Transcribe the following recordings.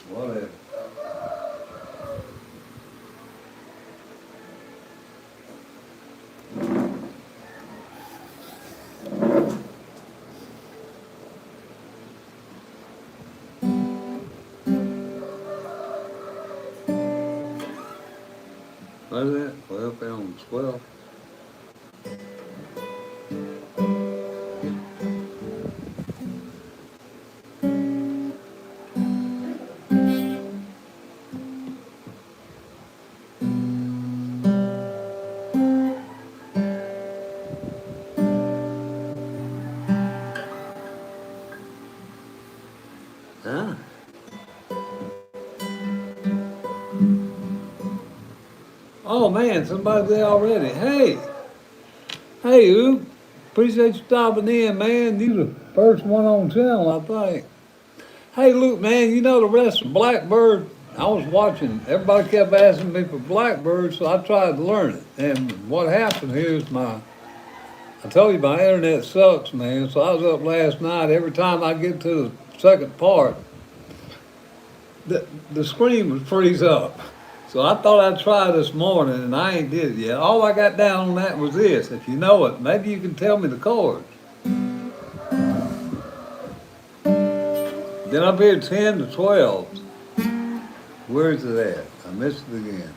Whatever. What is that? 12 pounds, 12. Huh? Oh man, somebody's there already. Hey, Oop. Appreciate you stopping in, man. You the first one on channel, I think. Hey, Luke, man, you know the rest of Blackbird? I was watching. Everybody kept asking me for Blackbird, so I tried to learn it. And what happened here is I told you my internet sucks, man. So I was up last night. Every time I get to the second part, the screen would freeze up. So I thought I'd try this morning, and I ain't did it yet. All I got down on that was this. If you know it, maybe you can tell me the chords. Then up here, 10 to 12. Where's it at? I missed it again.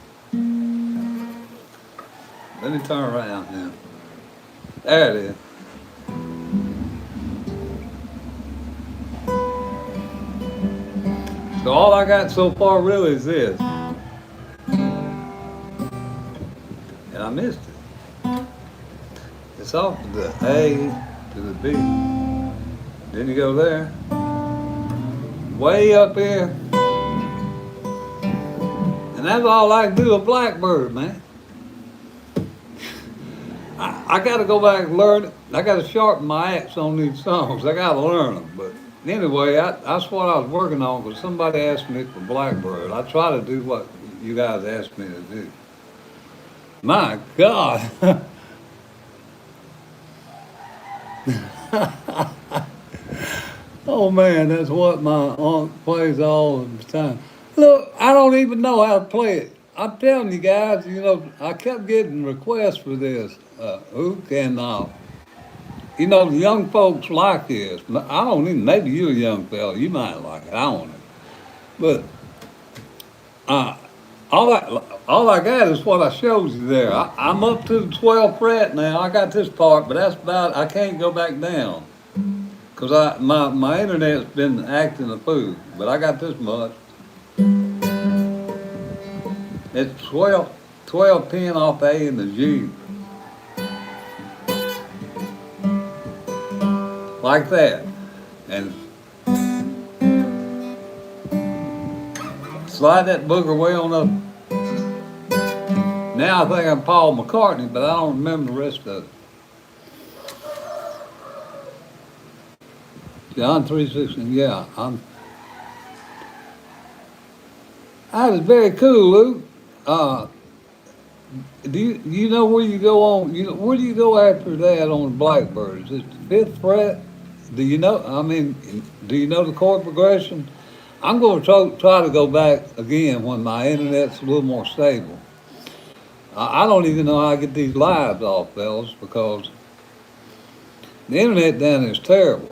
Let me turn around now. There it is. So all I got so far really is this. And I missed it. It's off the A to the B. Then you go there. Way up here. And that's all I can do with Blackbird, man. I got to go back and learn it. I got to sharpen my axe on these songs. I got to learn them. But anyway, that's what I was working on because somebody asked me for Blackbird. I try to do what you guys asked me to do. My God. Oh man, that's what my aunt plays all the time. Look, I don't even know how to play it. I'm telling you guys, I kept getting requests for this. Who can, the young folks like this. I don't even, maybe you're a young fella, you might like it, I don't know. But all I got is what I showed you there. I'm up to the 12th fret now. I got this part, but that's about, I can't go back down. Because my internet's been acting a fool, but I got this much. It's 12 10 off the A and the G. Like that. And slide that booger way on up. Now I think I'm Paul McCartney, but I don't remember the rest of it. John 3:16, yeah. That was very cool, Luke. Do you know where you go on? Where do you go after that on the Blackbird? Is it the 5th fret? Do you know? Do you know the chord progression? I'm going to try to go back again when my internet's a little more stable. I don't even know how I get these lives off, fellas, because the internet down there is terrible.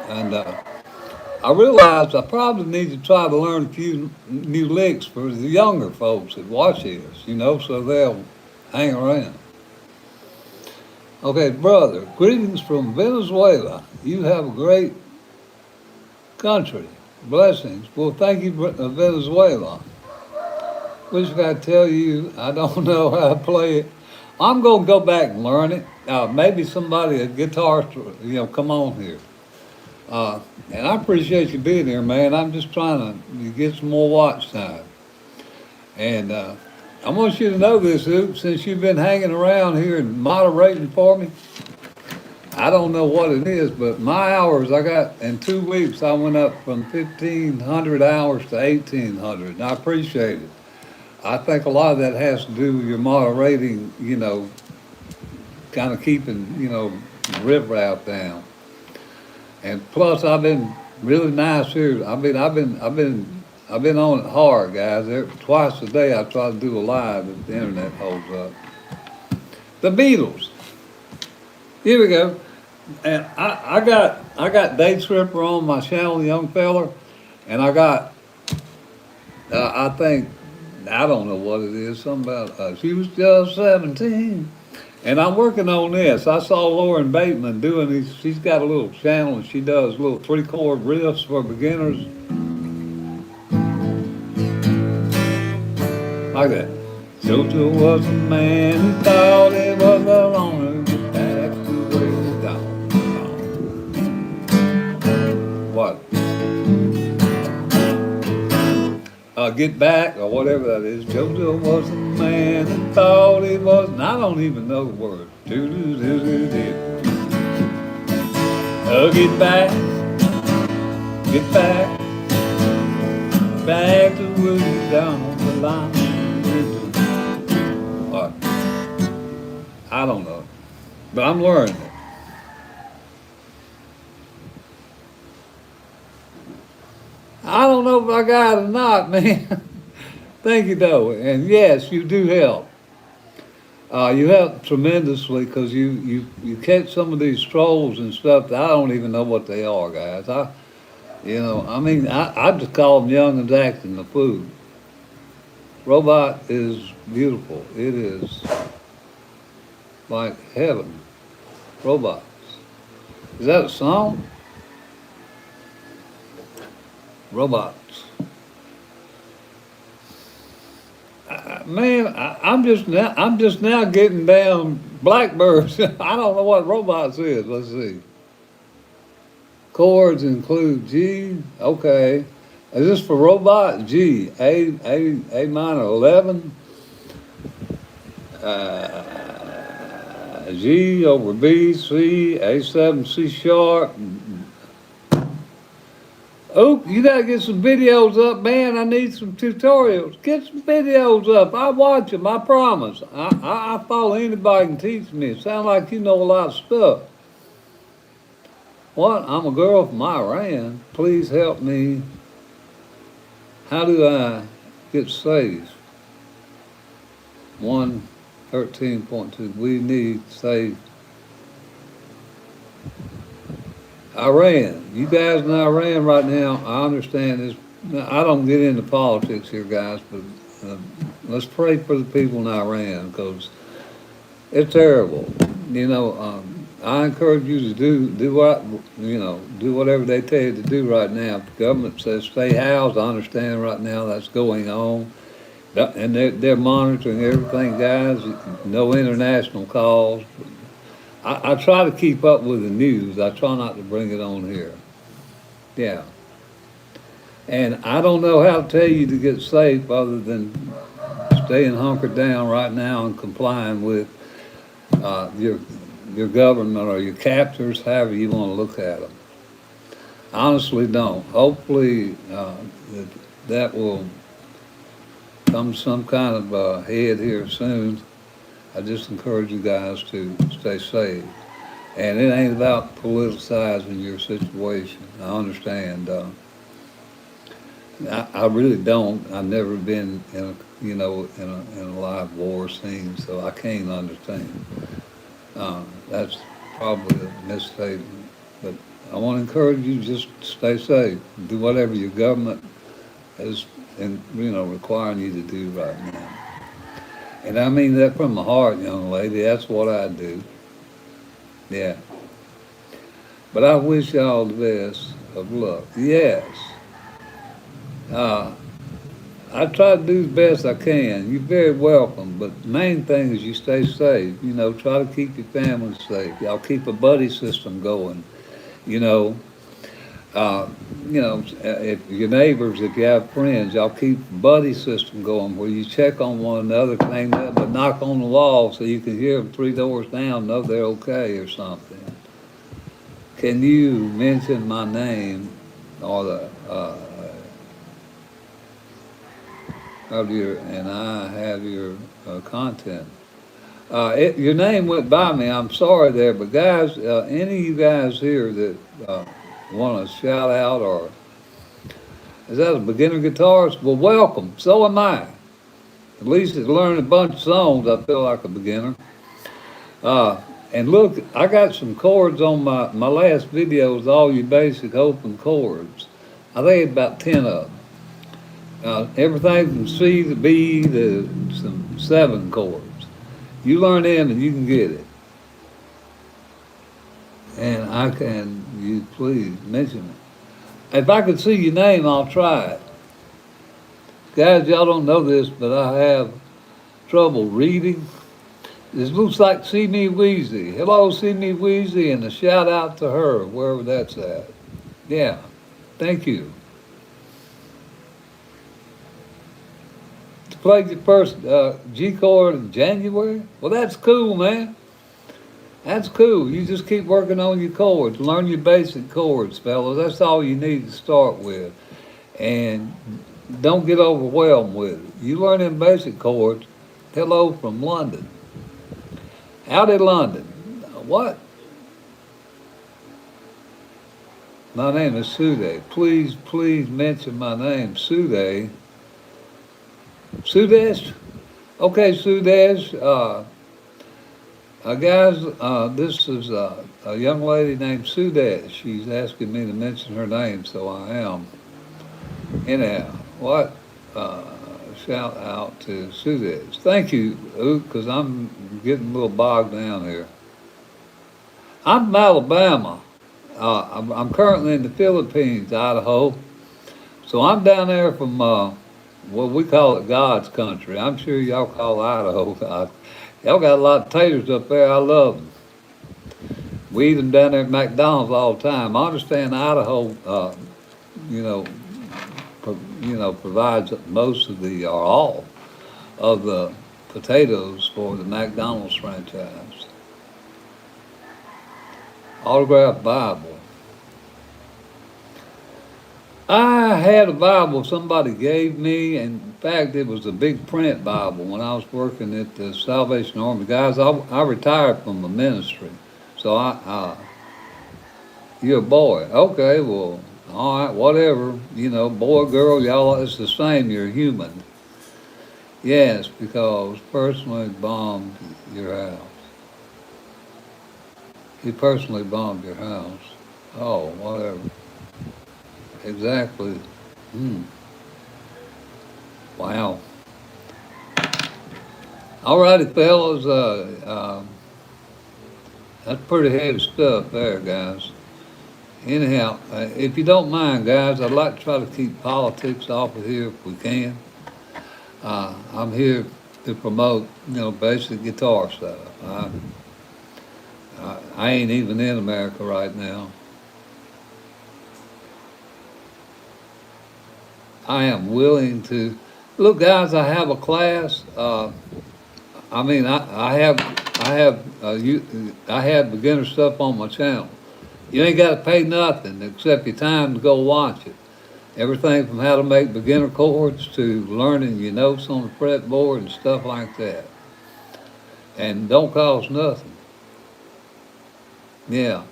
And I realized I probably need to try to learn a few new licks for the younger folks that watch this, so they'll hang around. Okay, brother, greetings from Venezuela. You have a great country. Blessings. Well, thank you, Venezuela. Wish I could tell you I don't know how to play it. I'm going to go back and learn it. Maybe somebody, a guitarist, come on here. And I appreciate you being here, man. I'm just trying to get some more watch time. And I want you to know this, Oop, since you've been hanging around here and moderating for me. I don't know what it is, but my hours I got in 2 weeks, I went up from 1,500 hours to 1,800, and I appreciate it. I think a lot of that has to do with your moderating, kind of keeping, the riffraff down. And plus, I've been really nice here. I've been I've been on it hard, guys. Twice a day I try to do a live if the internet holds up. The Beatles. Here we go. And I got Day Tripper on my channel, young feller, and I got I think I don't know what it is. Something about she was just 17, and I'm working on this. I saw Lauren Bateman doing these. She's got a little channel and she does little 3-chord riffs for beginners, like that. Jojo was a man who thought he was a loner, but that's the way it's gone. What? Get back, or whatever that is. Jojo was a man who thought he was, and I don't even know the words. Get back, back to where you down the line. What? I don't know, but I'm learning it. I don't know if I got it or not, man. Thank you, though. And yes, you do help. You help tremendously because you catch some of these trolls and stuff that I don't even know what they are, guys. I just call them young and acting the food. Robot is beautiful. It is like heaven. Robots. Is that a song? Robots. Man, I'm just now getting down Blackbirds. I don't know what robots is. Let's see. Chords include G. Okay. Is this for robots? G. A minor 11. G over B, C, A7, C sharp. Oh, you gotta get some videos up, man. I need some tutorials. Get some videos up. I watch them, I promise. I follow anybody can teach me. It sounds like you know a lot of stuff. What? I'm a girl from Iran. Please help me. How do I get saved? 1:13.2. We need saved. Iran. You guys in Iran right now, I understand this. I don't get into politics here, guys, but let's pray for the people in Iran because it's terrible. I encourage you to do whatever they tell you to do right now. If the government says stay housed, I understand right now that's going on. And they're monitoring everything, guys. No international calls. I try to keep up with the news. I try not to bring it on here. Yeah. And I don't know how to tell you to get safe other than staying hunkered down right now and complying with your government or your captors, however you want to look at them. I honestly don't. Hopefully that will come to some kind of head here soon. I just encourage you guys to stay safe. And it ain't about politicizing your situation. I understand. I really don't. I've never been in a live war scene, so I can't understand. That's probably a misstatement. But I want to encourage you just to stay safe. Do whatever your government is, requiring you to do right now. And I mean that from my heart, young lady. That's what I do. Yeah. But I wish y'all the best of luck. Yes. I try to do the best I can. You're very welcome. But the main thing is you stay safe. Try to keep your family safe. Y'all keep a buddy system going. If your neighbors, if you have friends, y'all keep a buddy system going where you check on one another, claim that, but knock on the wall so you can hear them 3 doors down, know they're okay or something. Can you mention my name or the and I have your content? Your name went by me. I'm sorry there, but guys, any of you guys here that want to shout out or Is that a beginner guitarist? Well, welcome. So am I. At least it's learned a bunch of songs. I feel like a beginner. And look, I got some chords on my last videos, all your basic open chords. I think about 10 of them. Everything from C to B to some 7 chords. You learn them and you can get it. And you please mention it. If I could see your name, I'll try it. Guys, y'all don't know this, but I have trouble reading. This looks like See Me Wheezy. Hello, See Me Wheezy, and a shout out to her, wherever that's at. Yeah, thank you. Played your first G chord in January? Well, that's cool, man. That's cool. You just keep working on your chords. Learn your basic chords, fellas. That's all you need to start with. And don't get overwhelmed with it. You learn them basic chords. Hello from London. Howdy, London. What? My name is Sude. Please mention my name, Sude. Sudesh? Okay, Sudesh. Guys, this is a young lady named Sudesh. She's asking me to mention her name, so I am. Anyhow, what? Shout out to Sudesh. Thank you, because I'm getting a little bogged down here. I'm from Alabama. I'm currently in the Philippines, Idaho. So I'm down there from well, we call it God's country. I'm sure y'all call Idaho God. Y'all got a lot of taters up there. I love them. We eat them down there at McDonald's all the time. I understand Idaho, provides most of the, or all of the potatoes for the McDonald's franchise. Autographed Bible. I had a Bible somebody gave me, and in fact, it was a big print Bible when I was working at the Salvation Army. Guys, I retired from the ministry, so you're a boy. Okay, well, all right, whatever. Boy, girl, y'all, it's the same. You're human. Yes, because personally bombed your house. He personally bombed your house. Oh, whatever. Exactly. Wow. All righty, fellas. That's pretty heavy stuff there, guys. Anyhow, if you don't mind, guys, I'd like to try to keep politics off of here if we can. I'm here to promote, basic guitar stuff. I ain't even in America right now. I am willing to look, guys. I have a class. I have beginner stuff on my channel. You ain't got to pay nothing except your time to go watch it. Everything from how to make beginner chords to learning your notes on the fretboard and stuff like that. And don't cost nothing. Yeah.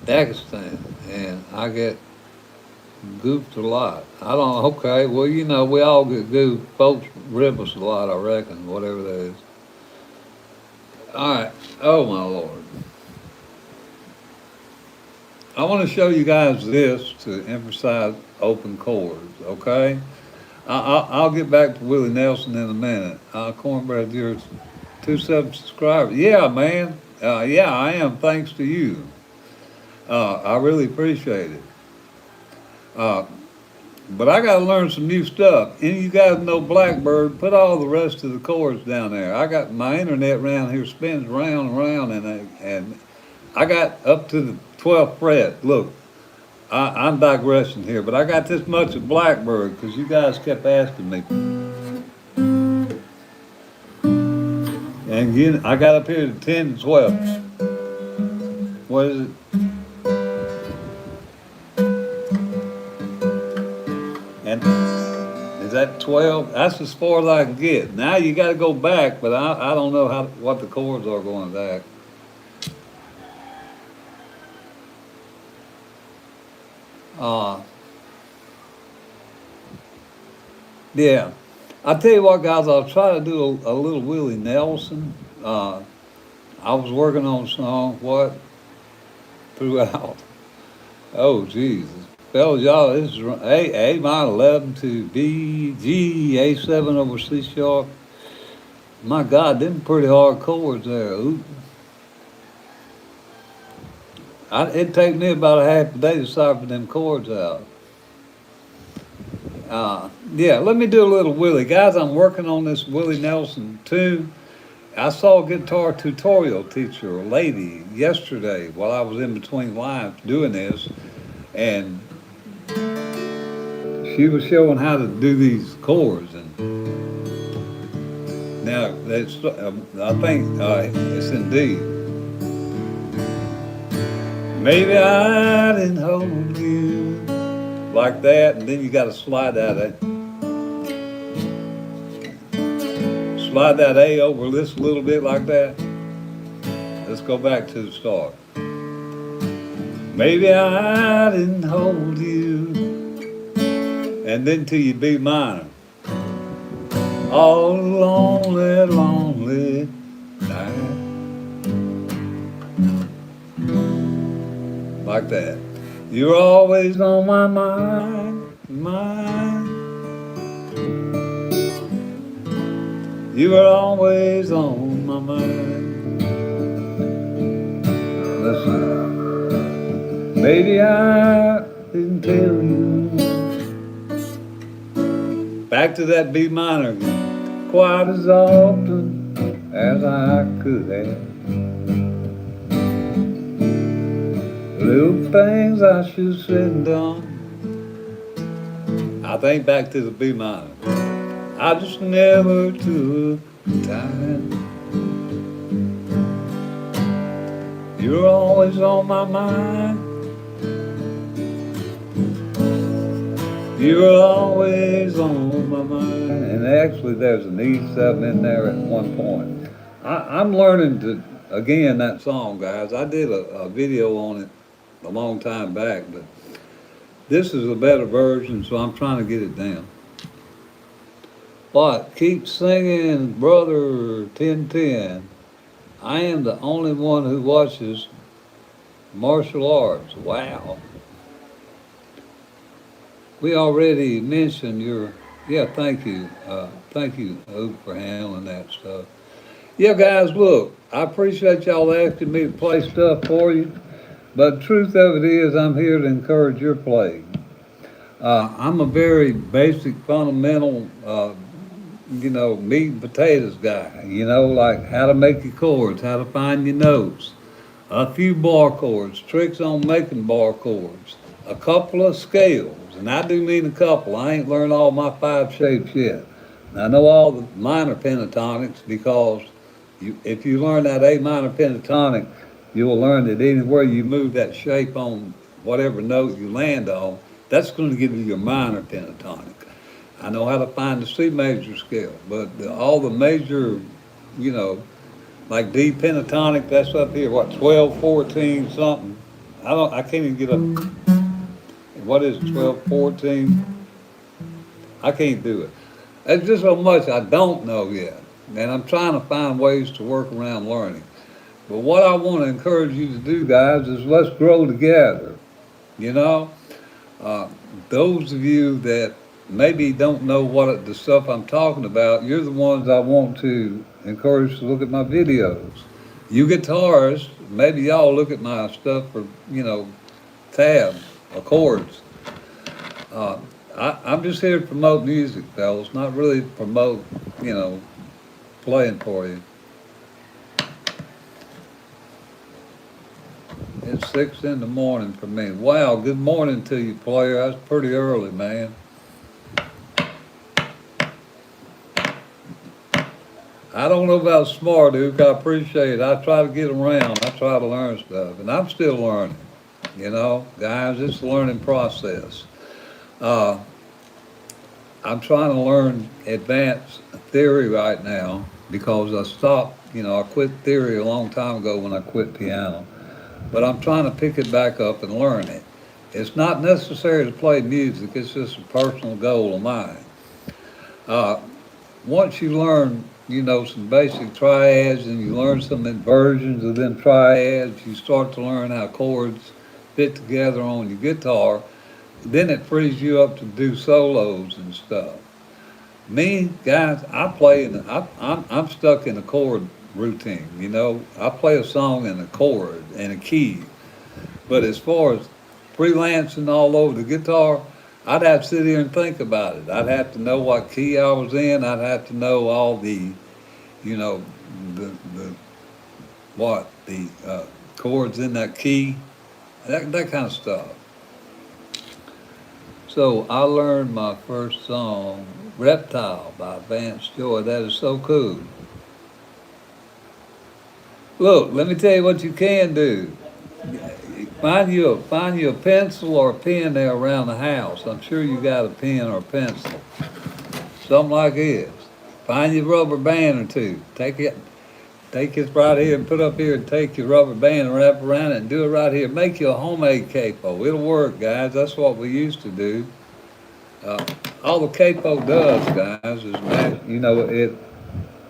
Dagestan, and I get goofed a lot. Okay, well, we all get goofed. Folks rib us a lot, I reckon, whatever that is. All right. Oh, my Lord. I want to show you guys this to emphasize open chords, okay? I'll get back to Willie Nelson in a minute. Cornbread, you're 27 subscribers. Yeah, man. Yeah, I am, thanks to you. I really appreciate it. But I got to learn some new stuff. And you guys know Blackbird, put all the rest of the chords down there. I got my internet around here spins round and round, and I got up to the 12th fret. Look, I'm digressing here, but I got this much of Blackbird because you guys kept asking me. And again, I got up here to 10 to 12. What is it? And is that 12? That's as far as I can get. Now you got to go back, but I don't know what the chords are going back. Uh, yeah. I tell you what, guys, I'll try to do a little Willie Nelson. I was working on a song, what, throughout. Oh, Jesus. Fellas, y'all, this is A minor 11 to B, G, A7 over C sharp. My God, them pretty hard chords there. Ooh. It'd take me about a half a day to cipher them chords out. Yeah, let me do a little Willie. Guys, I'm working on this Willie Nelson tune. I saw a guitar tutorial teacher, a lady, yesterday while I was in between lines doing this, and she was showing how to do these chords. And now, I think it's in D. Maybe I didn't hold you like that, and then you got to slide that A over this a little bit like that. Let's go back to the start. Maybe I didn't hold you, and then to your B minor. All lonely, lonely night. Like that. You're always on my mind, mind. You are always on my mind. Listen, maybe I didn't tell you. Back to that B minor again. Quite as often as I could have. Little things I should have said and done. I think back to the B minor. I just never took time. You're always on my mind. You're always on my mind. And actually there's an E7 in there at one point. I'm learning to, again, that song, guys. I did a video on it a long time back, but this is a better version, so I'm trying to get it down. But keep singing, brother 1010. I am the only one who watches martial arts. Wow. We already mentioned yeah, thank you. Thank you, Oak, for handling that stuff. Yeah, guys, look, I appreciate y'all asking me to play stuff for you. But the truth of it is, I'm here to encourage your playing. I'm a very basic, fundamental, meat and potatoes guy. Like how to make your chords, how to find your notes, a few bar chords, tricks on making bar chords, a couple of scales, and I do mean a couple. I ain't learned all my 5 shapes yet. I know all the minor pentatonics because if you learn that A minor pentatonic, you will learn that anywhere you move that shape on whatever note you land on, that's going to give you your minor pentatonic. I know how to find the C major scale, but all the major, like D pentatonic, that's up here, 12, 14, something. I can't even get up. What is it, 12, 14? I can't do it. There's just so much I don't know yet, and I'm trying to find ways to work around learning. But what I want to encourage you to do, guys, is let's grow together. Those of you that maybe don't know what the stuff I'm talking about, you're the ones I want to encourage to look at my videos. You guitarists, maybe y'all look at my stuff for, tabs or chords. I'm just here to promote music, fellas, not really promote, playing for you. It's 6 in the morning for me. Wow, good morning to you, player. That's pretty early, man. I don't know about smart, Duke. I appreciate it. I try to get around. I try to learn stuff, and I'm still learning. Guys, it's a learning process. I'm trying to learn advanced theory right now because I stopped, I quit theory a long time ago when I quit piano. But I'm trying to pick it back up and learn it. it's not necessary to play music. It's just a personal goal of mine. Uh, Once you learn, some basic triads and you learn some inversions of them triads, you start to learn how chords fit together on your guitar. Then it frees you up to do solos and stuff. Me, guys, I play I'm stuck in a chord routine. I play a song in a chord and a key. But as far as freelancing all over the guitar, I'd have to sit here and think about it. I'd have to know what key I was in. I'd have to know all the, you know, the chords in that key, that kind of stuff. So I learned my first song, Reptile by Vance Joy. That is so cool. Look, let me tell you what you can do. Find you a pencil or a pen there around the house. I'm sure you got a pen or a pencil. Something like this. Find your rubber band or two. Take this right here and put up here and take your rubber band and wrap around it and do it right here. Make you a homemade capo. It'll work, guys. That's what we used to do. All the capo does, guys, is it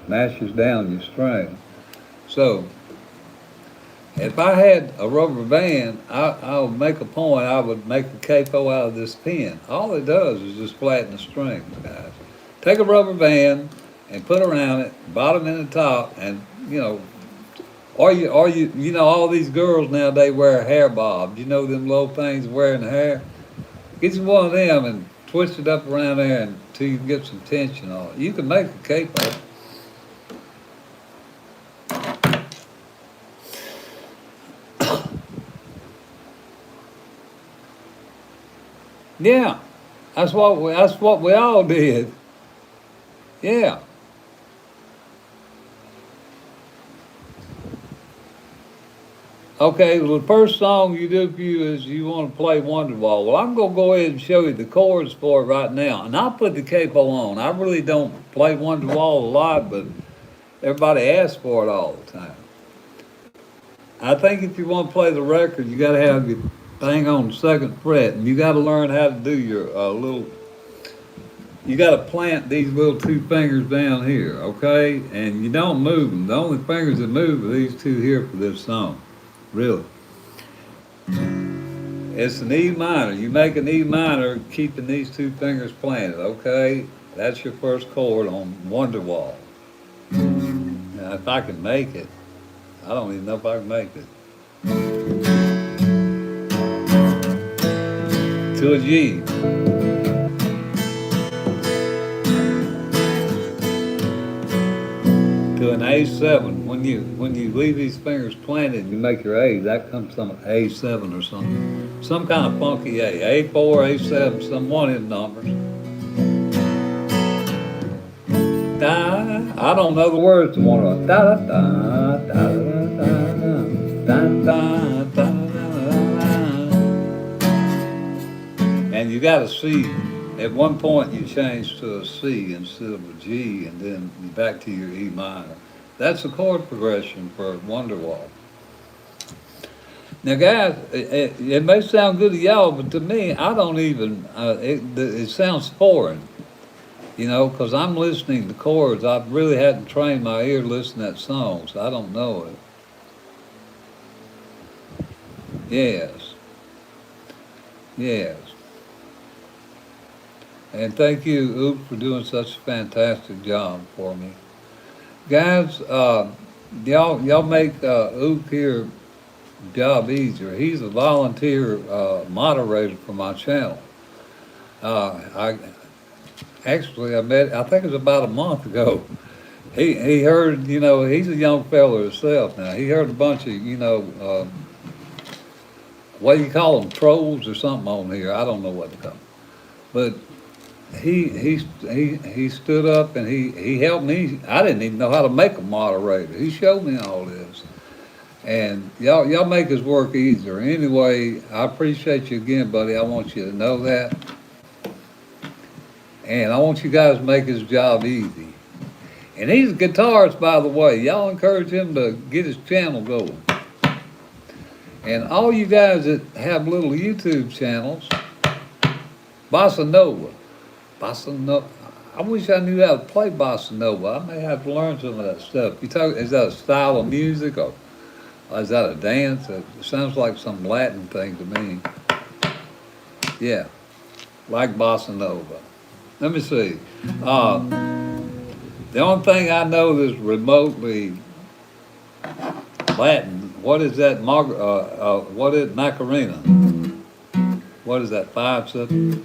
mashes down your string. So if I had a rubber band, I would make a point. I would make a capo out of this pen. All it does is just flatten the strings, guys. Take a rubber band and put around it, bottom and the top, and all these girls nowadays wear hair bobs. You know them little things wearing the hair. Get you one of them and twist it up around there until you can get some tension on it. You can make a capo. Yeah, that's what we all did. Yeah. Okay, well, the first song you do for you is you want to play Wonderwall. Well, I'm going to go ahead and show you the chords for it right now, and I'll put the capo on. I really don't play Wonderwall a lot, but everybody asks for it all the time. I think if you want to play the record, you got to have your thing on the second fret, and you got to learn how to do your you got to plant these little two fingers down here, okay? And you don't move them. The only fingers that move are these two here for this song, really. It's an E minor. You make an E minor keeping these two fingers planted, okay? That's your first chord on Wonderwall. Now, if I can make it, I don't even know if I can make it. To a G. To an A7. When you leave these fingers planted, you make your A. That comes some A7 or something. Some kind of funky A. A4, A7, some one of them numbers. Da. I don't know the words to one of them. Da da da da da da da da. And you got a C. At one point you change to a C instead of a G, and then back to your E minor. That's a chord progression for Wonderwall. Now, guys, it may sound good to y'all, but to me, I don't even. It sounds foreign, because I'm listening to chords. I really hadn't trained my ear to listen to that song, so I don't know it. Yes. Yes. And thank you, Oop, for doing such a fantastic job for me. Guys, y'all make Oop here job easier. He's a volunteer moderator for my channel. I met, I think it was about a month ago. He heard, he's a young fella himself now. He heard a bunch of, what do you call them, trolls or something on here. I don't know what to call them. But he stood up and he helped me. I didn't even know how to make a moderator. He showed me all this. And y'all make his work easier. Anyway, I appreciate you again, buddy. I want you to know that. And I want you guys to make his job easy. And he's a guitarist, by the way. Y'all encourage him to get his channel going. And all you guys that have little YouTube channels, Bossa Nova. Bossa Nova. I wish I knew how to play Bossa Nova. I may have to learn some of that stuff. Is that a style of music or is that a dance? It sounds like some Latin thing to me. Yeah, like Bossa Nova. Let me see. The only thing I know that's remotely Latin, what is that? What is Macarena? What is that? 5/7?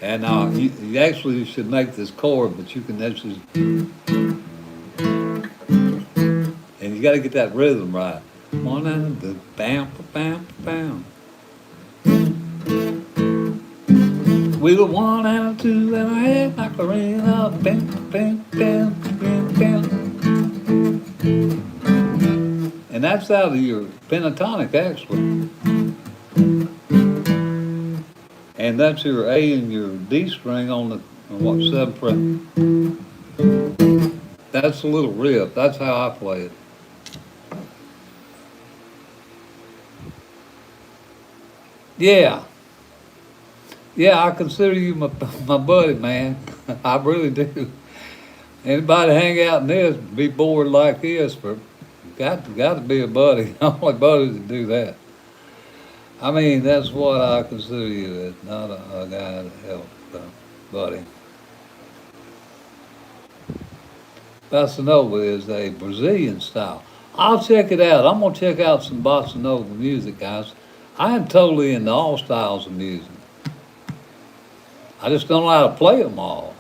And you actually should make this chord, but you can actually, and you got to get that rhythm right. One and the bam, bam, bam. With a 1 and a 2 and a half Macarena, bam, bam, bam, bam, bam. And that's out of your pentatonic, actually. And that's your A and your D string on the, on 7 fret. That's a little riff. That's how I play it. Yeah. Yeah, I consider you my buddy, man. I really do. Anybody hang out in this, be bored like this, got to be a buddy. Only buddies that do that. I mean, that's what I consider you as, not a guy to help, buddy. Bossa Nova is a Brazilian style. I'll check it out. I'm going to check out some Bossa Nova music, guys. I am totally into all styles of music. I just don't know how to play them all.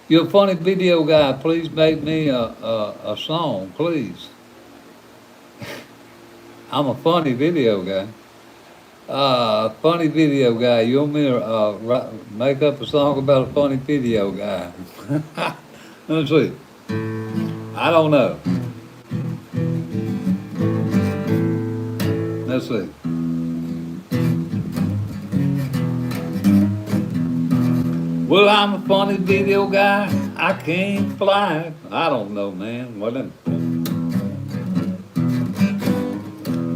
You're a funny video guy. Please make me a song, please. I'm a funny video guy. Funny video guy. You want me to make up a song about a funny video guy? Let's see. I don't know. Let's see. Well, I'm a funny video guy. I can't fly. I don't know, man. What them?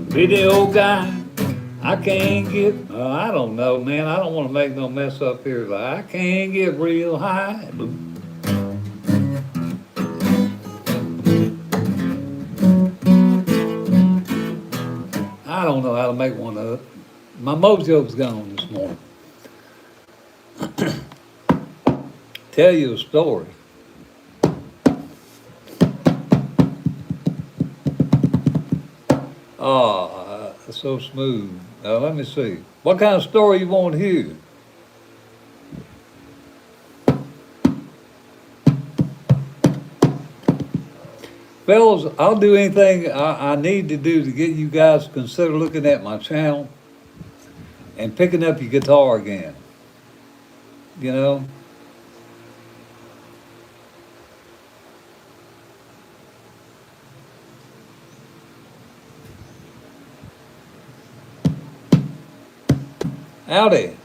Video guy. I can't get. I don't know, man. I don't want to make no mess up here. Like, I can't get real high. I don't know how to make one up. My mojo's gone this morning. Tell you a story. Oh, so smooth. Now let me see. What kind of story you want to hear? Fellas, I'll do anything I need to do to get you guys to consider looking at my channel and picking up your guitar again. You know? Howdy.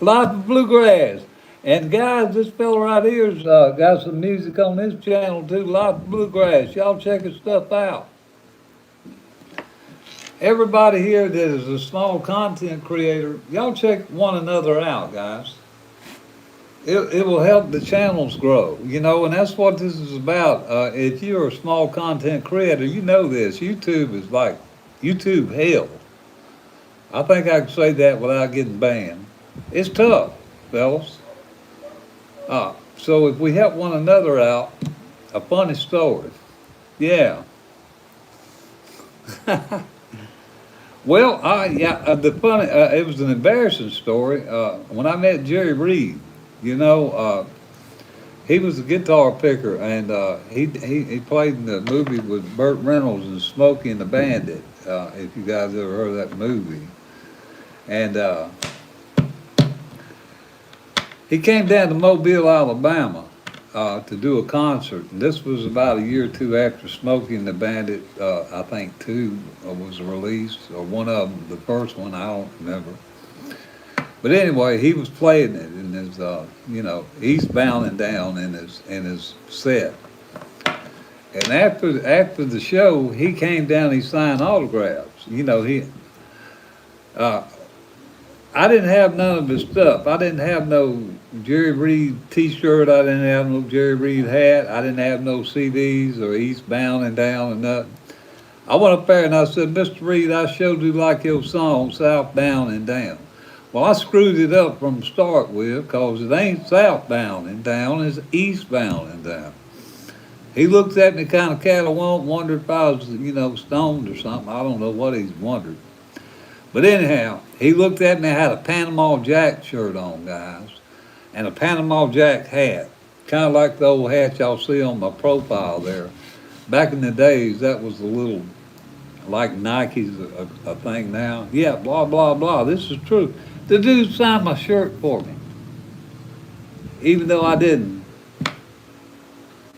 Life of Bluegrass. And guys, this fella right here's got some music on his channel too, Life of Bluegrass. Y'all check his stuff out. Everybody here that is a small content creator, y'all check one another out, guys. It will help the channels grow, you know, and that's what this is about. If you're a small content creator, you know this. YouTube is like YouTube hell. I think I can say that without getting banned. It's tough, fellas. So if we help one another out, a funny story. Yeah. Well, the funny, it was an embarrassing story. When I met Jerry Reed, you know, he was a guitar picker, and he played in the movie with Burt Reynolds and Smokey and the Bandit, if you guys ever heard of that movie. And he came down to Mobile, Alabama to do a concert. And this was about a year or two after Smokey and the Bandit, I think 2 was released, or one of them, the first one, I don't remember. But anyway, he was playing it in his, you know, eastbound and down in his set. And after the show, he came down. He signed autographs. You know, uh, I didn't have none of his stuff. I didn't have no Jerry Reed T-shirt. I didn't have no Jerry Reed hat. I didn't have no CDs or Eastbound and Down and nothing. I went up there and I said, Mr. Reed, I showed you like your song, Southbound and Down. Well, I screwed it up from the start with, because it ain't southbound and down, it's eastbound and down. He looked at me kind of catawamp, wondered if I was, stoned or something. I don't know what he's wondered. But anyhow, he looked at me, I had a Panama Jack shirt on, guys, and a Panama Jack hat, kind of like the old hat y'all see on my profile there. Back in the days, that was the little, like Nike's a thing now. Yeah, blah, blah, blah. This is true. The dude signed my shirt for me, even though I didn't.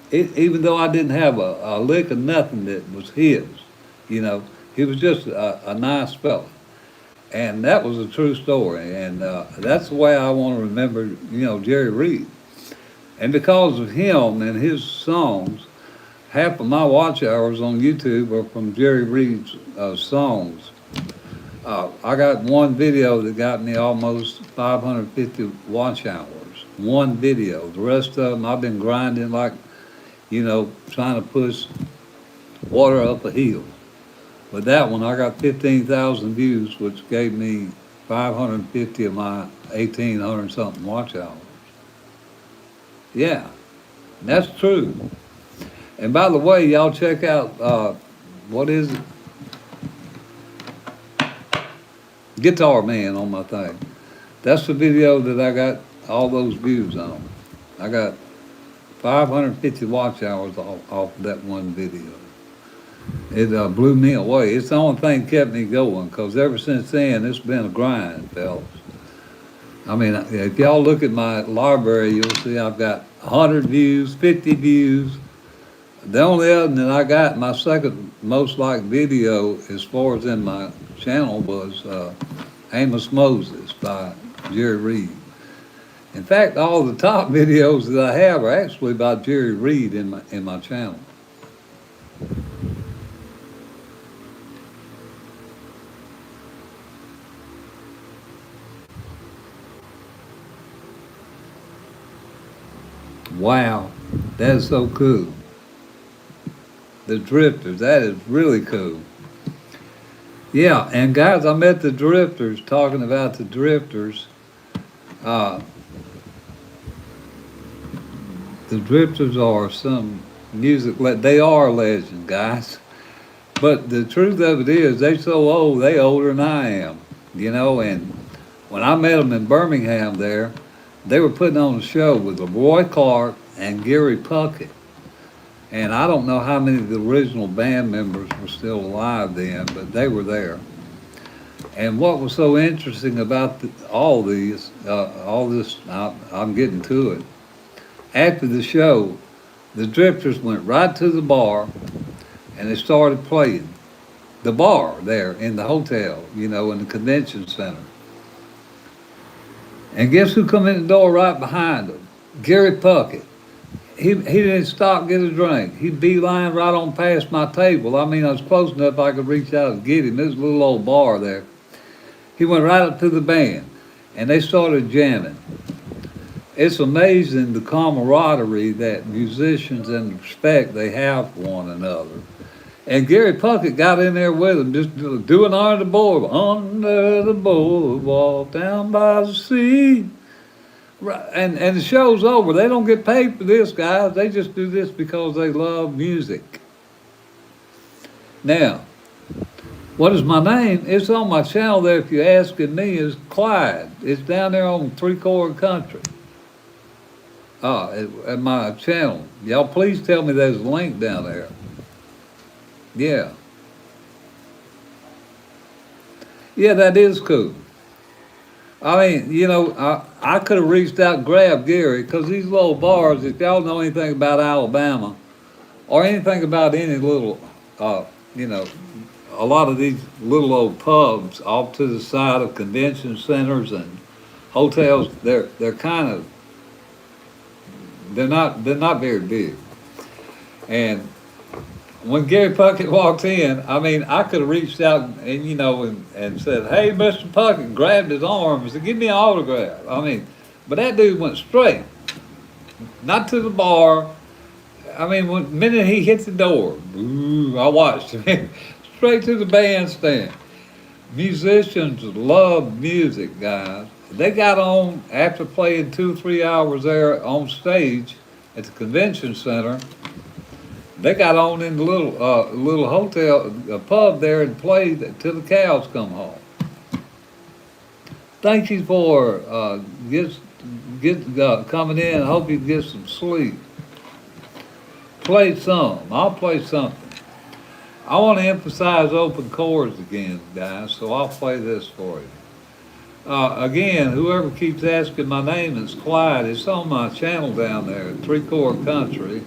Even though I didn't have a lick of nothing that was his, he was just a nice fella. And that was a true story. And that's the way I want to remember, Jerry Reed. And because of him and his songs, half of my watch hours on YouTube are from Jerry Reed's songs. I got one video that got me almost 550 watch hours. One video. The rest of them, I've been grinding like, trying to push water up a hill. With that one, I got 15,000 views, which gave me 550 of my 1,800 something watch hours. Yeah, that's true. And by the way, y'all check out, what is it? Guitar Man on my thing. That's the video that I got all those views on. I got 550 watch hours off of that one video. It blew me away. It's the only thing that kept me going, because ever since then, it's been a grind, fellas. I mean, if y'all look at my library, you'll see I've got 100 views, 50 views. The only other that I got, my second most liked video, as far as in my channel, was Amos Moses by Jerry Reed. In fact, all the top videos that I have are actually by Jerry Reed in my channel. Wow, that is so cool. The Drifters, that is really cool. Yeah, and guys, I met the Drifters, talking about the Drifters. The Drifters are some music, they are legends, guys. But the truth of it is, they're so old, they older than I am, and when I met them in Birmingham there, they were putting on a show with Roy Clark and Gary Puckett. And I don't know how many of the original band members were still alive then, but they were there. And what was so interesting about all this, I'm getting to it. After the show, the Drifters went right to the bar and they started playing. The bar there in the hotel, in the convention center. And guess who come in the door right behind them? Gary Puckett. He didn't stop, get a drink. He beeline right on past my table. I mean, I was close enough I could reach out and get him. There's a little old bar there. He went right up to the band, and they started jamming. It's amazing the camaraderie that musicians and the respect they have for one another. And Gary Puckett got in there with him, just doing under the boardwalk, down by the sea. Right, and the show's over. They don't get paid for this, guys. They just do this because they love music. Now, what is my name? It's on my channel there. If you're asking me, is Clyde. It's down there on 3-Chord Country. At my channel. Y'all please tell me there's a link down there. Yeah. Yeah, that is cool. I mean, I could have reached out and grabbed Gary, because these little bars, if y'all know anything about Alabama or anything about any little, a lot of these little old pubs off to the side of convention centers and hotels, they're not very big. And when Gary Puckett walked in, I mean, I could have reached out and and said, "Hey, Mr. Puckett," grabbed his arm and said, "Give me an autograph." I mean, but that dude went straight, not to the bar. I mean, when the minute he hit the door, boo, I watched him straight to the bandstand. Musicians love music, guys. They got on after playing 2 or 3 hours there on stage at the convention center. They got on in the little hotel, pub there, and played till the cows come home. Thank you for coming in. I hope you get some sleep. Play some. I'll play something. I want to emphasize open chords again, guys, so I'll play this for you. Again, whoever keeps asking my name is Clyde. It's on my channel down there, 3-Chord Country.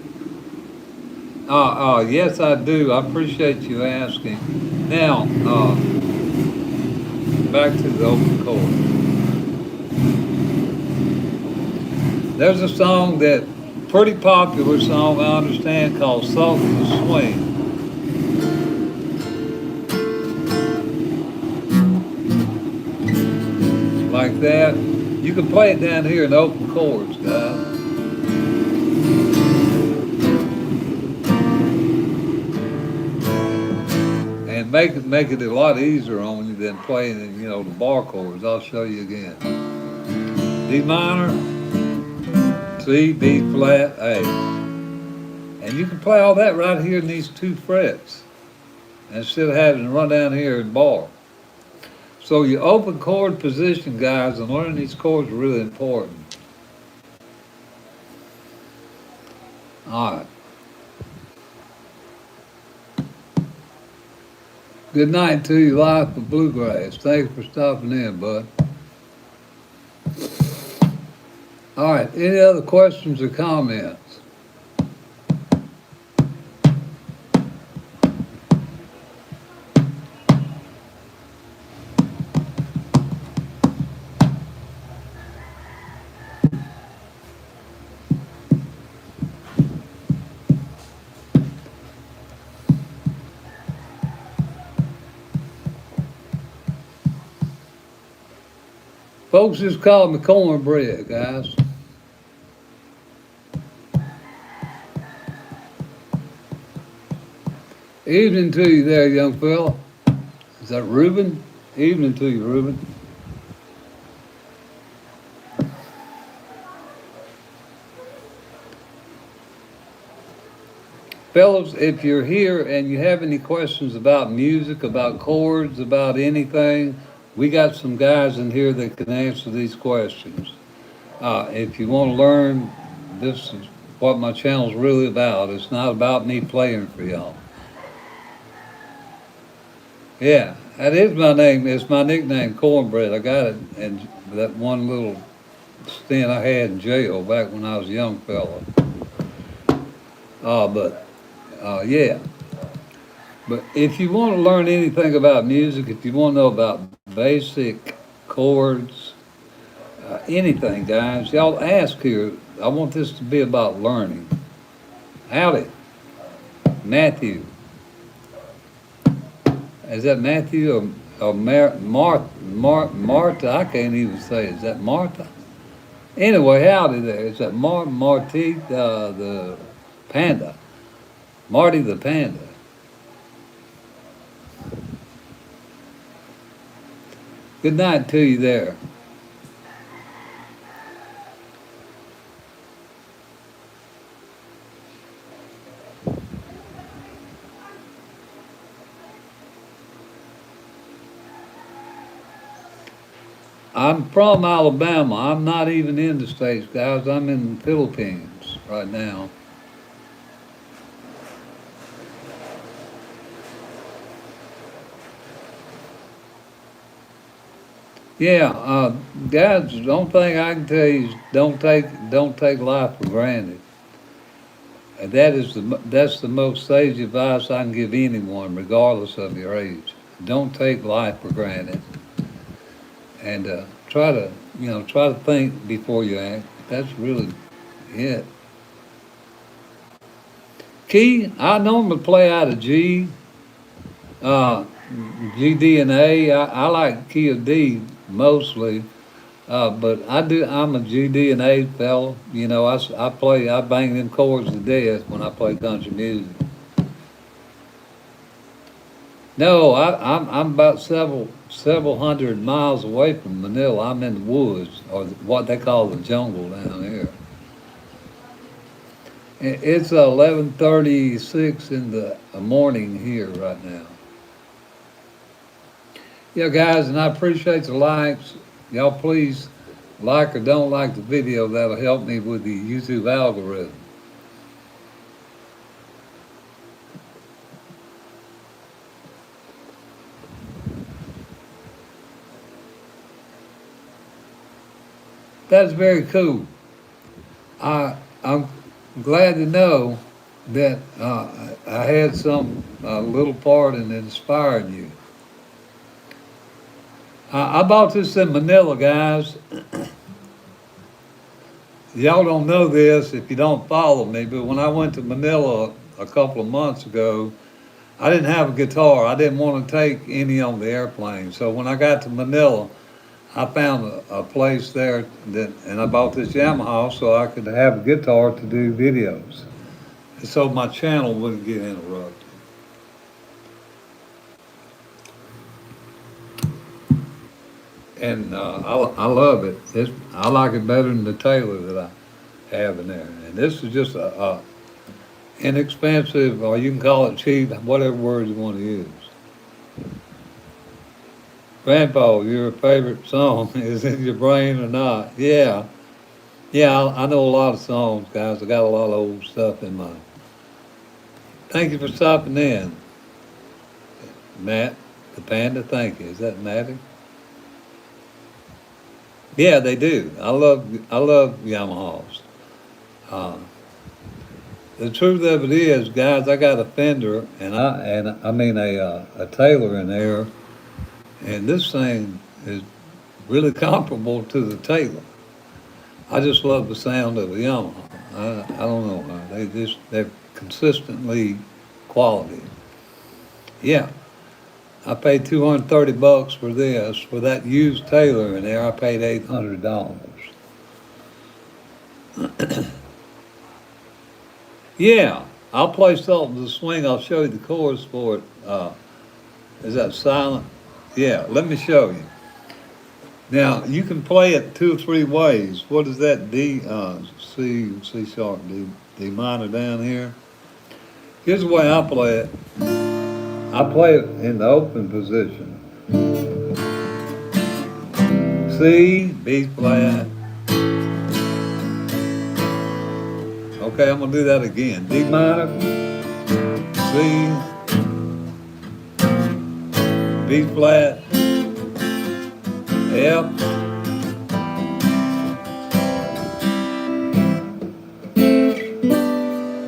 Yes, I do. I appreciate you asking. Now, back to the open chord. There's a song that, pretty popular song, I understand, called Salt and the Swing. Like that. You can play it down here in open chords, guys. And make it a lot easier on you than playing in, the bar chords. I'll show you again. D minor, C, B flat, A. And you can play all that right here in these 2 frets instead of having to run down here and bar. So your open chord position, guys, and learning these chords are really important. All right. Good night to you, Life of Bluegrass. Thanks for stopping in, bud. All right, any other questions or comments? Folks just call me cornbread, guys. Evening to you there, young fella. Is that Reuben? Evening to you, Reuben. Fellas, if you're here and you have any questions about music, about chords, about anything, we got some guys in here that can answer these questions. If you want to learn, this is what my channel's really about. It's not about me playing for y'all. Yeah, that is my name. It's my nickname, Cornbread. I got it in that one little stint I had in jail back when I was a young fella. Yeah. But if you want to learn anything about music, if you want to know about basic chords, anything, guys, y'all ask here. I want this to be about learning. Howdy, Matthew. Is that Matthew or Martha? I can't even say. Is that Martha? Anyway, howdy there. Is that Marty the panda? Marty the panda. Good night to you there. I'm from Alabama. I'm not even in the States, guys. I'm in the Philippines right now. Yeah, guys, the only thing I can tell you is don't take life for granted. And that's the most sage advice I can give anyone, regardless of your age. Don't take life for granted. And try to think before you act. That's really it. Key, I normally play out of G, uh, G, D, and A. I like key of D mostly, but I'm a G, D, and A fella. You know, I bang them chords to death when I play country music. No, I'm about several hundred miles away from Manila. I'm in the woods, or what they call the jungle down here. It's 11:36 in the morning here right now. Yeah, guys, and I appreciate the likes. Y'all please like or don't like the video. That'll help me with the YouTube algorithm. That's very cool. I'm glad to know that I had some little part in inspiring you. I bought this in Manila, guys. Y'all don't know this if you don't follow me, but when I went to Manila a couple of months ago, I didn't have a guitar. I didn't want to take any on the airplane. So when I got to Manila, I found a place there and I bought this Yamaha so I could have a guitar to do videos. And so my channel wouldn't get interrupted. And I love it. I like it better than the Taylor that I have in there. And this is just a inexpensive, or you can call it cheap, whatever word you want to use. Grandpa, your favorite song is in your brain or not? Yeah. Yeah, I know a lot of songs, guys. I got a lot of old stuff in mind. Thank you for stopping in. Matt, the Panda, thank you. Is that Matty? Yeah, they do. I love Yamahas. The truth of it is, guys, I got a Fender and I mean a Taylor in there, and this thing is really comparable to the Taylor. I just love the sound of a Yamaha. I don't know. They're consistently quality. Yeah. I paid $230 for this. For that used Taylor in there, I paid $800. Yeah, I'll play Salt in the Swing. I'll show you the chords for it. Is that silent? Yeah, let me show you. Now, you can play it 2 or 3 ways. What is that? D, C sharp, D minor down here. Here's the way I play it. I play it in the open position. C, B flat. Okay, I'm gonna do that again. D minor, C, B flat, F,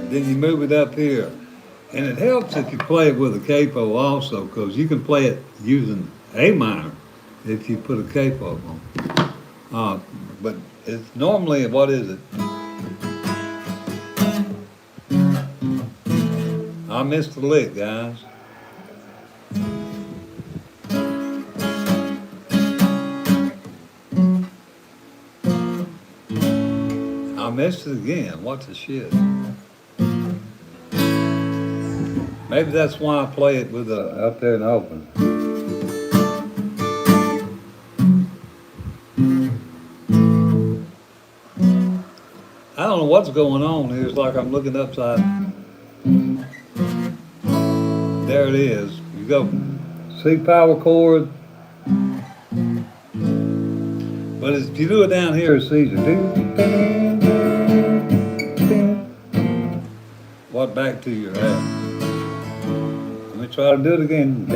then you move it up here. And it helps if you play it with a capo also, because you can play it using A minor if you put a capo on. But it's normally, what is it? I missed the lick, guys. I missed it again. What the shit? Maybe that's why I play it with up there in the open. I don't know what's going on here. It's like I'm looking upside. There it is. You go C power chord. But if you do it down here, it's easier. What back to your head? Let me try to do it again.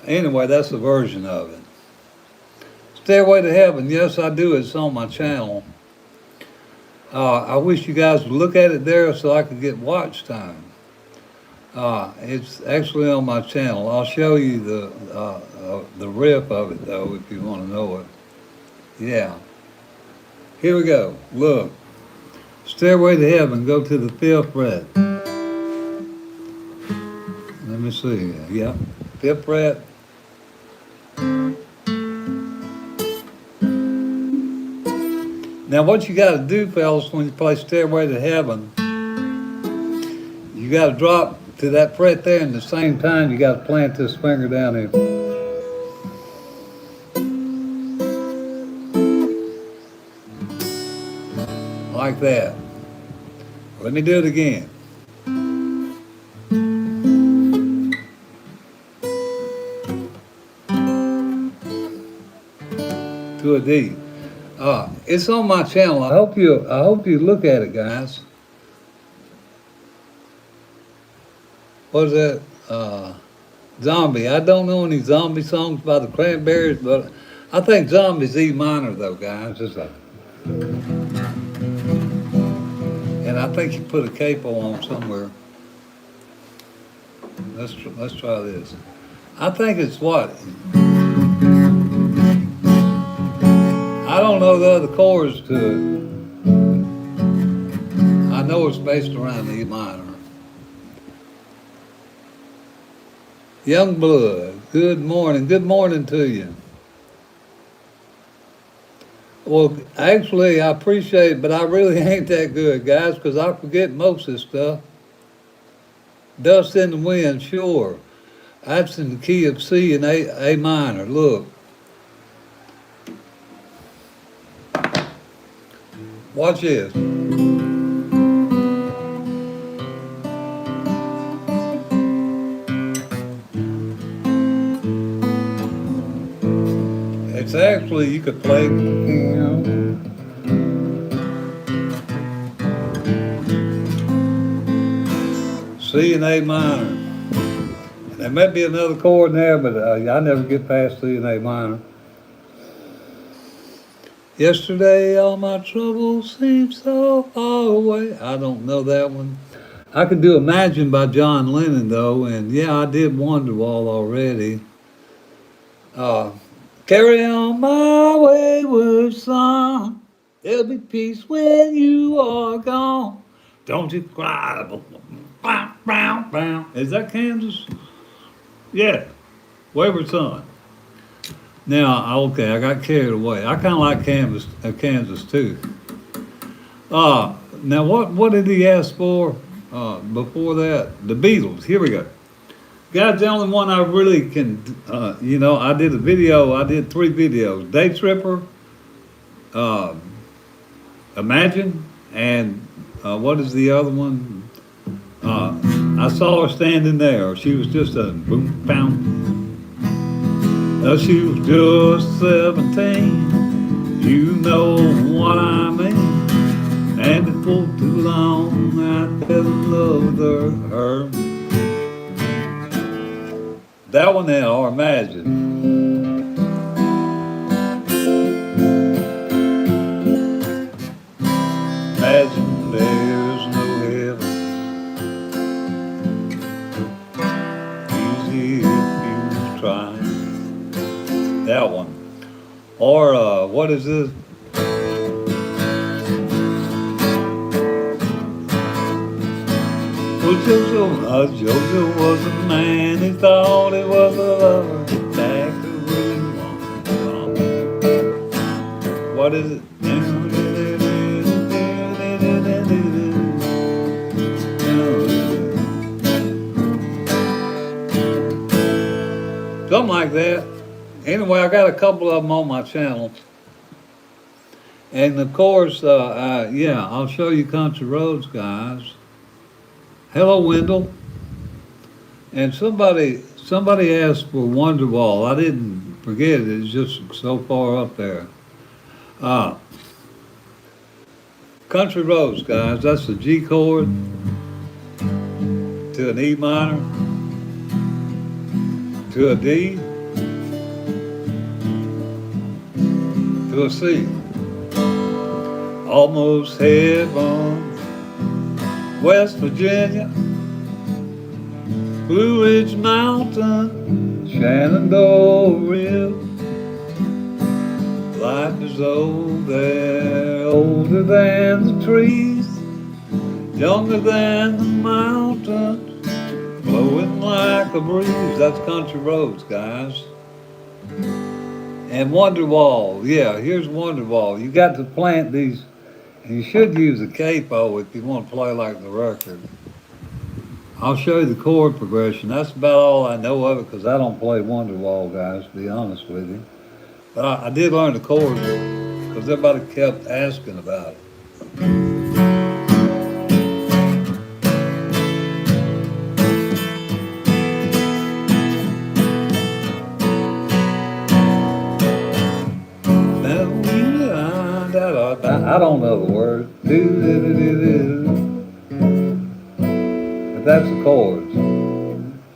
Anyway, that's a version of it. Stairway to Heaven, yes, I do. It's on my channel. I wish you guys would look at it there so I could get watch time. It's actually on my channel. I'll show you the riff of it though, if you want to know it. Yeah. Here we go. Look. Stairway to Heaven. Go to the 5th fret. Let me see. Yeah. 5th fret. Now what you got to do, fellas, when you play Stairway to Heaven, you got to drop to that fret there, and at the same time you got to plant this finger down here. Like that. Let me do it again. To a D. It's on my channel. I hope you look at it, guys. What is that? Zombie. I don't know any zombie songs by the Cranberries, but I think Zombie's E minor though, guys. It's like, and I think you put a capo on somewhere. Let's try this. I think it's what? I don't know the other chords to it. I know it's based around E minor. Young Blood, good morning. Good morning to you. Well, actually, I appreciate it, but I really ain't that good, guys, because I forget most of this stuff. Dust in the Wind, sure. That's in the key of C and A minor. Look. Watch this. It's actually, you could play, C and A minor. There may be another chord in there, but I never get past C and A minor. Yesterday all my troubles seemed so far away. I don't know that one. I could do Imagine by John Lennon though, and yeah, I did Wonderwall already. Carry on my wayward son, there'll be peace when you are gone. Don't you cry. Is that Kansas? Yeah, Wayward Son. Now, okay, I got carried away. I kind of like Kansas too. Now what did he ask for before that? The Beatles. Here we go. God's the only one I really can, I did a video, I did 3 videos. Day Tripper, Imagine, and what is the other one? I saw her standing there. She was just a boom, pound. She was just 17, you know what I mean. And before too long, I fell in love with her. That one there, or Imagine. Imagine there's no heaven. Easy if you try. That one. Or what is this? Well, Jojo was a man who thought he was a lover. Back to where he wanted. What is it? Something like that. Anyway, I got a couple of them on my channel. And of course, I'll show you Country Roads, guys. Hello, Wendell. And somebody asked for Wonderwall. I didn't forget it. It's just so far up there. Country Roads, guys. That's the G chord to an E minor to a D to a C. Almost heaven, West Virginia. Blue Ridge Mountain, Shenandoah River. Life is old there, older than the trees, younger than the mountains, blowing like a breeze. That's country roads, guys. And Wonderwall, yeah, here's Wonderwall. You got to plant these, and you should use a capo if you want to play like the record. I'll show you the chord progression. That's about all I know of it because I don't play Wonderwall, guys, to be honest with you. But I did learn the chords because everybody kept asking about it. I don't know the words. But that's the chords.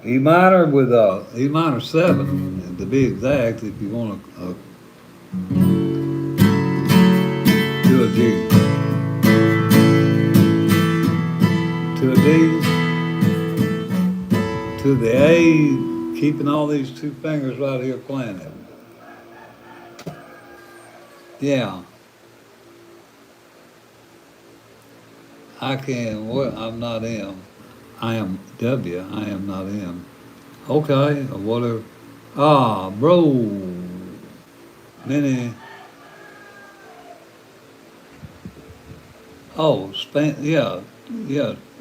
E minor with E minor 7, to be exact, if you want to do a G. To a D, to the A, keeping all these two fingers right here playing it. Yeah. I can, what, I'm not M. I am W, I am not M. Okay, or whatever. Ah, bro. Many. Oh, spam, yeah,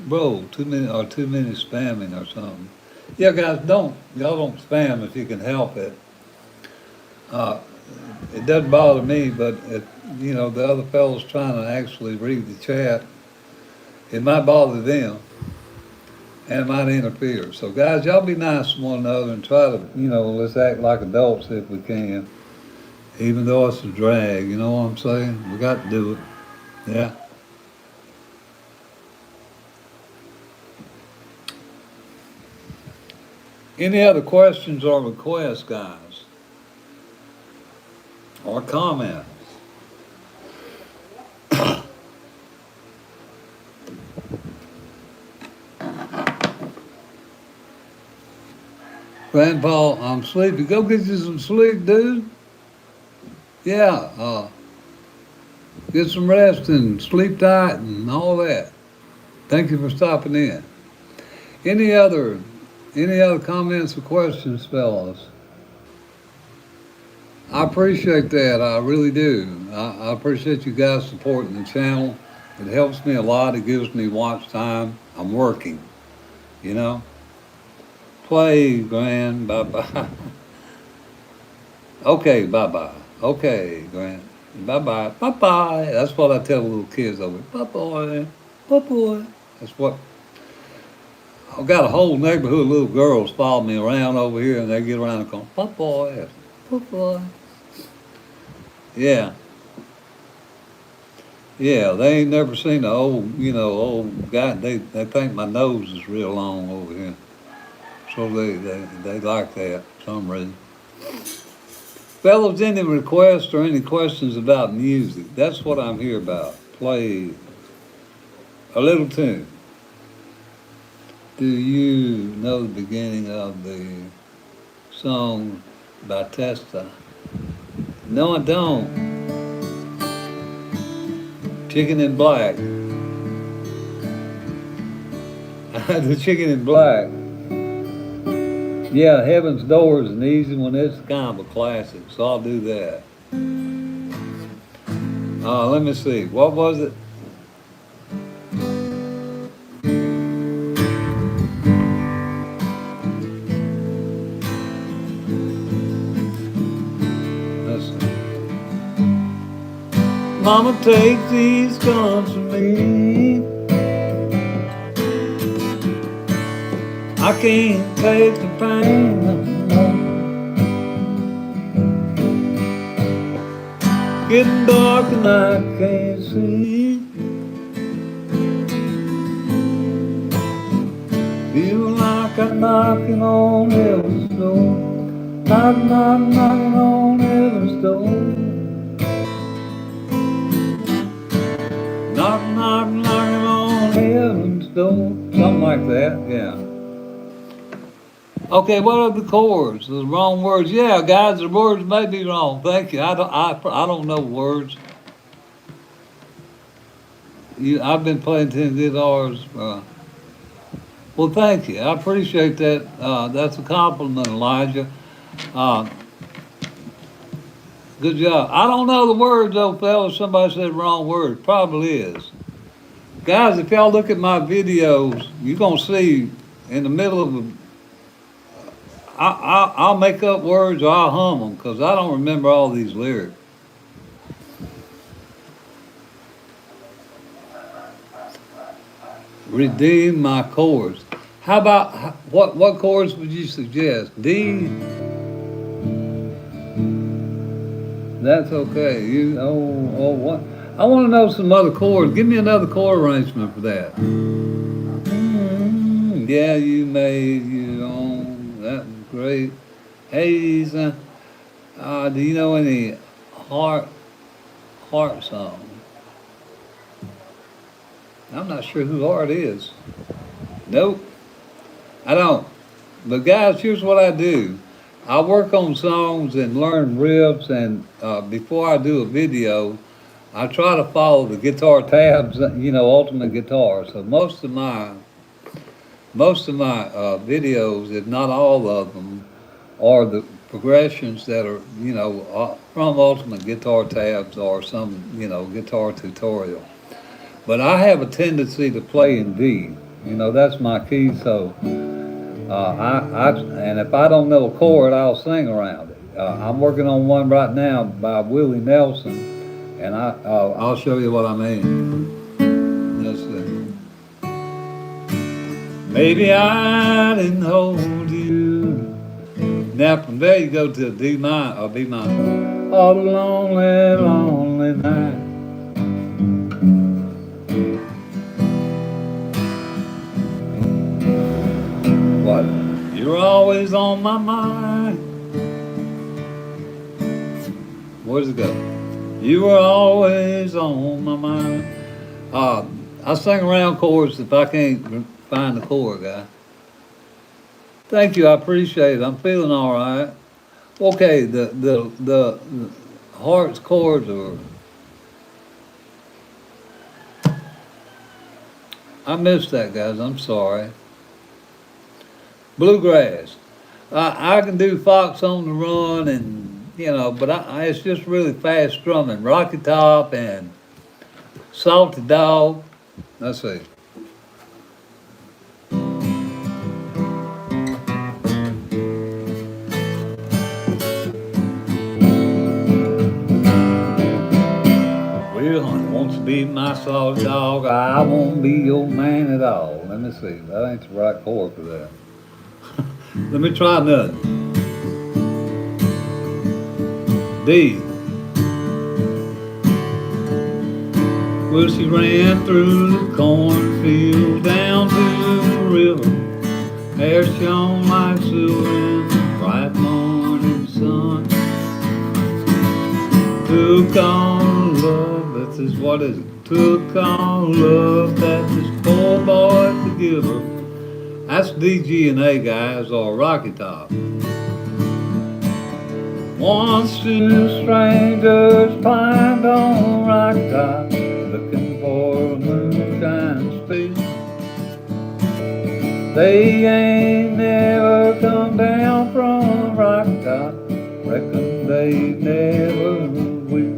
bro, too many spamming or something. Yeah, guys, y'all don't spam if you can help it. It doesn't bother me, but the other fellows trying to actually read the chat, it might bother them, and it might interfere. So, guys, y'all be nice to one another and try to, let's act like adults if we can, even though it's a drag, you know what I'm saying? We got to do it, yeah. Any other questions or requests, guys? Or comments? Grandpa, I'm sleepy. Go get you some sleep, dude. Yeah, get some rest and sleep tight and all that. Thank you for stopping in. Any other comments or questions, fellas? I appreciate that. I really do. I appreciate you guys supporting the channel. It helps me a lot. It gives me watch time. I'm working, Play, Gran. Bye-bye. Okay, bye-bye. Okay, Gran. Bye-bye. Bye-bye. That's what I tell little kids over here. Bye-bye. Bye-bye. That's what. I've got a whole neighborhood of little girls follow me around over here, and they get around and call, Bye-bye. Bye-bye. Yeah. Yeah, they ain't never seen an old guy. They think my nose is real long over here. So they like that for some reason. Fellas, any requests or any questions about music? That's what I'm here about. Play a little tune. Do you know the beginning of the song by Testa? No, I don't. Chicken in Black. The Chicken in Black. Yeah, Heaven's Door is an easy one. It's kind of a classic, so I'll do that. Let me see. What was it? Let's see. Mama, take these guns from me. I can't take the pain no more. Getting dark and I can't see. Feel like I'm knocking on heaven's door. Knocking on heaven's door. Knocking on heaven's door. Something like that, yeah. Okay, what are the chords? The wrong words? Yeah, guys, the words may be wrong. Thank you. I don't know words. I've been playing 10 guitars. Well, thank you. I appreciate that. That's a compliment, Elijah. Uh, Good job. I don't know the words though, fellas. Somebody said wrong word. Probably is. Guys, if y'all look at my videos, you're gonna see in the middle of the, I'll make up words or I'll hum them because I don't remember all these lyrics. Redeem my chords. How about what chords would you suggest? D. That's okay. What? I want to know some other chords. Give me another chord arrangement for that. Yeah, you made your own. That was great. Haze. Do you know any heart song? I'm not sure who Heart is. Nope, I don't. But guys, here's what I do. I work on songs and learn riffs, and before I do a video, I try to follow the guitar tabs, Ultimate Guitar. So most of my videos, if not all of them, are the progressions that are, from Ultimate Guitar tabs or some, guitar tutorial. But I have a tendency to play in D. That's my key. So and if I don't know a chord, I'll sing around it. I'm working on one right now by Willie Nelson, and I'll show you what I mean. Let's see. Maybe I didn't hold you. Now from there you go to D minor or B minor. All the lonely, lonely night. What? You're always on my mind. Where's it go? You were always on my mind. I sing around chords if I can't find the chord, guy. Thank you, I appreciate it. I'm feeling all right. Okay, the heart's chords are. I missed that, guys. I'm sorry. Bluegrass. I can do Fox on the Run, and but it's just really fast strumming. Rocky Top and Salty Dog. Let's see. Well, honey, won't you be my salty dog? I won't be your man at all. Let me see. That ain't the right chord for that. Let me try another. D. Well, she ran through the cornfield down to the river. Hair shone like silver in the bright morning sun. Took on love, that's just what is it? Took on love that this poor boy could give her. That's D, G, and A, guys, or Rocky Top. Once two strangers climbed on Rocky Top, looking for a moonshine space. They ain't never come down from Rocky Top, reckon they never will.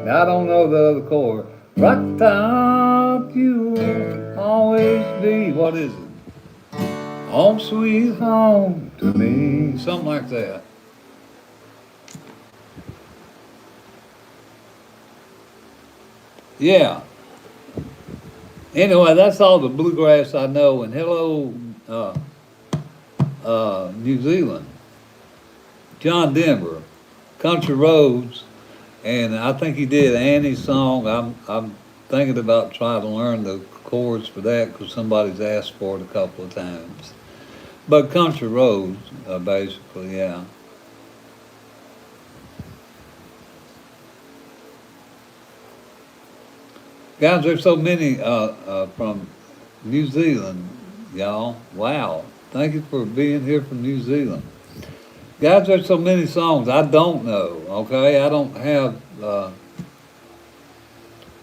Now I don't know the other chord. Rocky Top, you will always be, what is it? Home sweet home to me. Something like that. Yeah. Anyway, that's all the bluegrass I know. And hello, New Zealand. John Denver, Country Roads. And I think he did Annie's song. I'm thinking about trying to learn the chords for that because somebody's asked for it a couple of times. But Country Roads, basically, yeah. Guys, there's so many from New Zealand, y'all. Wow. Thank you for being here from New Zealand. Guys, there's so many songs I don't know, okay? I don't have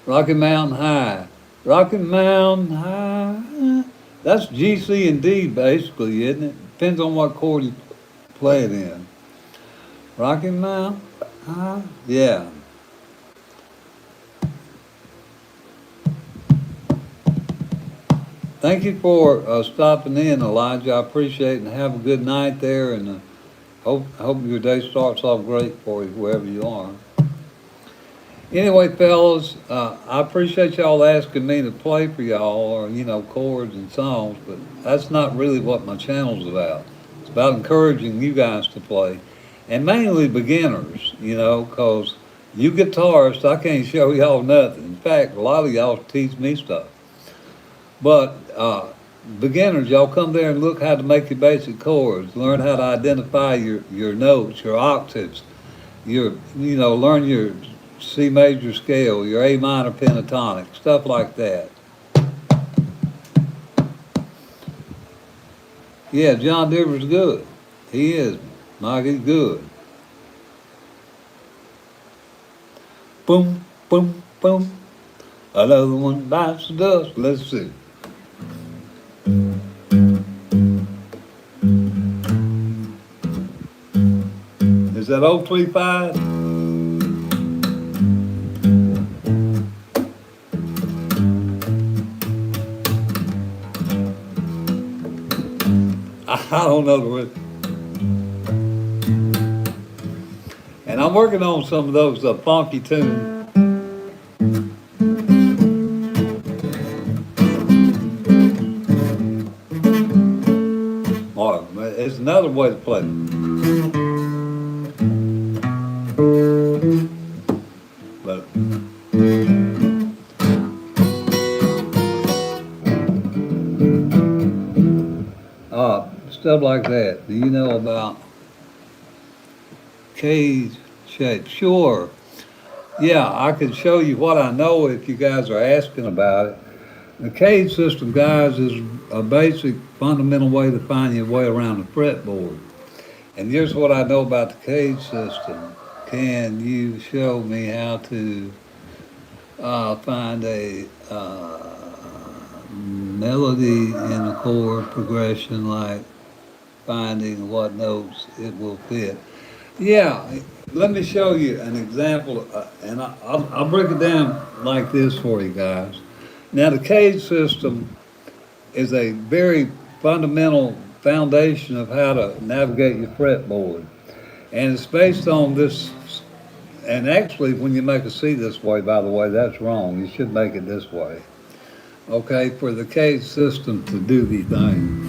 Rocky Mountain High. Rocky Mountain High. That's G, C, and D basically, isn't it? Depends on what chord you play it in. Rocky Mountain High. Yeah. Thank you for stopping in, Elijah. I appreciate it, and have a good night there, and hope your day starts off great for you, wherever you are. Anyway, fellas, I appreciate y'all asking me to play for y'all, or, chords and songs, but that's not really what my channel's about. It's about encouraging you guys to play, and mainly beginners, because you guitarists, I can't show y'all nothing. In fact, a lot of y'all teach me stuff. But beginners, y'all come there and look how to make your basic chords, learn how to identify your notes, your octaves, learn your C major scale, your A minor pentatonic, stuff like that. Yeah, John Denver's good. He is. Mike, he's good. Boom, boom, boom. Another one bites the dust. Let's see. Is that 035? I don't know the rhythm. And I'm working on some of those funky tunes. It's another way to play. But stuff like that. Do you know about cage shape? Sure. Yeah, I can show you what I know if you guys are asking about it. The cage system, guys, is a basic fundamental way to find your way around the fretboard. And here's what I know about the cage system. Can you show me how to find a melody in a chord progression, like finding what notes it will fit? Yeah, let me show you an example, and I'll break it down like this for you guys. Now, the cage system is a very fundamental foundation of how to navigate your fretboard. And it's based on this, and actually when you make a C this way, by the way, that's wrong. You should make it this way. Okay, for the cage system to do the thing.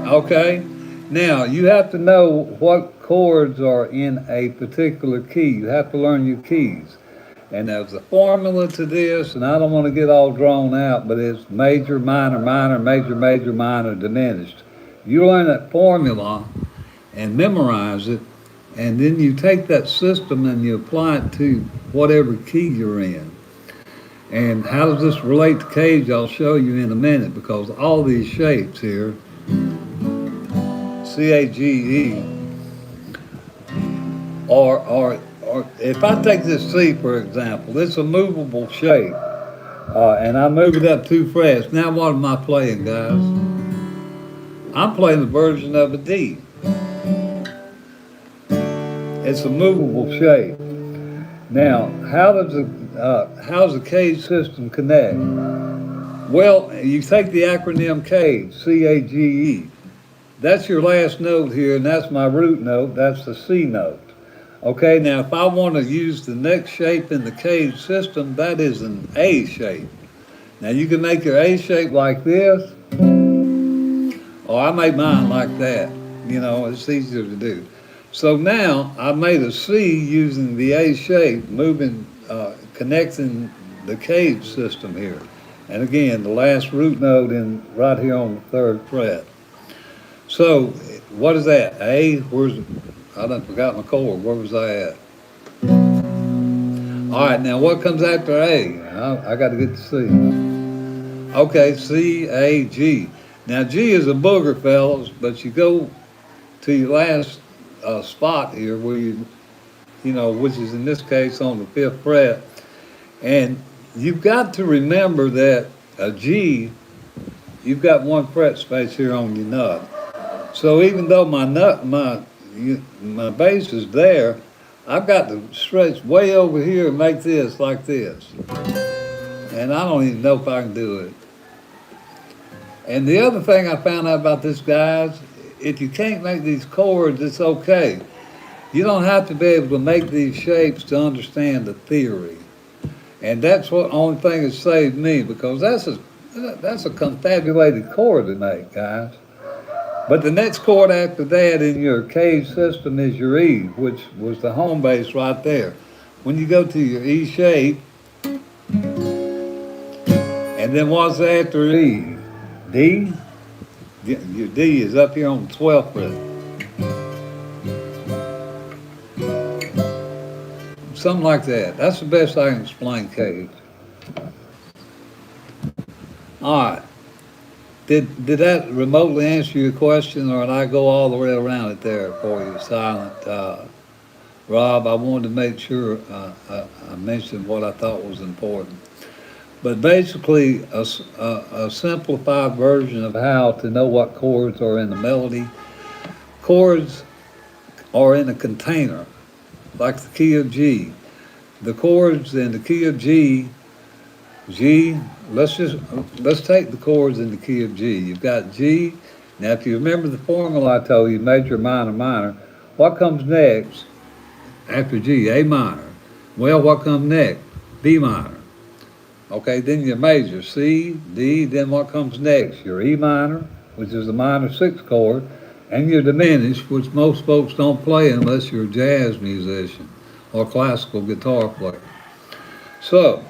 Okay, now you have to know what chords are in a particular key. You have to learn your keys. And there's a formula to this, and I don't want to get all drawn out, but it's major, minor, minor, major, major, minor, diminished. You learn that formula and memorize it, and then you take that system and you apply it to whatever key you're in. And how does this relate to cage? I'll show you in a minute, because all these shapes here, C-A-G-E, are if I take this C, for example, it's a movable shape, and I move it up 2 frets. Now what am I playing, guys? I'm playing the version of a D. It's a movable shape. Now, how does the cage system connect? Well, you take the acronym CAGE, C-A-G-E. That's your last note here, and that's my root note. That's the C note. Okay, now if I want to use the next shape in the cage system, that is an A shape. Now you can make your A shape like this, or I made mine like that. It's easier to do. So now I made a C using the A shape, connecting the cage system here. And again, the last root note right here on the 3rd fret. So what is that? A, I done forgot my chord. Where was I at? All right, now what comes after A? I got to get to C. Okay, C, A, G. Now G is a booger, fellas, but you go to your last spot here where you know, which is in this case on the 5th fret, and you've got to remember that a G, you've got 1 fret space here on your nut. So even though my bass is there, I've got to stretch way over here and make this like this. And I don't even know if I can do it. And the other thing I found out about this, guys, if you can't make these chords, it's okay. You don't have to be able to make these shapes to understand the theory. And that's what only thing that saved me, because that's a confabulated chord to make, guys. But the next chord after that in your cage system is your E, which was the home bass right there. When you go to your E shape, and then what's after E? D? Your D is up here on the 12th fret. Something like that. That's the best I can explain cage. All right. Did that remotely answer your question, or did I go all the way around it there for you, Silent? Rob, I wanted to make sure I mentioned what I thought was important. But basically, a simplified version of how to know what chords are in the melody. Chords are in a container, like the key of G. The chords in the key of G, let's take the chords in the key of G. You've got G. Now, if you remember the formula I told you, major, minor, minor, what comes next after G? A minor. Well, what comes next? B minor. Okay, then your major, C, D, then what comes next? Your E minor, which is the minor 6th chord, and your diminished, which most folks don't play unless you're a jazz musician or classical guitar player. So,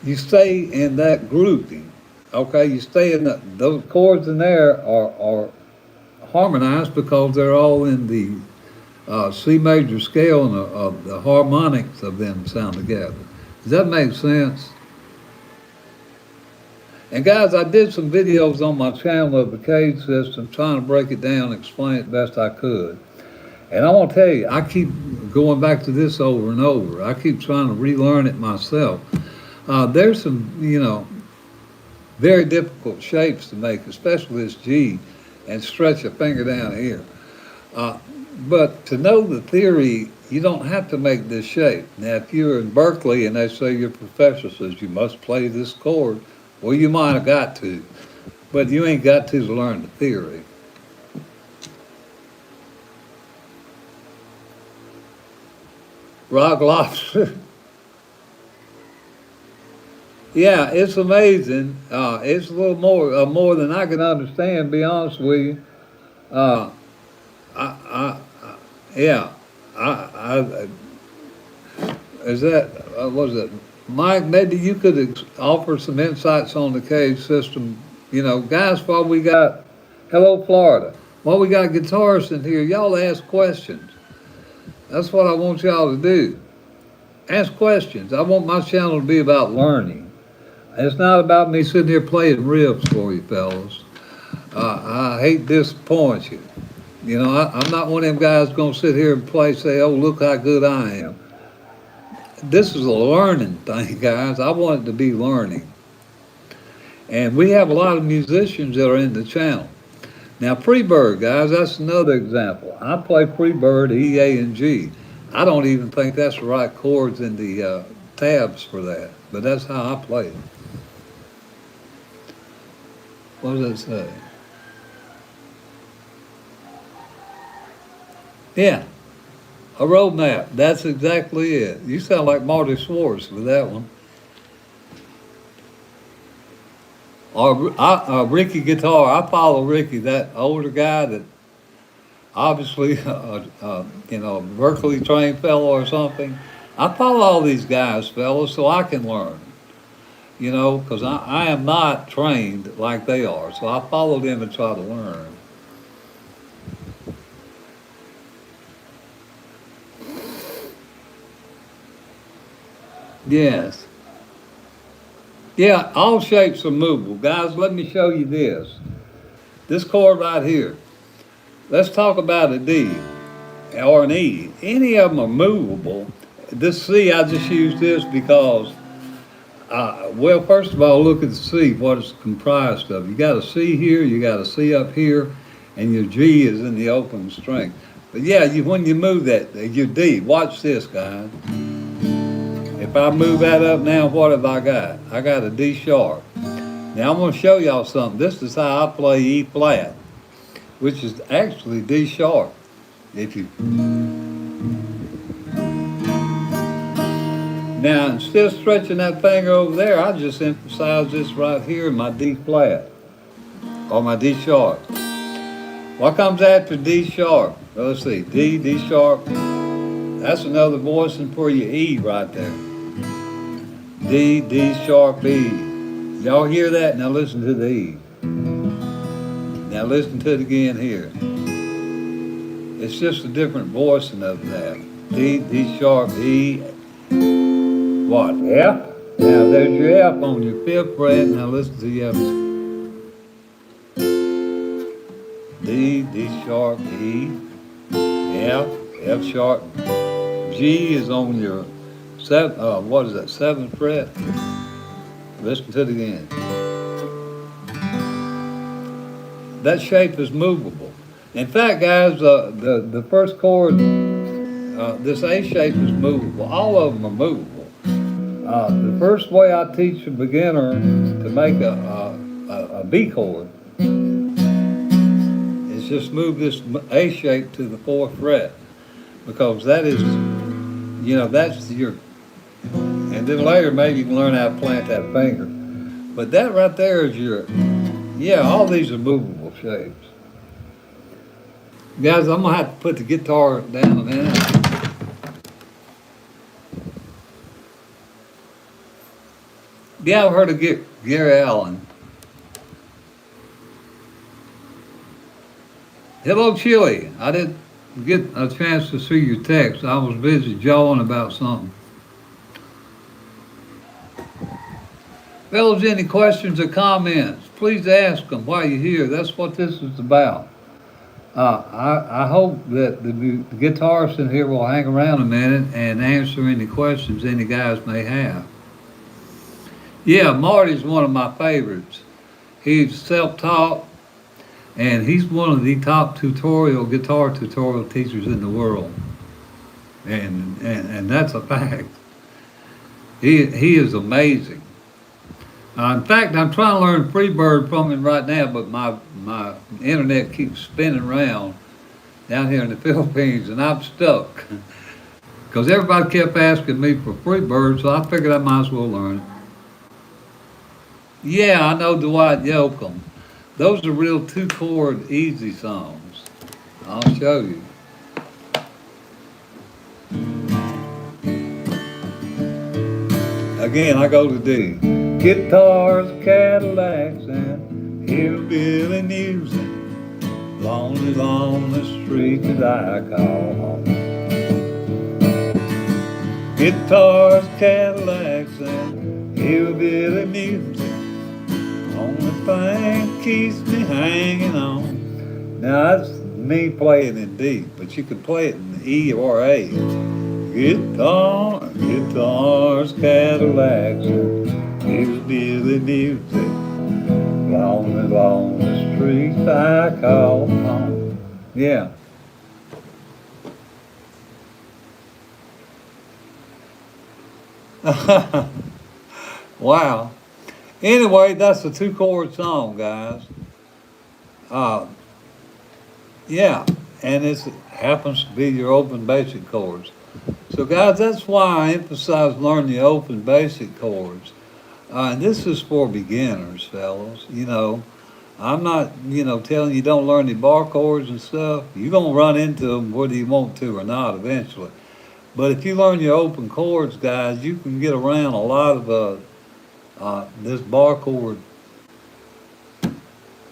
you stay in that grouping, okay? You stay in those chords in there are harmonized because they're all in the C major scale, and the harmonics of them sound together. Does that make sense? And guys, I did some videos on my channel of the cage system, trying to break it down and explain it best I could. And I want to tell you, I keep going back to this over and over. I keep trying to relearn it myself. There's some, very difficult shapes to make, especially this G, and stretch a finger down here. But to know the theory, you don't have to make this shape. Now, if you're in Berkeley and they say your professor says you must play this chord, well, you might have got to, but you ain't got to learn the theory. Rock lobster. Yeah, it's amazing. It's a little more than I can understand, to be honest with you. Is that, was it? Mike, maybe you could offer some insights on the cage system. Guys, while we got, hello, Florida, while we got guitarists in here, y'all ask questions. That's what I want y'all to do. Ask questions. I want my channel to be about learning. It's not about me sitting here playing riffs for you fellas. I hate to disappoint you. I'm not one of them guys going to sit here and say, oh, look how good I am. This is a learning thing, guys. I want it to be learning. And we have a lot of musicians that are in the channel. Now, Freebird, guys, that's another example. I play Freebird, E, A, and G. I don't even think that's the right chords in the tabs for that, but that's how I play it. What does that say? Yeah. A roadmap, that's exactly it. You sound like Marty Swartz with that one. Or Ricky Guitar, I follow Ricky, that older guy that obviously, Berkeley trained fellow or something. I follow all these guys, fellas, so I can learn. Because I am not trained like they are, so I follow them and try to learn. Yes. Yeah, all shapes are movable. Guys, let me show you this. This chord right here. Let's talk about a D or an E. Any of them are movable. This C, I just use this because, well, first of all, look at the C, what it's comprised of. You got a C here, you got a C up here, and your G is in the open string. But yeah, when you move that, your D, watch this, guys. If I move that up now, what have I got? I got a D sharp. Now I'm going to show y'all something. This is how I play E flat, which is actually D sharp. If you now, instead of stretching that finger over there, I just emphasize this right here in my D flat or my D sharp. What comes after D sharp? Well, let's see, D sharp. That's another voicing for your E right there. D sharp, E. Y'all hear that? Now listen to the E. Now listen to it again here. It's just a different voicing of that. D sharp, E. What? F? Now there's your F on your 5th fret. Now listen to the F. D sharp, E. F sharp. G is on your 7th fret. Listen to it again. That shape is movable. In fact, guys, the first chord, this A shape is movable. All of them are movable. The first way I teach a beginner to make a B chord is just move this A shape to the 4th fret, because that is, that's your, and then later maybe you can learn how to plant that finger. But that right there is your, all these are movable shapes. Guys, I'm gonna have to put the guitar down a minute. Yeah, I've heard of Gary Allen. Hello, Chili. I didn't get a chance to see your text. I was busy jawing about something. Fellas, any questions or comments? Please ask them while you're here. That's what this is about. I hope that the guitarist in here will hang around a minute and answer any questions any guys may have. Yeah, Marty's one of my favorites. He's self-taught, and he's one of the top guitar tutorial teachers in the world. And that's a fact. He is amazing. In fact, I'm trying to learn Fretboard from him right now, but my internet keeps spinning around down here in the Philippines, and I'm stuck. Because everybody kept asking me for Fretboard, so I figured I might as well learn it. Yeah, I know Dwight Yoakam. Those are real 2-chord easy songs. I'll show you. Again, I go to D. Guitars, Cadillacs, and hillbilly music. Lonely, lonely street that I call home. Guitars, Cadillacs, and hillbilly music. Only thing keeps me hanging on. Now that's me playing in D, but you can play it in E or A. Guitars, Cadillacs, and hillbilly music. Lonely, lonely street I call home. Yeah. Wow. Anyway, that's a 2-chord song, guys. Yeah, and it happens to be your open basic chords. So guys, that's why I emphasize learning the open basic chords. And this is for beginners, fellas. I'm not, telling you don't learn the bar chords and stuff. You're going to run into them whether you want to or not eventually. But if you learn your open chords, guys, you can get around a lot of this bar chord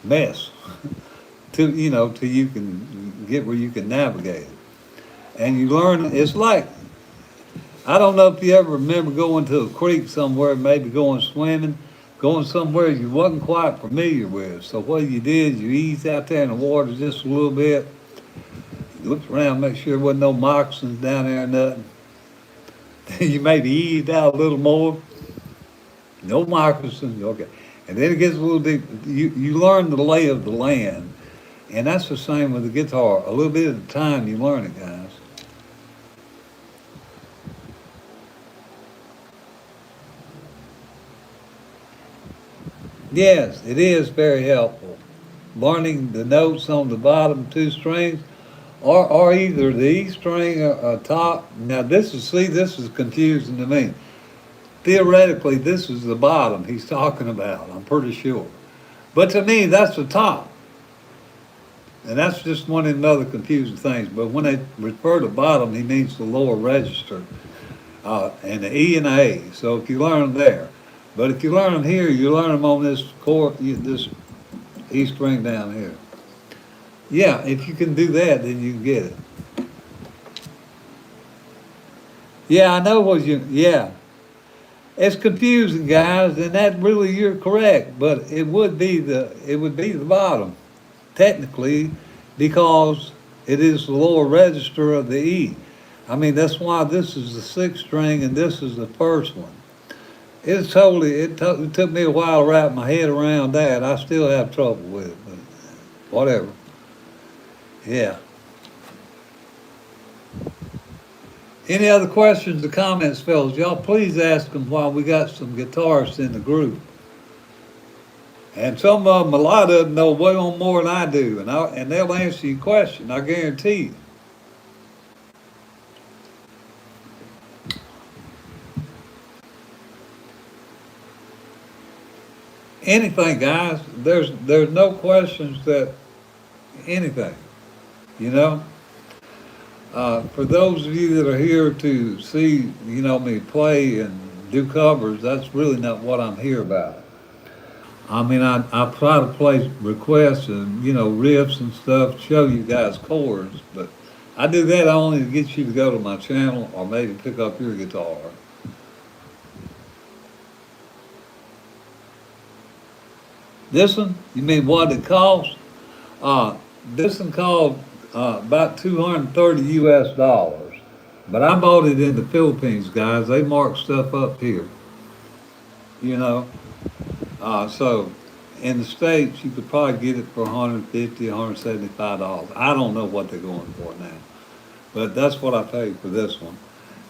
mess till you can get where you can navigate it. And you learn, it's like, I don't know if you ever remember going to a creek somewhere, maybe going swimming, going somewhere you wasn't quite familiar with. So what you did, you eased out there in the water just a little bit. You looked around, make sure there wasn't no moccasins down there or nothing. Then you maybe eased out a little more. No moccasins, okay. And then it gets a little deep. You learn the lay of the land. And that's the same with the guitar. A little bit at a time you learn it, guys. Yes, it is very helpful. Learning the notes on the bottom two strings, or either the E string or top. Now this is confusing to me. Theoretically, this is the bottom he's talking about, I'm pretty sure. But to me, that's the top. And that's just one of the other confusing things. But when they refer to bottom, he means the lower register, and the E and the A. So if you learn them there. But if you learn them here, you learn them on this chord, this E string down here. Yeah, if you can do that, then you can get it. Yeah, I know what yeah. It's confusing, guys, and that really you're correct, but it would be the bottom, technically, because it is the lower register of the E. I mean, that's why this is the sixth string and this is the first one. It took me a while to wrap my head around that. I still have trouble with it, but whatever. Yeah. Any other questions or comments, fellas? Y'all please ask them while we got some guitarists in the group. And some of them, a lot of them know way on more than I do, and they'll answer your question, I guarantee you. Anything, guys. There's no questions that anything, you know. For those of you that are here to see, me play and do covers, that's really not what I'm here about. I mean, I try to play requests and, riffs and stuff, show you guys chords, but I do that only to get you to go to my channel or maybe pick up your guitar. This one, you mean what it costs? This one cost about $230 US. But I bought it in the Philippines, guys. They mark stuff up here. So in the States, you could probably get it for $150, $175. I don't know what they're going for now. But that's what I paid for this one.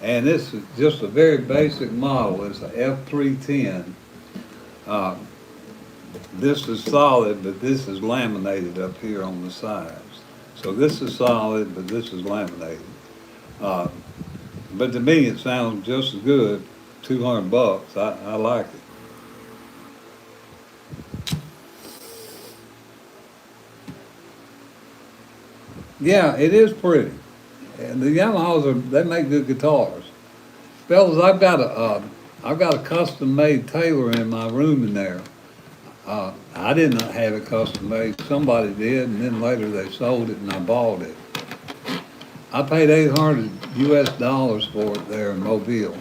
And this is just a very basic model. It's a F310. This is solid, but this is laminated up here on the sides. So this is solid, but this is laminated. But to me, it sounds just as good. $200. I like it. Yeah, it is pretty. And the Yamahas they make good guitars. Fellas, I've got a custom-made Taylor in my room in there. I did not have it custom made. Somebody did, and then later they sold it, and I bought it. I paid $800 US for it there in Mobile.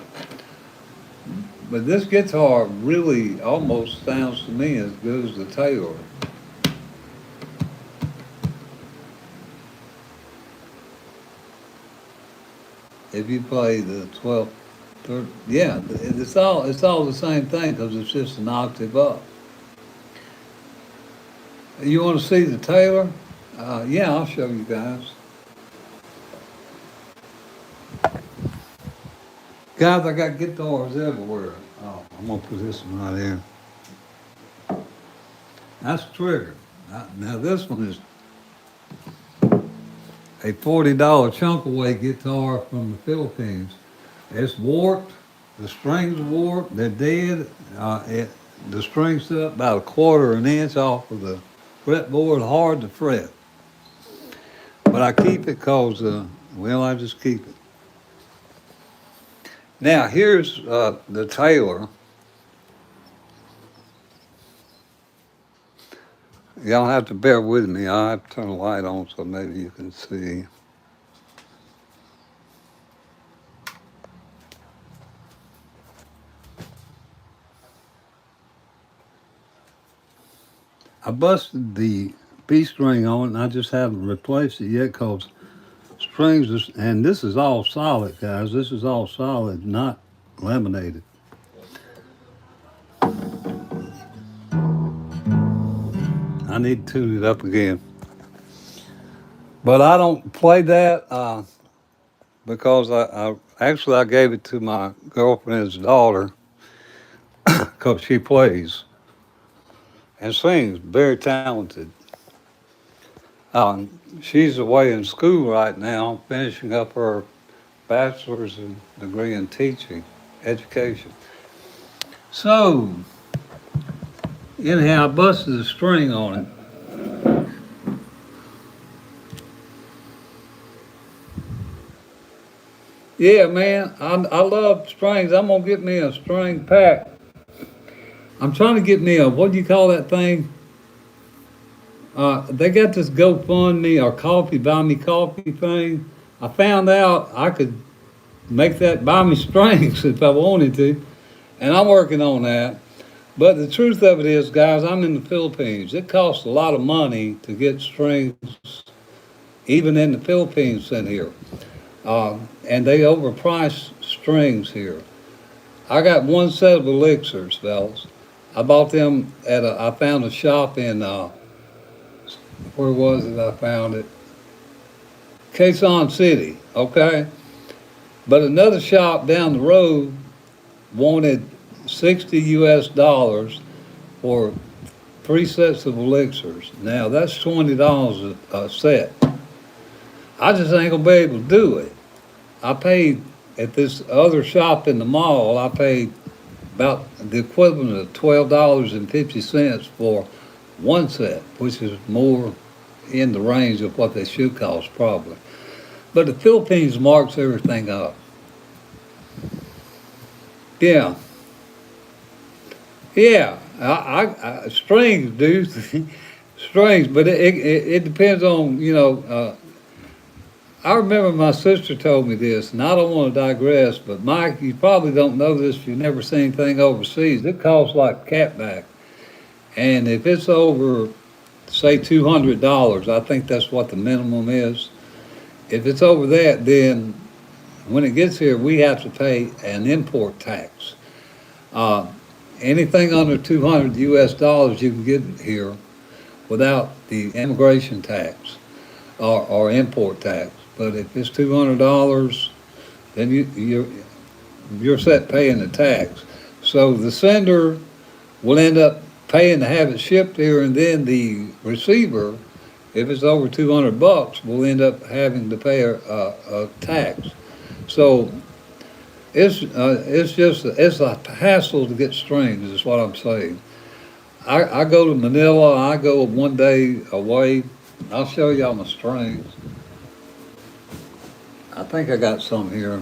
But this guitar really almost sounds to me as good as the Taylor. If you play the 12th, 3rd, yeah, it's all the same thing because it's just an octave up. You want to see the Taylor? Yeah, I'll show you guys. Guys, I got guitars everywhere. Oh, I'm going to put this one right here. That's the trigger. Now this one is a $40 chunk away guitar from the Philippines. It's warped. The strings are warped. They're dead. The string's set up about 1/4 inch off of the fretboard, hard to fret. But I keep it because, I just keep it. Now, here's the Taylor. Y'all have to bear with me. I'll have to turn the light on so maybe you can see. I busted the B string on it, and I just haven't replaced it yet because strings is, and this is all solid, guys. This is all solid, not laminated. I need to tune it up again. But I don't play that because I gave it to my girlfriend's daughter because she plays and sings, very talented. She's away in school right now, finishing up her bachelor's degree in teaching, education. So, anyhow, I busted a string on it. Yeah, man, I love strings. I'm gonna get me a string pack. I'm trying to get me a, what do you call that thing? They got this GoFundMe or coffee, buy me coffee thing. I found out I could make that buy me strings if I wanted to, and I'm working on that. But the truth of it is, guys, I'm in the Philippines. It costs a lot of money to get strings, even in the Philippines in here. And they overprice strings here. I got one set of elixirs, fellas. I bought them I found a shop in, where was it I found it? Quezon City, okay? But another shop down the road wanted $60 for 3 sets of elixirs. Now that's $20 a set. I just ain't gonna be able to do it. I paid at this other shop in the mall, I paid about the equivalent of $12.50 for one set, which is more in the range of what they should cost probably. But the Philippines marks everything up. Yeah. Yeah, I strings, dude, strings, but it depends on, I remember my sister told me this, and I don't want to digress, but Mike, you probably don't know this if you've never seen anything overseas. It costs like catback. And if it's over, say, $200, I think that's what the minimum is. If it's over that, then when it gets here, we have to pay an import tax. Anything under $200 US you can get here without the immigration tax or import tax. But if it's $200, then you're set paying the tax. So the sender will end up paying to have it shipped here, and then the receiver, if it's over $200, will end up having to pay a tax. So it's a hassle to get strings, is what I'm saying. I go to Manila, I go one day away. I'll show y'all my strings. I think I got some here.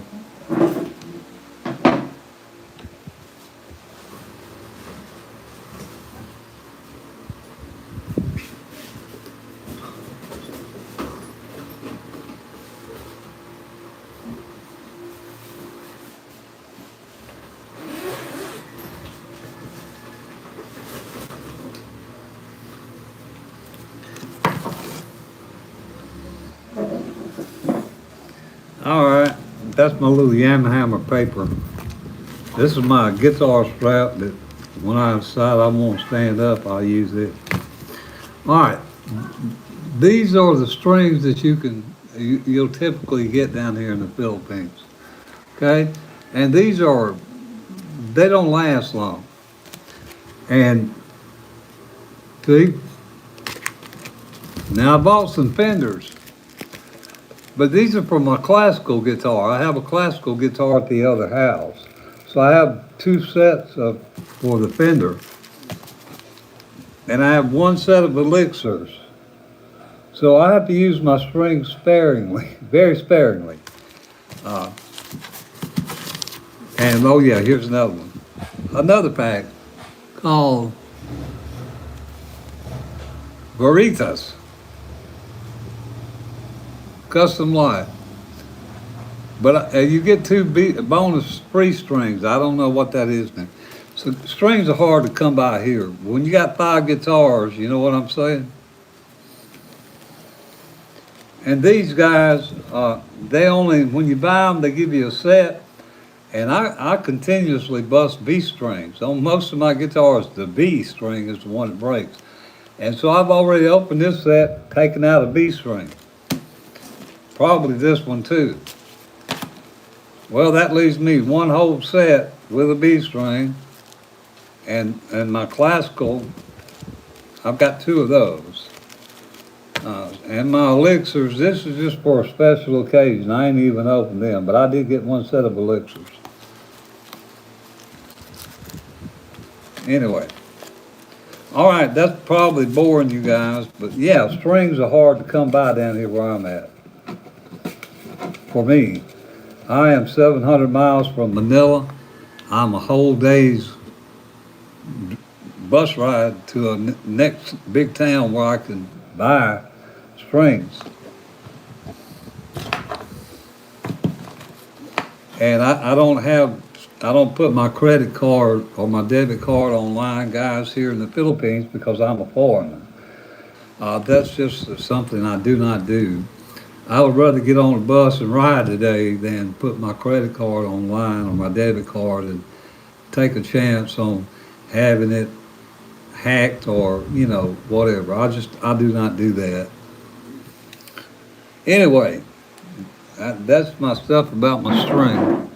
All right, that's my little Yamaha paper. This is my guitar strap that when I decide I want to stand up, I'll use it. All right, these are the strings that you'll typically get down here in the Philippines. Okay, and they don't last long. And see, now I bought some Fenders. But these are for my classical guitar. I have a classical guitar at the other house. So I have 2 sets for the Fender. And I have 1 set of elixirs. So I have to use my strings sparingly, very sparingly. And oh yeah, here's another one. Another pack called Veritas. Custom Light. But you get 2 bonus free strings. I don't know what that is now. So strings are hard to come by here. When you got 5 guitars, you know what I'm saying? And these guys, they only, when you buy them, they give you a set. And I continuously bust B strings. On most of my guitars, the B string is the one that breaks. And so I've already opened this set, taken out a B string. Probably this one too. Well, that leaves me one whole set with a B string. And my classical, I've got 2 of those. And my elixirs, this is just for a special occasion. I ain't even opened them, but I did get one set of elixirs. Anyway. All right, that's probably boring you guys, but yeah, strings are hard to come by down here where I'm at. For me, I am 700 miles from Manila. I'm a whole day's bus ride to a next big town where I can buy strings. And I don't put my credit card or my debit card online, guys, here in the Philippines because I'm a foreigner. That's just something I do not do. I would rather get on a bus and ride today than put my credit card online or my debit card and take a chance on having it hacked or, you know, whatever. I do not do that. Anyway, that's my stuff about my string.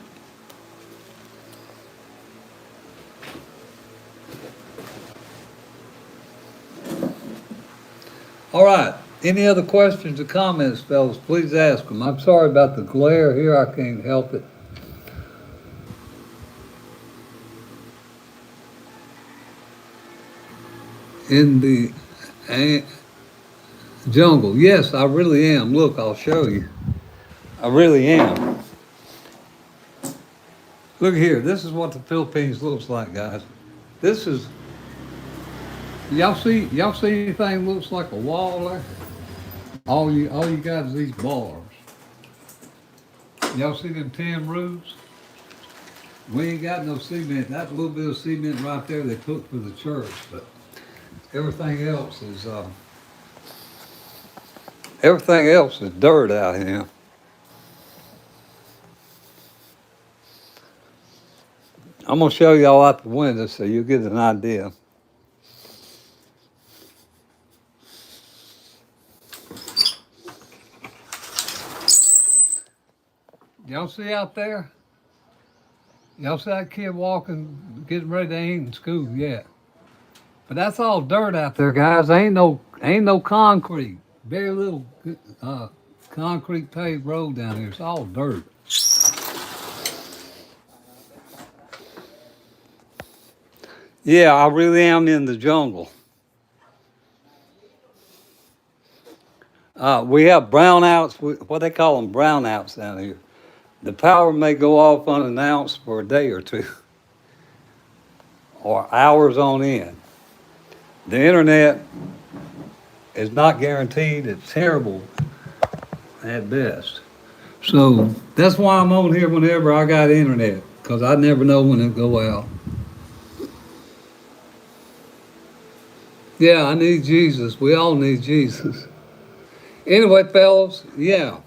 All right, any other questions or comments, fellas, please ask them. I'm sorry about the glare here, I can't help it. In the jungle, yes, I really am. Look, I'll show you. I really am. Look here, this is what the Philippines looks like, guys. This is, y'all see anything looks like a wall there? All you got is these bars. Y'all see them tin roofs? We ain't got no cement. That little bit of cement right there they took for the church, but everything else is dirt out here. I'm gonna show y'all out the window so you'll get an idea. Y'all see out there? Y'all see that kid walking, getting ready to ain't in school yet. But that's all dirt out there, guys. Ain't no concrete. Very little concrete paved road down here. It's all dirt. Yeah, I really am in the jungle. We have brownouts, what they call them, brownouts down here. The power may go off unannounced for a day or two, or hours on end. The internet is not guaranteed. It's terrible at best. So that's why I'm on here whenever I got internet, because I never know when it'll go out. Yeah, I need Jesus. We all need Jesus. Anyway, fellas, yeah.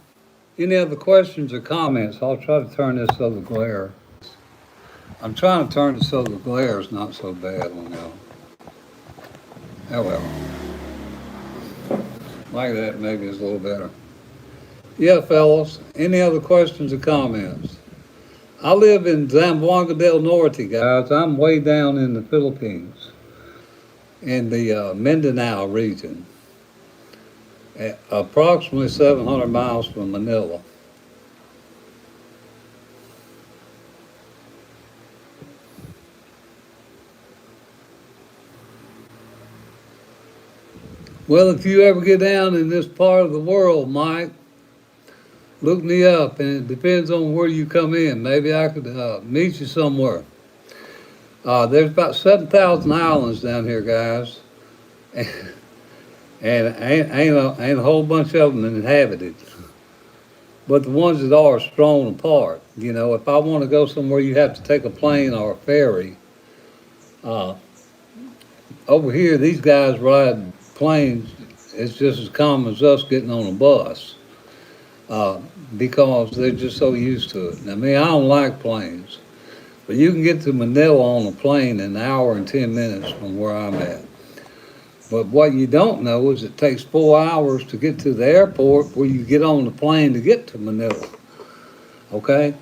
Any other questions or comments? I'll try to turn this so the glare. I'm trying to turn it so the glare is not so bad on y'all. Oh well. Like that, maybe it's a little better. Yeah, fellas, any other questions or comments? I live in Zamboanga del Norte, guys. I'm way down in the Philippines, in the Mindanao region, at approximately 700 miles from Manila. Well, if you ever get down in this part of the world, Mike, look me up, and it depends on where you come in. Maybe I could meet you somewhere. There's about 7,000 islands down here, guys, and ain't a whole bunch of them inhabited. But the ones that are strewn apart. You know, if I want to go somewhere, you have to take a plane or a ferry Uh, Over here, these guys ride planes. It's just as common as us getting on a bus uh, because they're just so used to it. Now, me, I don't like planes, but you can get to Manila on a plane in an hour and 10 minutes from where I'm at. But what you don't know is it takes 4 hours to get to the airport where you get on the plane to get to Manila. Okay?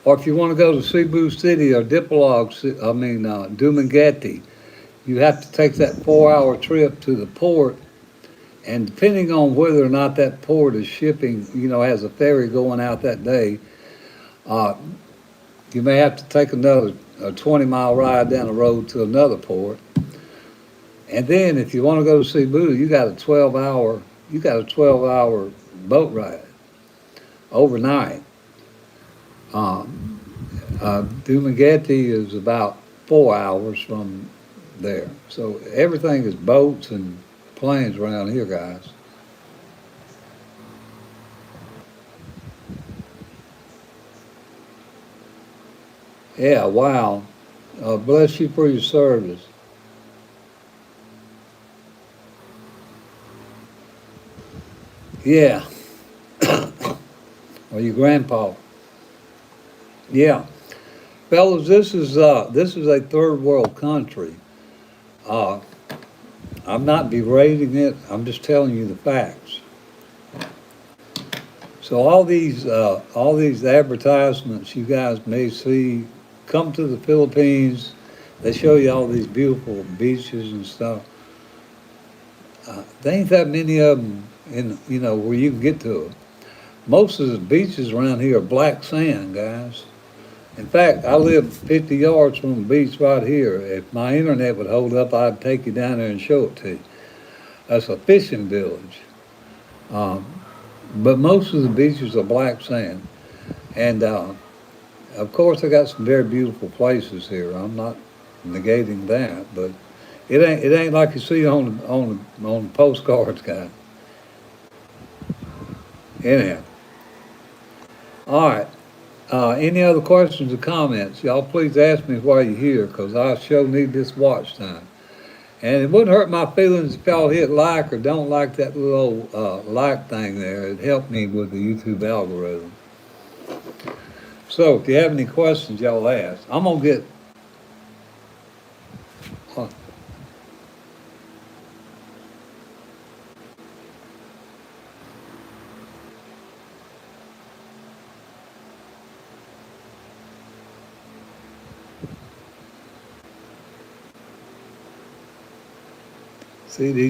Or if you want to go to Cebu City or Dumaguete, you have to take that 4 hour trip to the port. And depending on whether or not that port is shipping, has a ferry going out that day, uh, you may have to take another 20-mile ride down the road to another port. And then if you want to go to Cebu, you got a 12-hour boat ride overnight. Dumaguete is about 4 hours from there. So everything is boats and planes around here, guys. Yeah, wow. Bless you for your service. Yeah. Or your grandpa. Yeah. Fellas, this is a third world country. Uh, I'm not berating it. I'm just telling you the facts. So all these advertisements you guys may see, come to the Philippines. They show you all these beautiful beaches and stuff. There ain't that many of them where you can get to them. Most of the beaches around here are black sand, guys. In fact, I live 50 yards from the beach right here. If my internet would hold up, I'd take you down there and show it to you. That's a fishing village. Um, but most of the beaches are black sand. And of course, I got some very beautiful places here. I'm not negating that, but it ain't like you see on postcards, guys. Anyhow, all right. Any other questions or comments? Y'all please ask me while you're here, because I sure need this watch time. And it wouldn't hurt my feelings if y'all hit like or don't like that little like thing there. It helped me with the YouTube algorithm. So if you have any questions, y'all ask. I'm going to get... CD.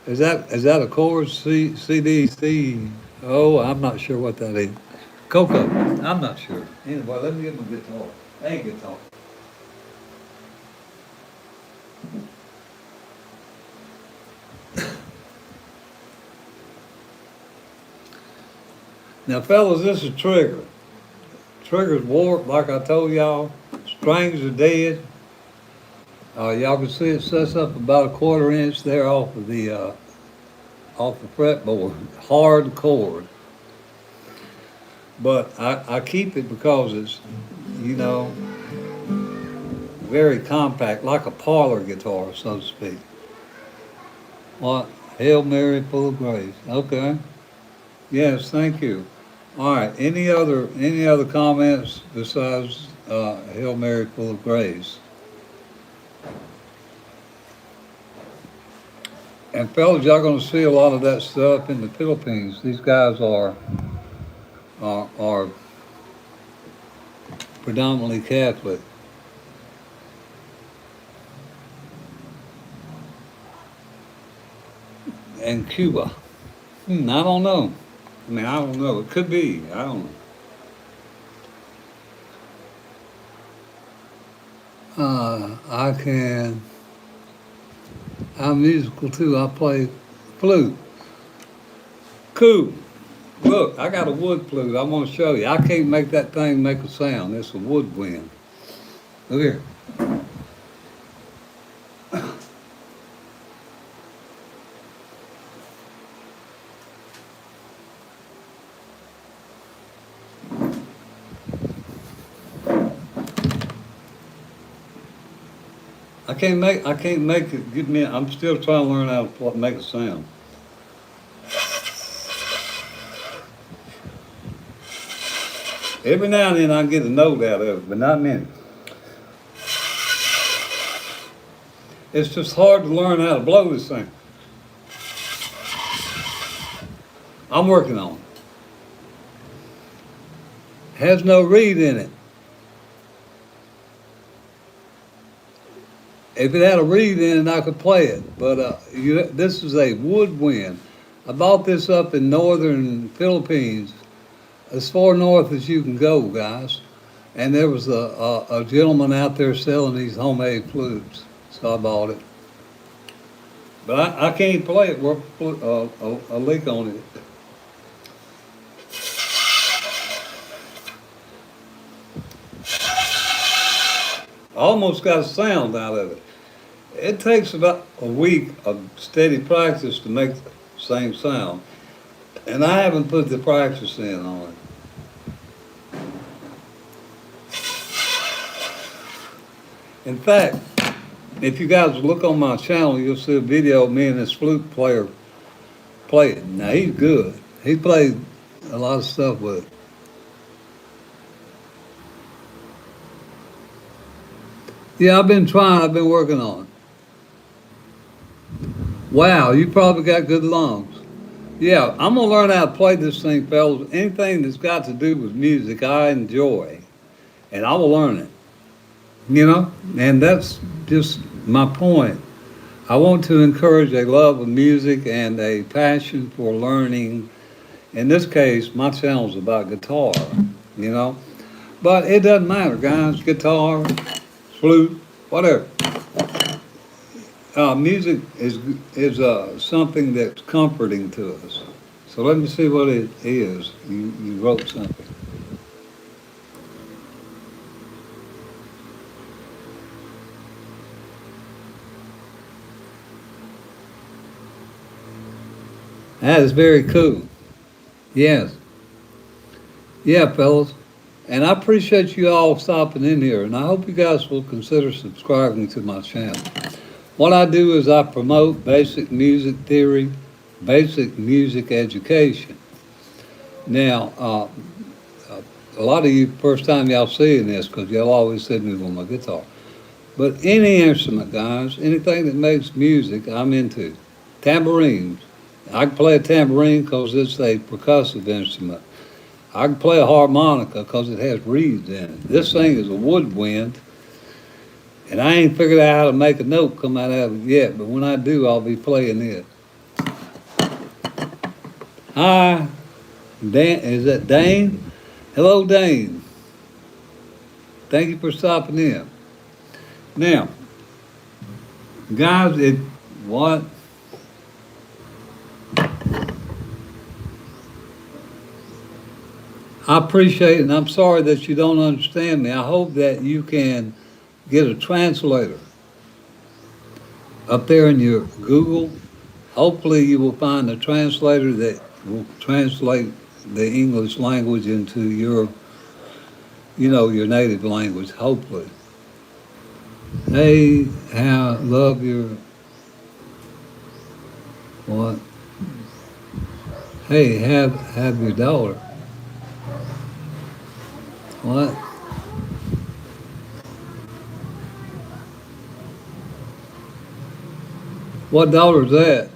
Is that a chord? CD? Oh, I'm not sure what that is. Coco. I'm not sure. Anyway, let me get my guitar. A guitar. Now, fellas, this is trigger. Trigger's warped, like I told y'all. Strings are dead. Y'all can see it sets up about a 1/4 inch there off the fretboard. Hard chord. But I keep it because it's, very compact, like a parlor guitar, so to speak. What? Hail Mary full of grace. Okay. Yes, thank you. All right. Any other comments besides Hail Mary full of grace? And fellas, y'all gonna see a lot of that stuff in the Philippines. These guys are predominantly Catholic. And Cuba. I don't know. I don't know. It could be. I don't know. I'm musical too. I play flute. Cool. Look, I got a wood flute. I want to show you. I can't make that thing make a sound. It's a woodwind. Look here. I can't make it, get me, I'm still trying to learn how to make a sound. Every now and then I get a note out of it, but not many. It's just hard to learn how to blow this thing. I'm working on it. Has no reed in it. If it had a reed in it, I could play it. But this is a woodwind. I bought this up in northern Philippines, as far north as you can go, guys. And there was a gentleman out there selling these homemade flutes, so I bought it. But I can't play it with a lick on it. I almost got a sound out of it. It takes about a week of steady practice to make the same sound. And I haven't put the practice in on it. In fact, if you guys look on my channel, you'll see a video of me and this flute player play it. Now, he's good. He played a lot of stuff with it. Yeah, I've been working on it. Wow, you probably got good lungs. Yeah, I'm gonna learn how to play this thing, fellas. Anything that's got to do with music, I enjoy. And I will learn it. You know, and that's just my point. I want to encourage a love of music and a passion for learning. In this case, my channel's about guitar, you know. But it doesn't matter, guys. Guitar, flute, whatever. Music is something that's comforting to us. So let me see what it is. You wrote something. That is very cool. Yes. Yeah, fellas. And I appreciate you all stopping in here, and I hope you guys will consider subscribing to my channel. What I do is I promote basic music theory, basic music education. Now, a lot of you, first time y'all seeing this, because y'all always said me on my guitar. But any instrument, guys, anything that makes music, I'm into. Tambourines. I can play a tambourine because it's a percussive instrument. I can play a harmonica because it has reeds in it. This thing is a woodwind, and I ain't figured out how to make a note come out of it yet, but when I do, I'll be playing it. Hi, Dan, is that Dane? Hello, Dane. Thank you for stopping in. Now, guys, what? I appreciate it, and I'm sorry that you don't understand me. I hope that you can get a translator up there in your Google. Hopefully you will find a translator that will translate the English language into your, your native language, hopefully. Hey, love your, what? Hey, have your daughter. What? What daughter is that?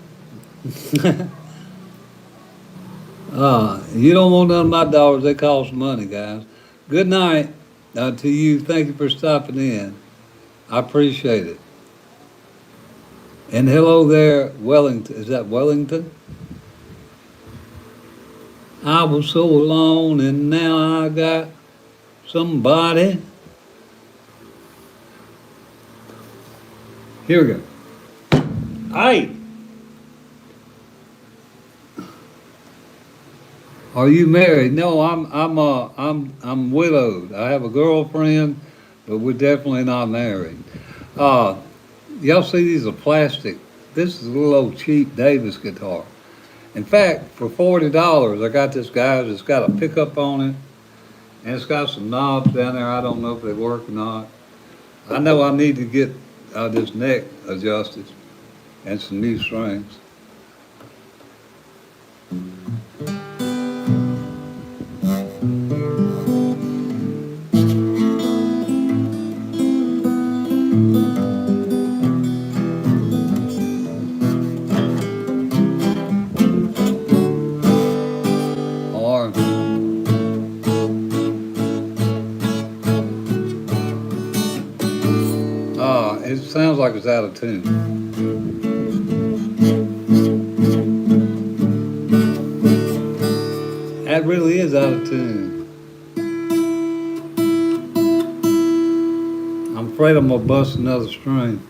You don't want none of my daughters. They cost money, guys. Good night to you. Thank you for stopping in. I appreciate it. And hello there, Wellington. Is that Wellington? I was so alone and now I got somebody. Here we go. Hey, are you married? No, I'm widowed. I have a girlfriend, but we're definitely not married. Y'all see these are plastic. This is a little old cheap Davis guitar. In fact, for $40, I got this guy that's got a pickup on it, and it's got some knobs down there. I don't know if they work or not. I know I need to get this neck adjusted and some new strings. It sounds like it's out of tune. That really is out of tune. I'm afraid I'm gonna bust another string.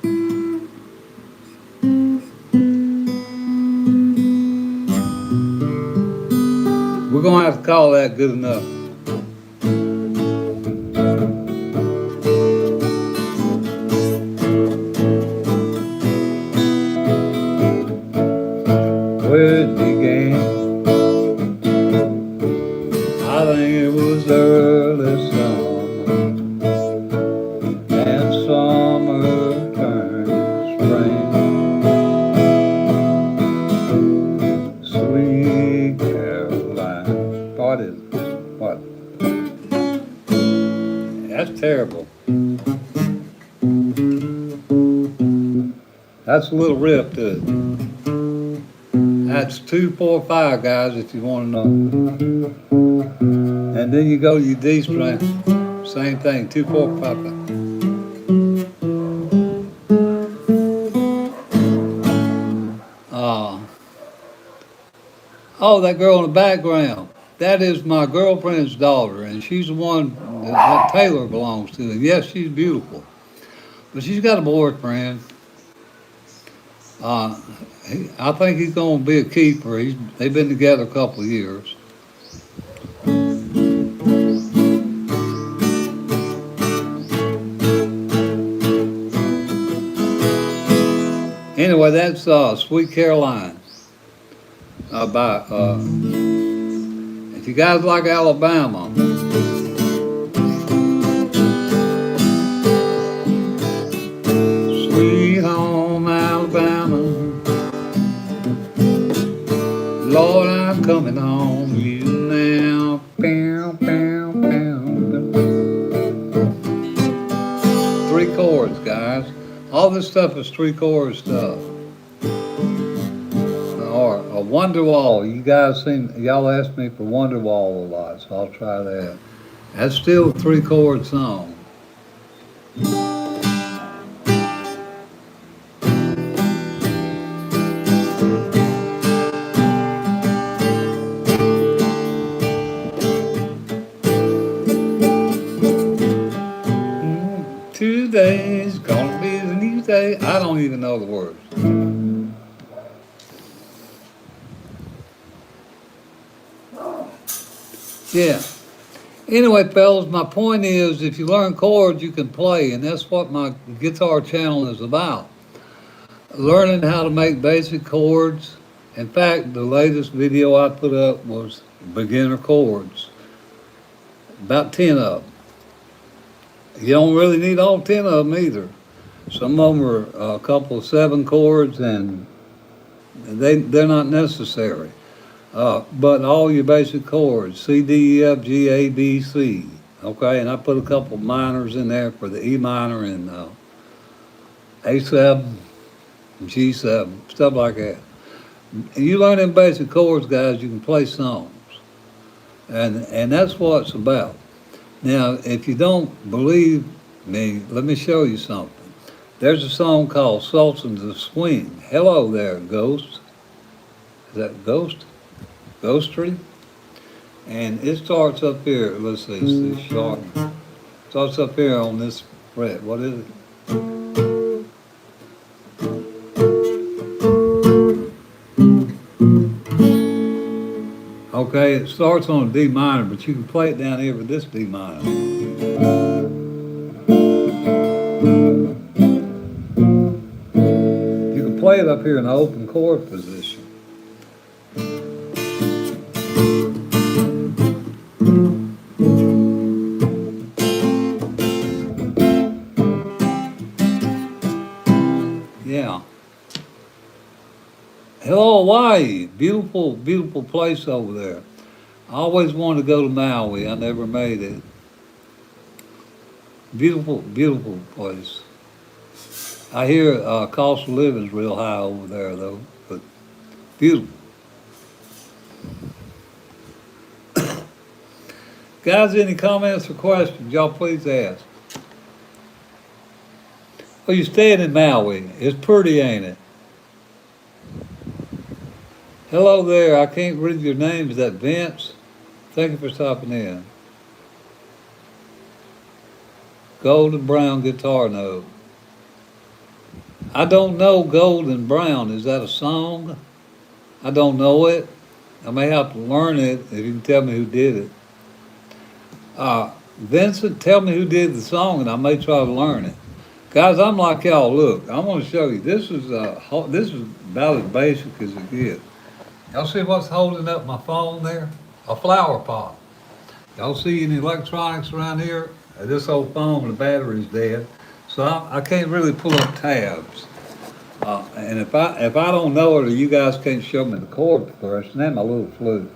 We're gonna have to call that good enough. Where it began, I think it was early summer, and summer turned to spring. Sweet Caroline. What is it? What? That's terrible. That's a little riff to it. That's 2, 4, 5, guys, if you want to know. And then you go to your D string, same thing, 2, 4, 5, 5. Oh, that girl in the background, that is my girlfriend's daughter, and she's the one that Taylor belongs to. And yes, she's beautiful, but she's got a boyfriend. I think he's going to be a keeper. They've been together a couple of years. Anyway, that's Sweet Caroline. If you guys like Alabama, sweet home Alabama, Lord, I'm coming home to you now. Bow, bow, bow, bow. 3 chords, guys. All this stuff is 3 chord stuff. Or a Wonderwall. You guys y'all ask me for Wonderwall a lot, so I'll try that. That's still a 3 chord song. Today's gonna be the new day. I don't even know the words. Yeah. Anyway, fellas, my point is, if you learn chords, you can play, and that's what my guitar channel is about. Learning how to make basic chords. In fact, the latest video I put up was beginner chords. About 10 of them. You don't really need all 10 of them either. Some of them are a couple of 7 chords, and they're not necessary. But all your basic chords, C, D, E, F, G, A, B, C, okay? And I put a couple minors in there for the E minor and A7, G7, stuff like that. And you learn them basic chords, guys, you can play songs. And that's what it's about. Now, if you don't believe me, let me show you something. There's a song called Sultans of Swing. Hello there, Ghost. Is that Ghost? Ghostry, and it starts up here. Let's see, it's sharp. Starts up here on this fret. What is it? Okay, it starts on a D minor, but you can play it down here with this D minor. You can play it up here in the open chord position. Yeah. Hello, Hawaii. Beautiful, beautiful place over there. I always wanted to go to Maui. I never made it. Beautiful, beautiful place. I hear cost of living's real high over there, though, but beautiful. Guys, any comments or questions? Y'all please ask. Well, you're staying in Maui. It's pretty, ain't it? Hello there. I can't read your name. Is that Vince? Thank you for stopping in. Golden brown guitar note. I don't know Golden Brown. Is that a song? I don't know it. I may have to learn it if you can tell me who did it. Vincent, tell me who did the song and I may try to learn it. Guys, I'm like y'all. Look, I'm going to show you. This is about as basic as it gets. Y'all see what's holding up my phone there? A flower pot. Y'all see any electronics around here? This old phone, the battery's dead. So I can't really pull up tabs. And if I don't know it or you guys can't show me the chord progression, and my little flute,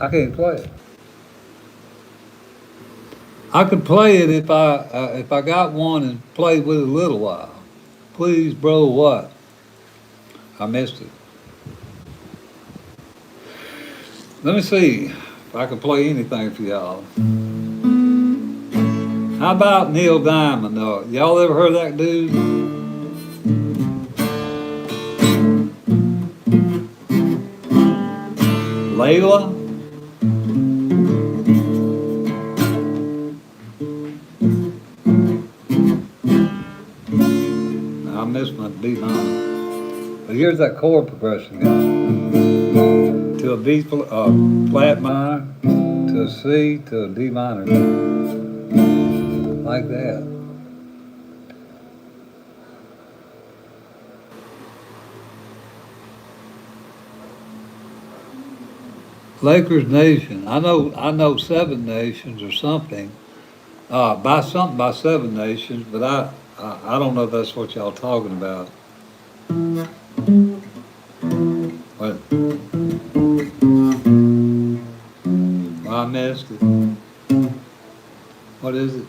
I can't play it. I could play it if I got one and played with it a little while. Please, bro, what? I missed it. Let me see if I can play anything for y'all. How about Neil Diamond? Y'all ever heard that dude? Layla? I missed my D minor. But here's that chord progression, guys. To a B flat minor, to a C, to a D minor. Like that. Lakers Nation. I know Seven Nations or something. By Seven Nations, but I don't know if that's what y'all talking about. What? Well, I missed it. What is it?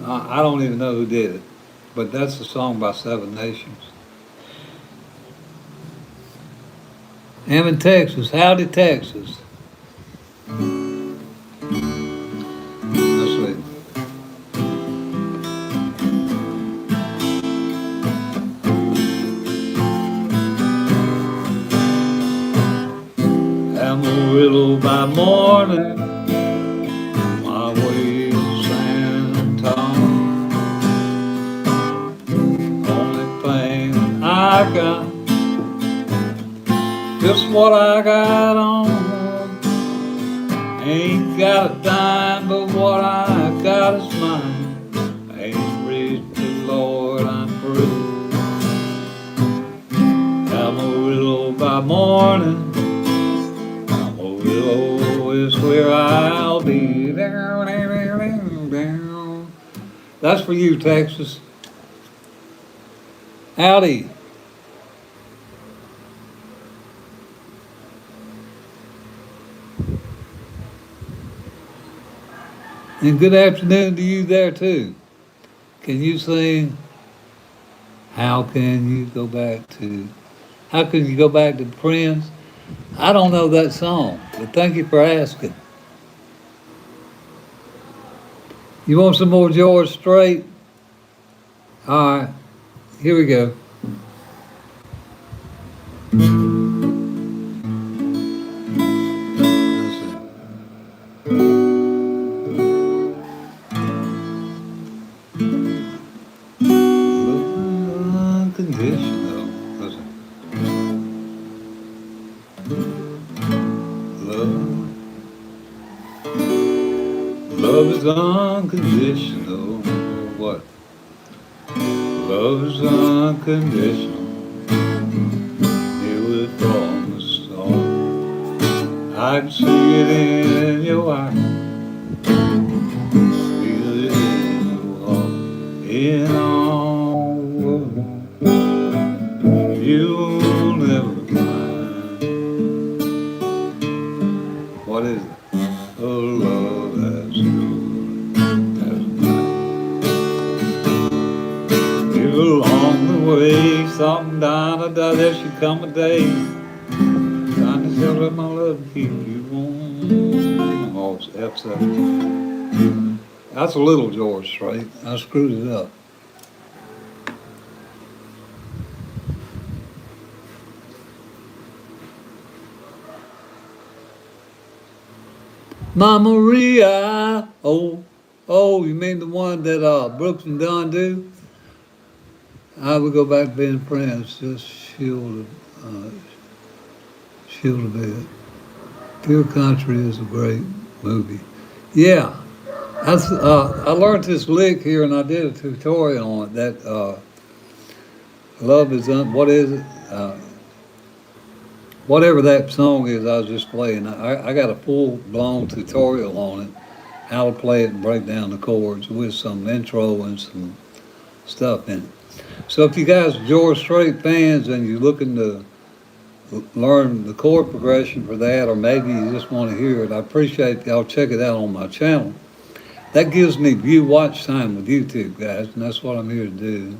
I don't even know who did it, but that's a song by Seven Nations. I'm in Texas. Howdy, Texas. Let's see. Amarillo by morning, my way to San Antonio. Only thing I got, just what I got on. Ain't got a dime, but what I got is mine. Ain't rich, but Lord, I'm through. Amarillo by morning, Amarillo is where I'll be. That's for you, Texas. Howdy. And good afternoon to you there too. Can you sing? How can you go back to Prince? I don't know that song, but thank you for asking. You want some more George Strait? All right, here we go. Love is unconditional. What? Love is unconditional. Knew it from the start. I can see it in your eyes, feel it in your heart, in all the world. You'll never find, what is it? A love that's good as mine. If along the way, something down a day, there should come a day, trying to shelter my love and keep you warm. Oh, it's F7. That's a little George Strait. I screwed it up. Mama Maria, oh, you mean the one that Brooks and Dunn do? I would go back to being friends, just shield a bit. Pure Country is a great movie. Yeah, that's I learned this lick here, and I did a tutorial on it. That love is what is it? Whatever that song is I was just playing, I got a full-blown tutorial on it, how to play it and break down the chords with some intro and some stuff in it. So if you guys are George Strait fans and you're looking to learn the chord progression for that, or maybe you just want to hear it, I appreciate y'all check it out on my channel. That gives me watch time with YouTube, guys, and that's what I'm here to do.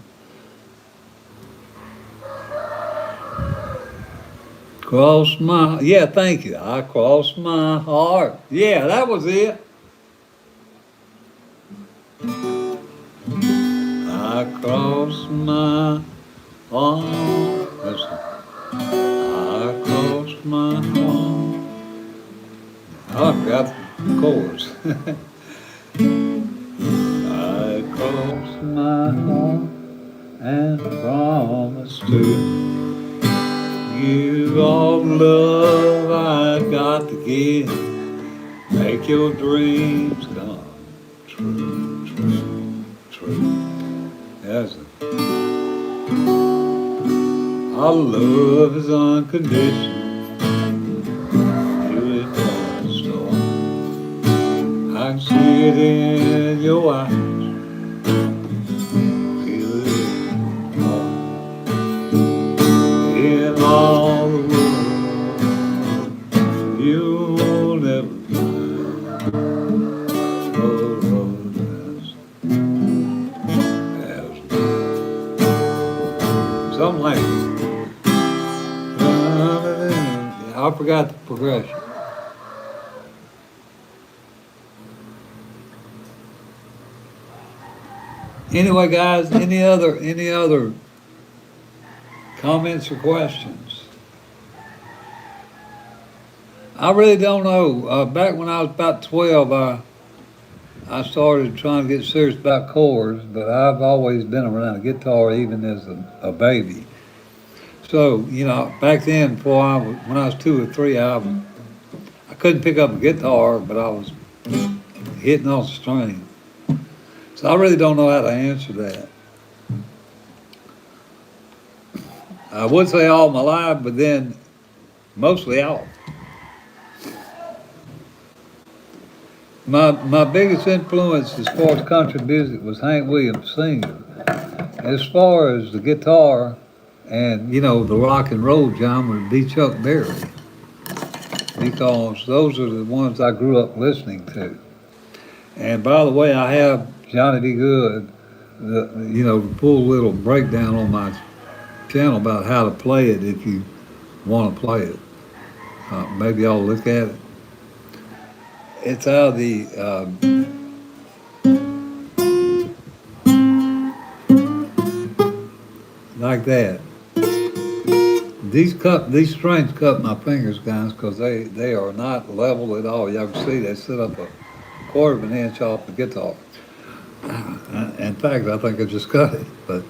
Cross my, yeah, thank you. I cross my heart. Yeah, that was it. I cross my heart. Listen. I cross my heart. I forgot the chords. I cross my heart and promise to give all the love I've got to give. Make your dreams come true, true, true. That's it. Our love is unconditional. Till it falls storm. I can see it in your eyes. Feel it in all the world. You'll never find a love that's something like that. I forgot the progression. Anyway, guys, any other comments or questions? I really don't know. Back when I was about 12, I started trying to get serious about chords, but I've always been around a guitar even as a baby. So, you know, back then, when I was 2 or 3, I couldn't pick up a guitar, but I was hitting on the string. So I really don't know how to answer that. I would say all my life, but then mostly all. My biggest influence as far as country music was Hank Williams singing. As far as the guitar and, you know, the rock and roll genre would be Chuck Berry, because those are the ones I grew up listening to. And by the way, I have Johnny B. Good, the full little breakdown on my channel about how to play it if you want to play it. Maybe I'll look at it. It's out of the like that. These strings cut my fingers, guys, because they are not level at all. Y'all can see they sit up a 1/4 of an inch off the guitar. In fact, I think I just cut it, but.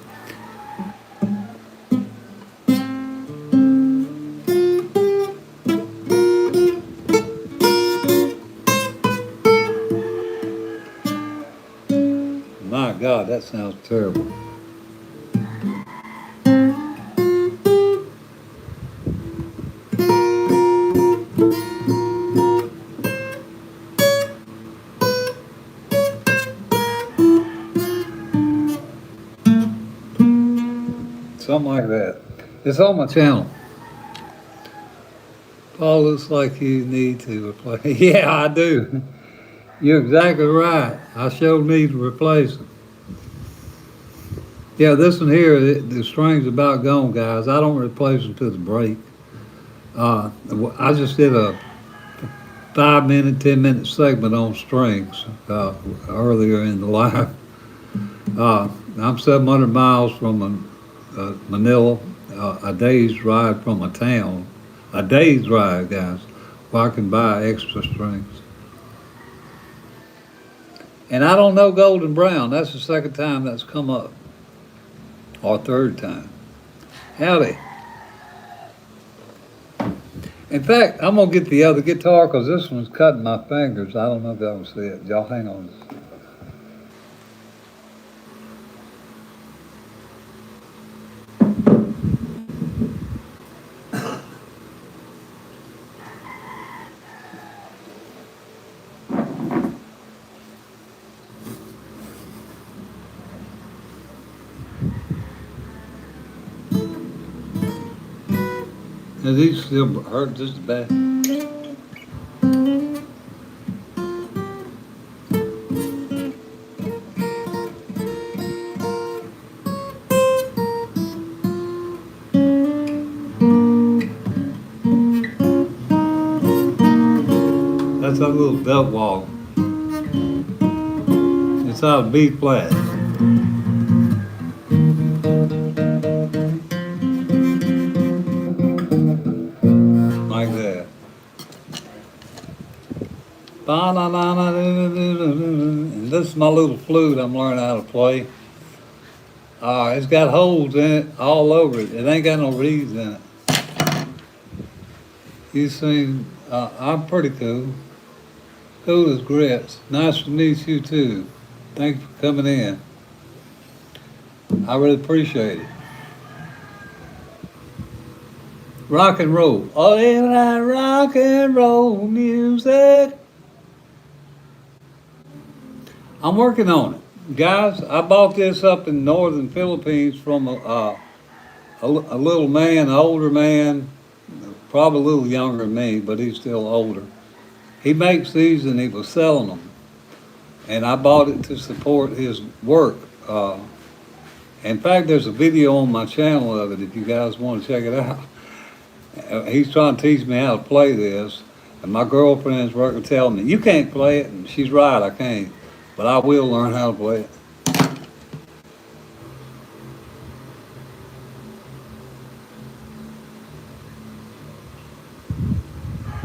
My God, that sounds terrible. It's on my channel. Paul, looks like you need to replace. Yeah, I do. You're exactly right. I sure need to replace them. Yeah, this one here, the string's about gone, guys. I don't replace them till the break. I just did a 5-minute, 10-minute segment on strings earlier in the live. I'm 700 miles from Manila, a day's ride from a town. A day's ride, guys, where I can buy extra strings. And I don't know Golden Brown. That's the second time that's come up, or third time. Howdy. In fact, I'm gonna get the other guitar because this one's cutting my fingers. I don't know if y'all can see it. Y'all hang on. And these still hurt just as bad. That's a little belt wall. It's out of B flat. Like that. And this is my little flute I'm learning how to play. It's got holes in it all over it. It ain't got no reeds in it. You see, I'm pretty cool. Cool as grits. Nice to meet you too. Thanks for coming in. I really appreciate it. Rock and roll. Oh, they like rock and roll music. I'm working on it. Guys, I bought this up in northern Philippines from a little man, an older man, probably a little younger than me, but he's still older. He makes these and he was selling them. And I bought it to support his work. In fact, there's a video on my channel of it if you guys want to check it out. He's trying to teach me how to play this. And my girlfriend's working telling me, you can't play it. And she's right, I can't. But I will learn how to play it.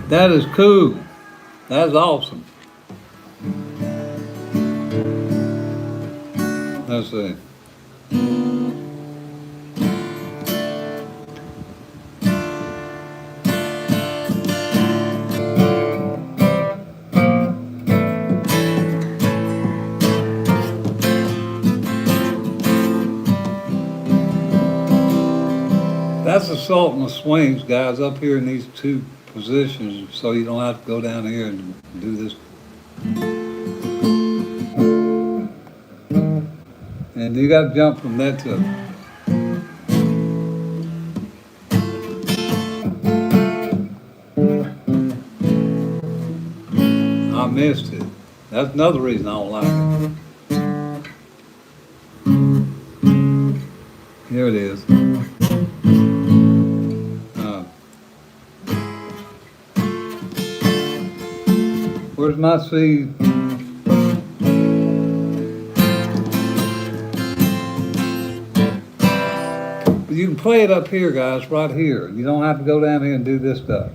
That is cool. That's awesome. Let's see. That's the salt and the swings, guys, up here in these two positions, so you don't have to go down here and do this. And you got to jump from that to I missed it. That's another reason I don't like it. Here it is. Where's my C? You can play it up here, guys, right here. You don't have to go down here and do this stuff.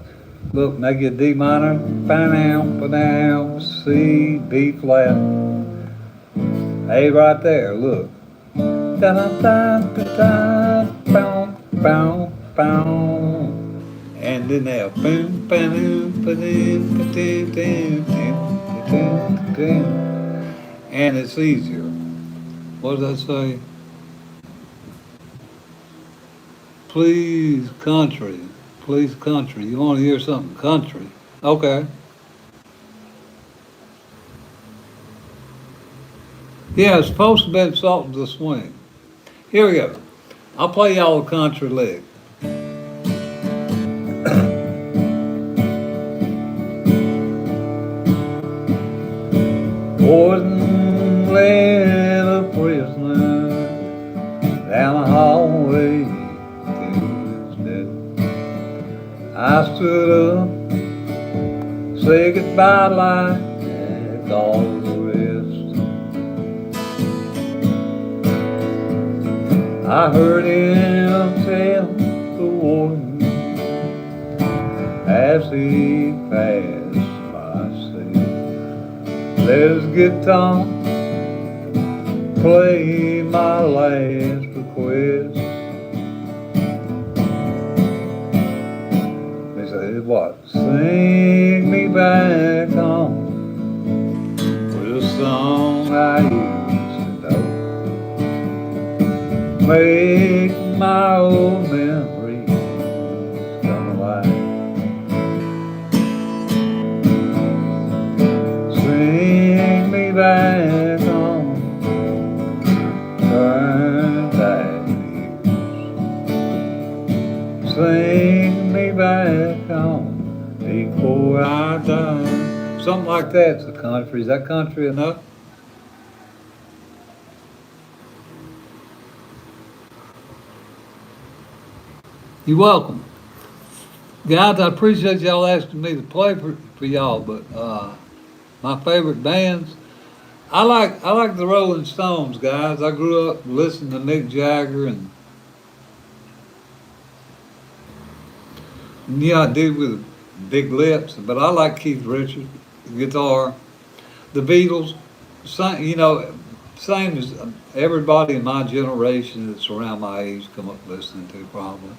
Look, make it D minor, ba-down, C, B flat, A right there, look. And then they have boom, boom, and it's easier. What does that say? Please country. Please country. You want to hear something country? Okay. Yeah, it's supposed to be salt to the swing. Here we go. I'll play y'all a country lick. stood up, say goodbye like all the rest. I heard him tell the warden as he passed my cell, let his guitar play my last request. They said, what? Sing me back home with a song I used to know. Make my old memories come alive. Sing me back home, turn back years. Sing me back home before I die. Something like that's a country. Is that country enough? You're welcome. Guys, I appreciate y'all asking me to play for y'all, but my favorite bands, I like the Rolling Stones, guys. I grew up listening to Mick Jagger and yeah, I do with big lips, but I like Keith Richards, guitar. The Beatles, same as everybody in my generation that's around my age come up listening to probably.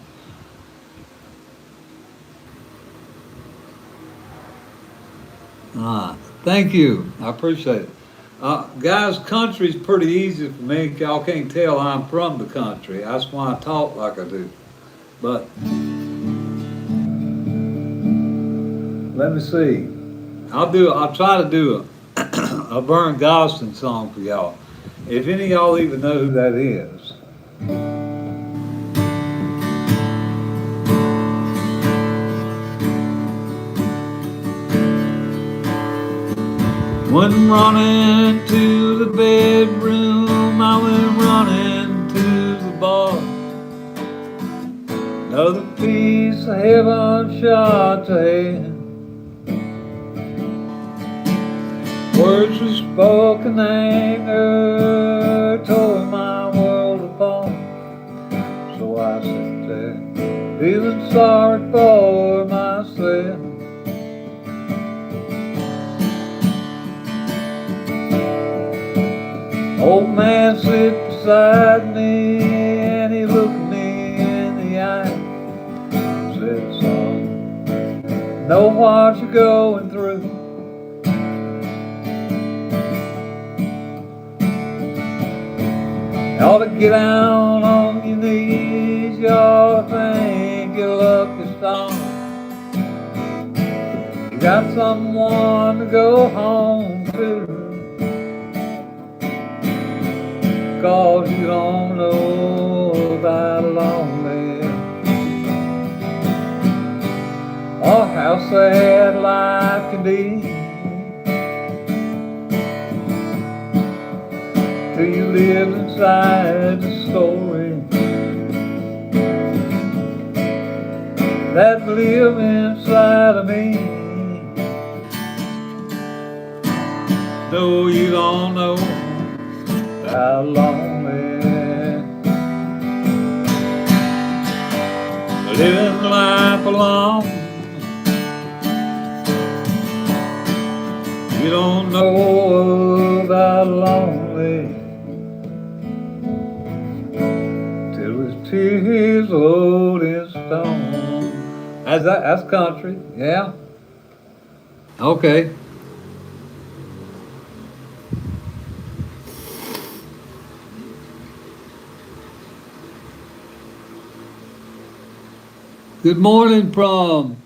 Thank you. I appreciate it. Guys, country's pretty easy for me. Y'all can't tell I'm from the country. That's why I talk like I do. But let me see. I'll try to do a Vern Gosdin song for y'all. If any of y'all even know who that is. Went running to the bedroom, I went running to the bar. Another piece of heaven shot to head. Words were spoken, anger tore my world apart. So I sat there, feeling sorry for myself. Old man sit beside me and he looked me in the eye. Said, son, know what you're going through. You ought to get down on your knees, you ought to thank your lucky stars. You got someone to go home to. 'Cause you don't know about lonely, or how sad life can be, till you live inside the story that live inside of me. No, you don't know how lonely living life alone. You don't know about lonely till his tears rolled in stone. That's country, yeah. Okay. Good morning from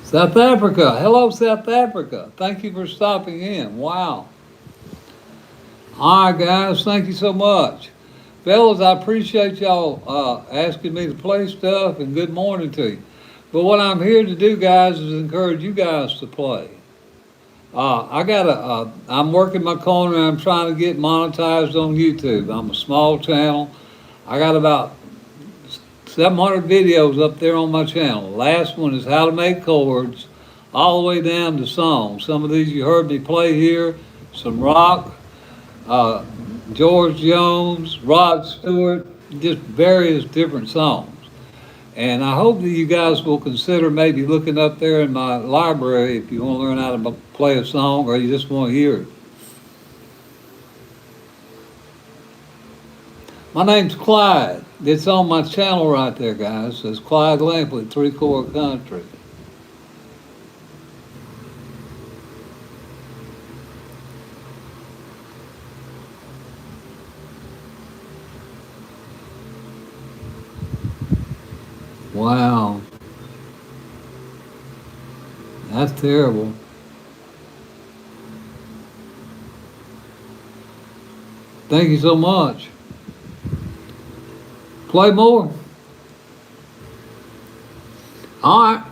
South Africa. Hello, South Africa. Thank you for stopping in. Wow. All right, guys. Thank you so much. Fellas, I appreciate y'all asking me to play stuff, and good morning to you. But what I'm here to do, guys, is encourage you guys to play. I'm working my corner. I'm trying to get monetized on YouTube. I'm a small channel. I got about 700 videos up there on my channel. Last one is how to make chords, all the way down to songs. Some of these you heard me play here, some rock, George Jones, Rod Stewart, just various different songs. And I hope that you guys will consider maybe looking up there in my library if you want to learn how to play a song or you just want to hear it. My name's Clyde. It's on my channel right there, guys. It says Clyde Lampley, 3-chord country. Wow. That's terrible. Thank you so much. Play more. All right.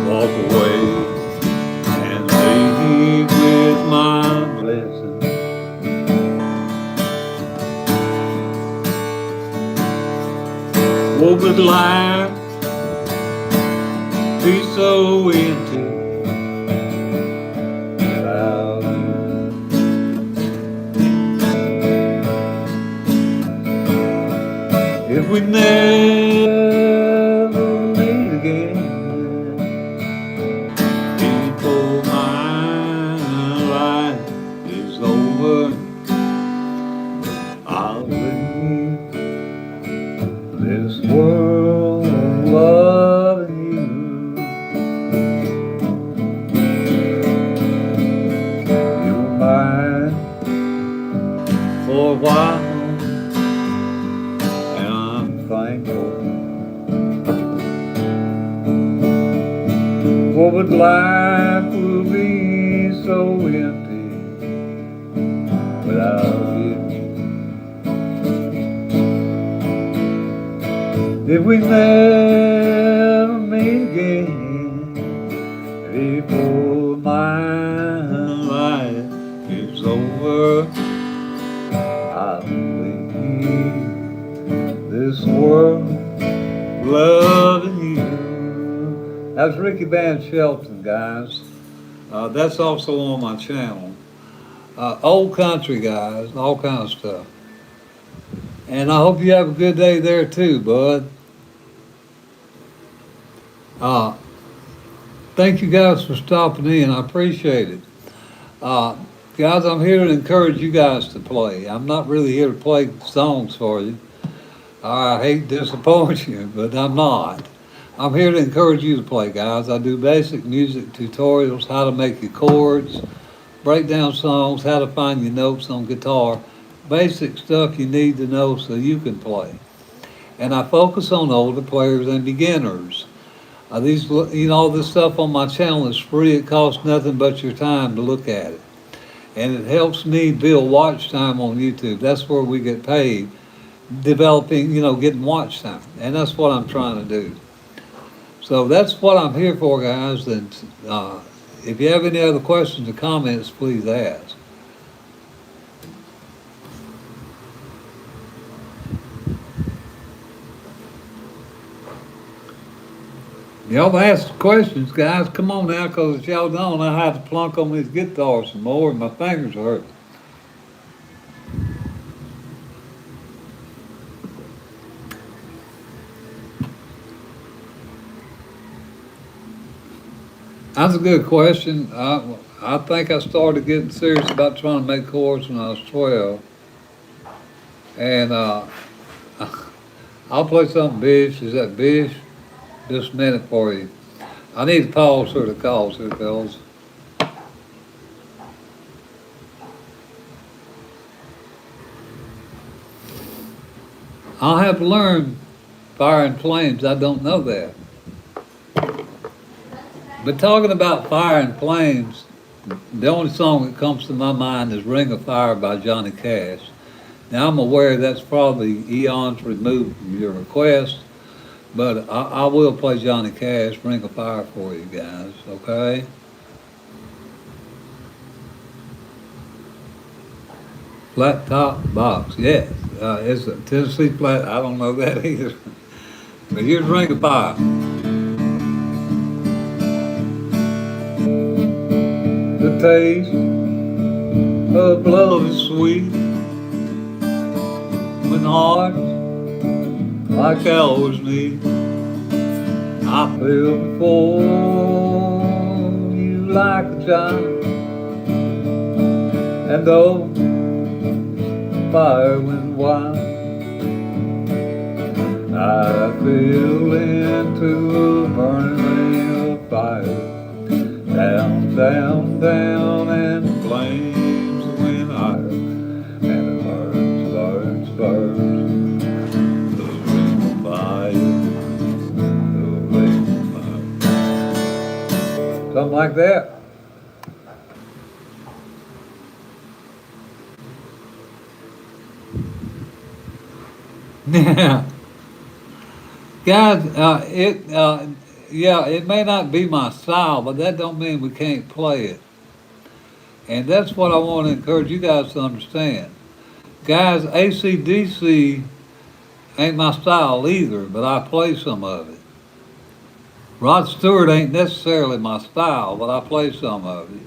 Walk away and leave with my blessing. What would life be so empty without you? If we never meet again before my life is over, I'll leave this world of loving you. You're mine for a while, and I'm thankful. What would life will be so empty without you? If we never meet again before my life is over, I'll leave this world loving you. That's Ricky Van Shelton, guys. That's also on my channel. Old country, guys, all kind of stuff. And I hope you have a good day there too, bud. Thank you guys for stopping in. I appreciate it. Guys, I'm here to encourage you guys to play. I'm not really here to play songs for you. I hate to disappoint you, but I'm not. I'm here to encourage you to play, guys. I do basic music tutorials, how to make your chords, break down songs, how to find your notes on guitar, basic stuff you need to know so you can play. And I focus on older players and beginners. All this stuff on my channel is free. It costs nothing but your time to look at it. And it helps me build watch time on YouTube. That's where we get paid, developing, getting watch time. And that's what I'm trying to do. So that's what I'm here for, guys. And if you have any other questions or comments, please ask. Y'all ask questions, guys. Come on now, because if y'all don't, I have to plunk on these guitars some more and my fingers hurt. That's a good question. I think I started getting serious about trying to make chords when I was 12. And I'll play something Bish. Is that Bish? Just a minute for you. I need to pause for the calls here, fellas. I'll have to learn Fire and Flames. I don't know that. But talking about Fire and Flames, the only song that comes to my mind is Ring of Fire by Johnny Cash. Now, I'm aware that's probably eons removed from your request, but I will play Johnny Cash, Ring of Fire for you guys, okay? Flat top box, yes. It's a Tennessee flat, I don't know that either. But here's Ring of Fire. The taste of love is sweet when hearts like ours meet. I feel before you like a giant, and though fire went wild, I fell into a burning ring of fire. Down, down, down, and the flames went higher, and it burns, burns, burns. The ring of fire, the ring of fire. Something like that. Yeah, guys, yeah, it may not be my style, but that don't mean we can't play it. And that's what I want to encourage you guys to understand. Guys, AC/DC ain't my style either, but I play some of it. Rod Stewart ain't necessarily my style, but I play some of it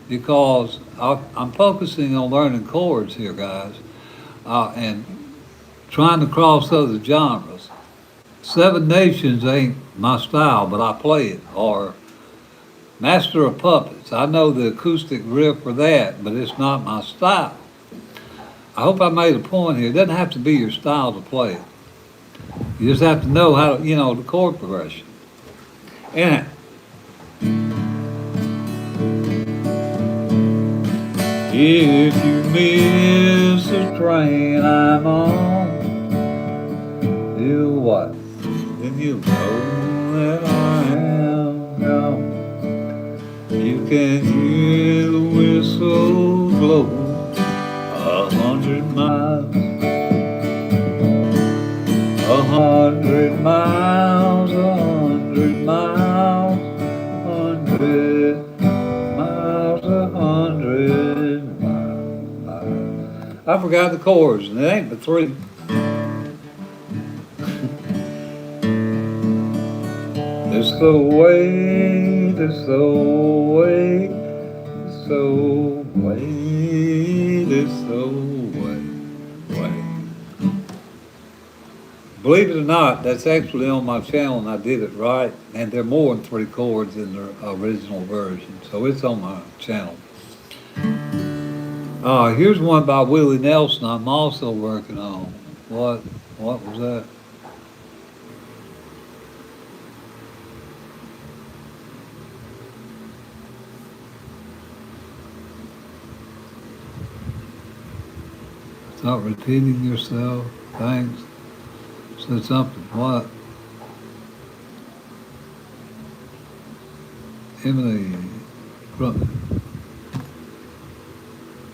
because I'm focusing on learning chords here, guys, and trying to cross other genres. Seven Nations ain't my style, but I play it. Or Master of Puppets. I know the acoustic riff for that, but it's not my style. I hope I made a point here. It doesn't have to be your style to play it. You just have to know how to, the chord progression. And if you miss the train I'm on, you'll what? Then you'll know that I am gone. You can hear the whistle blow 100 miles, 100 miles, 100 miles, 100 miles, 100 miles. I forgot the chords, and it ain't but three. It's the way, it's the way, it's the way, it's the way. Believe it or not, that's actually on my channel and I did it right. And there are more than three chords in the original version. So it's on my channel. Here's one by Willie Nelson I'm also working on. What was that? Stop repeating yourself. Thanks. Said something. What? Emily Crump.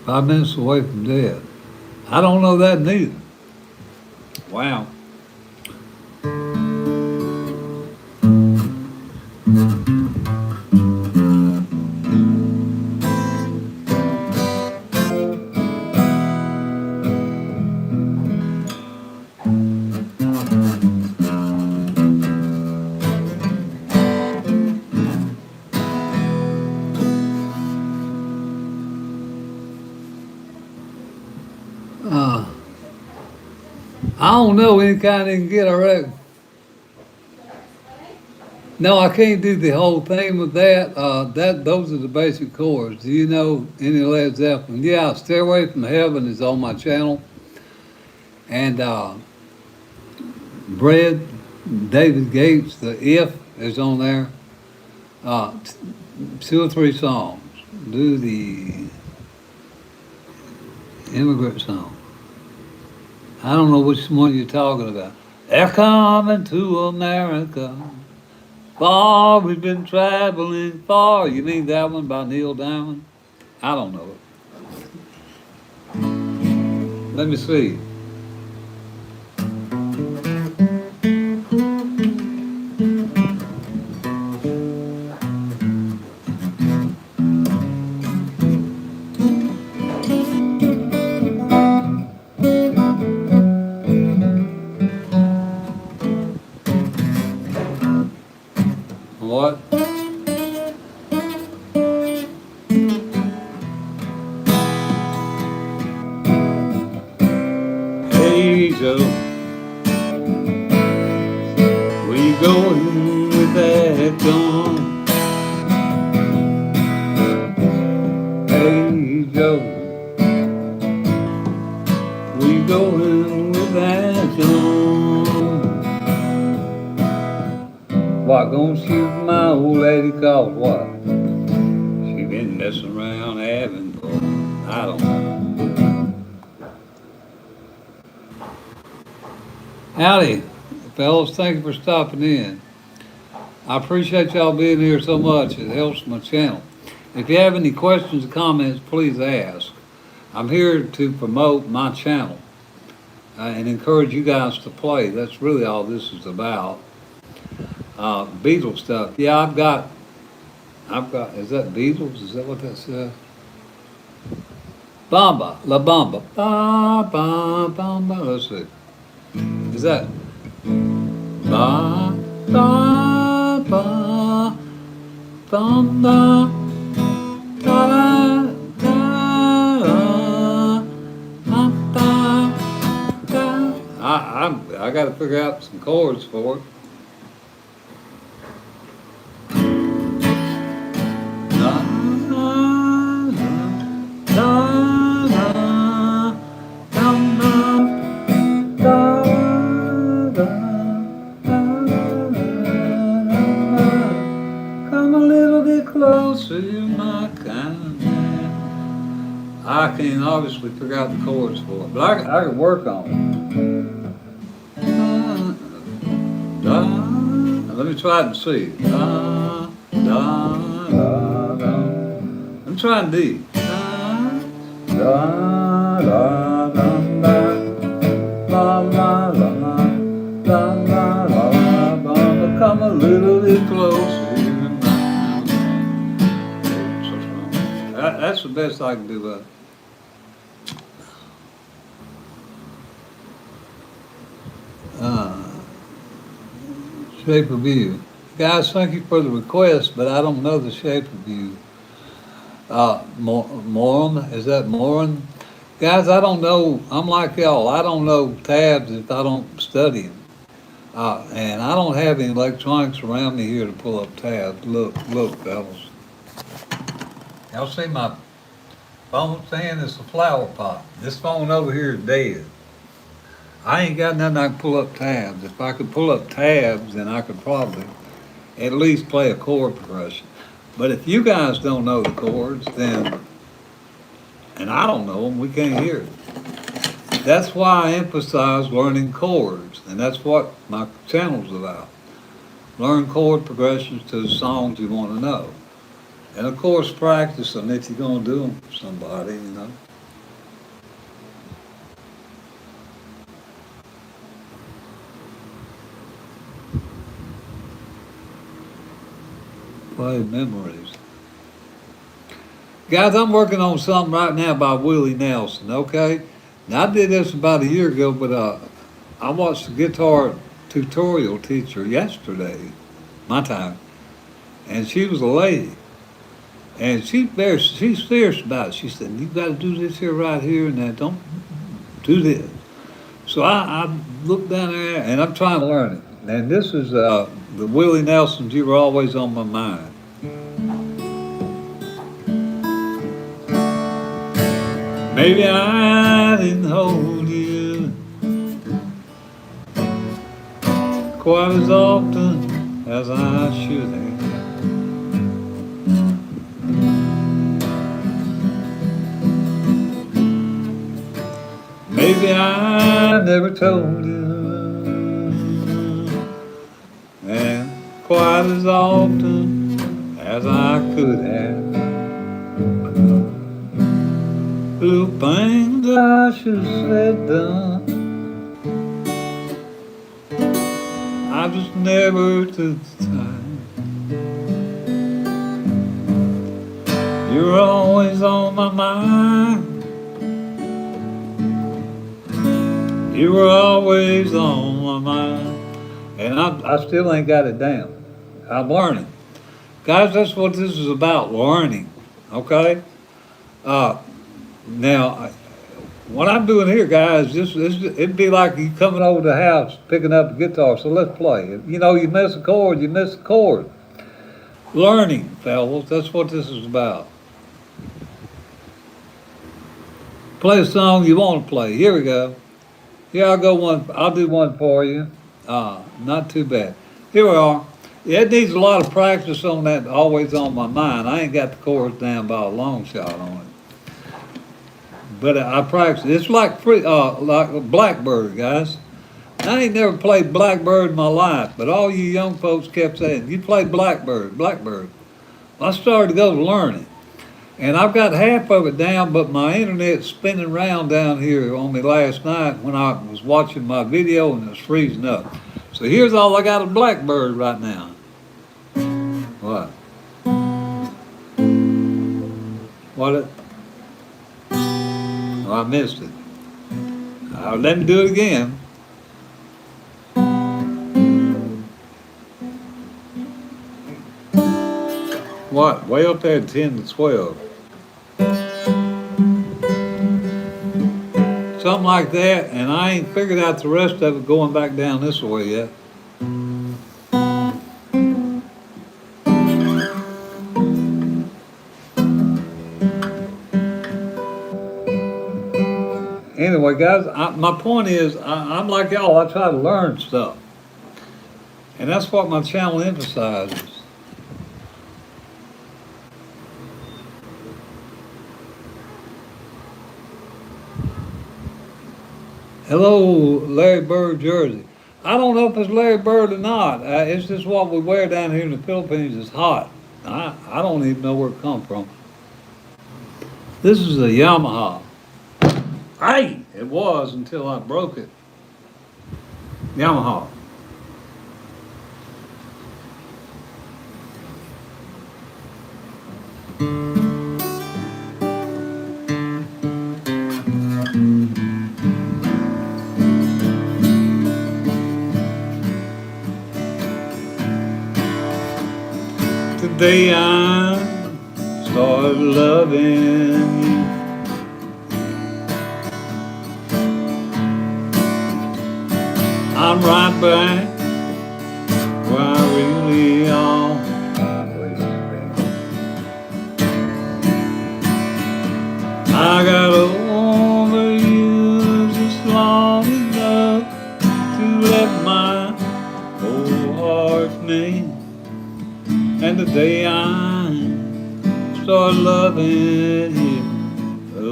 5 minutes away from dead. I don't know that neither. Wow. I don't know any kind they can get, I reckon. No, I can't do the whole thing with that. Those are the basic chords. Do you know any Led Zeppelin? Yeah, Stairway from Heaven is on my channel. And Bread, David Gates, the If is on there. 2 or 3 songs. Do the immigrant song. I don't know which one you're talking about. They're coming to America. Far we've been traveling far. You mean that one by Neil Diamond? I don't know it. Let me see. What? Hey Joe, where you going with that gun? Hey Joe, where you going with that gun? What, gonna shoot my old lady cause what? She been messing around having fun. I don't know. Howdy, fellas. Thank you for stopping in. I appreciate y'all being here so much. It helps my channel. If you have any questions or comments, please ask. I'm here to promote my channel and encourage you guys to play. That's really all this is about. Beatles stuff. Yeah, I've got, is that Beatles? Is that what that says? Bamba, La Bamba, ba, ba, bamba. Let's see. Is that ba, ba, ba, bamba, da, da, da, da, da. I got to figure out some chords for it. I can obviously figure out the chords for it, but I can work on it. Let me try it and see. I'm trying D. Come a little bit closer. That's the best I can do. Shape of you. Guys, thank you for the request, but I don't know the shape of you. Moran, is that Moran? Guys, I don't know. I'm like y'all. I don't know tabs if I don't study them. And I don't have any electronics around me here to pull up tabs. Look, fellas. Y'all see my phone stand? It's a flower pot. This phone over here is dead. I ain't got nothing I can pull up tabs. If I could pull up tabs, then I could probably at least play a chord progression. But if you guys don't know the chords, then, and I don't know them, we can't hear it. That's why I emphasize learning chords, and that's what my channel's about. Learn chord progressions to the songs you want to know. And of course, practice them if you're going to do them for somebody, you know. Play memories. Guys, I'm working on something right now by Willie Nelson, okay? Now, I did this about a year ago, but I watched the guitar tutorial teacher yesterday, my time, and she was a lady. And she's fierce about it. She said, you got to do this here, right here, and that. Don't do this. So I looked down there, and I'm trying to learn it. And this is the Willie Nelsons. You were always on my mind. Maybe I didn't hold you quite as often as I should have. Maybe I never told you, and quite as often as I could have. little things I should have said done, I just never took the time. You're always on my mind. You were always on my mind. And I still ain't got it down. I'm learning. Guys, that's what this is about, learning. Okay? Now, what I'm doing here, guys, it'd be like you coming over the house, picking up a guitar, so let's play. You know, you miss a chord, you miss a chord. Learning, fellas, that's what this is about. Play a song you want to play. Here we go. Here, I'll do one for you. Not too bad. Here we are. Yeah, it needs a lot of practice on that, always on my mind. I ain't got the chords down by a long shot on it. But I practice. It's like Blackbird, guys. I ain't never played Blackbird in my life, but all you young folks kept saying, you play Blackbird, Blackbird. I started to go to learning. And I've got half of it down, but my internet's spinning around down here on me last night when I was watching my video and it's freezing up. So here's all I got of Blackbird right now. What? What? Oh, I missed it. Let me do it again. What? Way up there at 10 to 12. Something like that, and I ain't figured out the rest of it going back down this way yet. Anyway, guys, my point is, I'm like y'all, I try to learn stuff. And that's what my channel emphasizes. Hello, Larry Bird jersey. I don't know if it's Larry Bird or not. It's just what we wear down here in the Philippines. It's hot. I don't even know where it come from. This is a Yamaha. Hey, it was until I broke it. Yamaha. Today I started loving you. I'm right back where I really always been. I got over you just long enough to let my whole heart mend. And the day I start loving you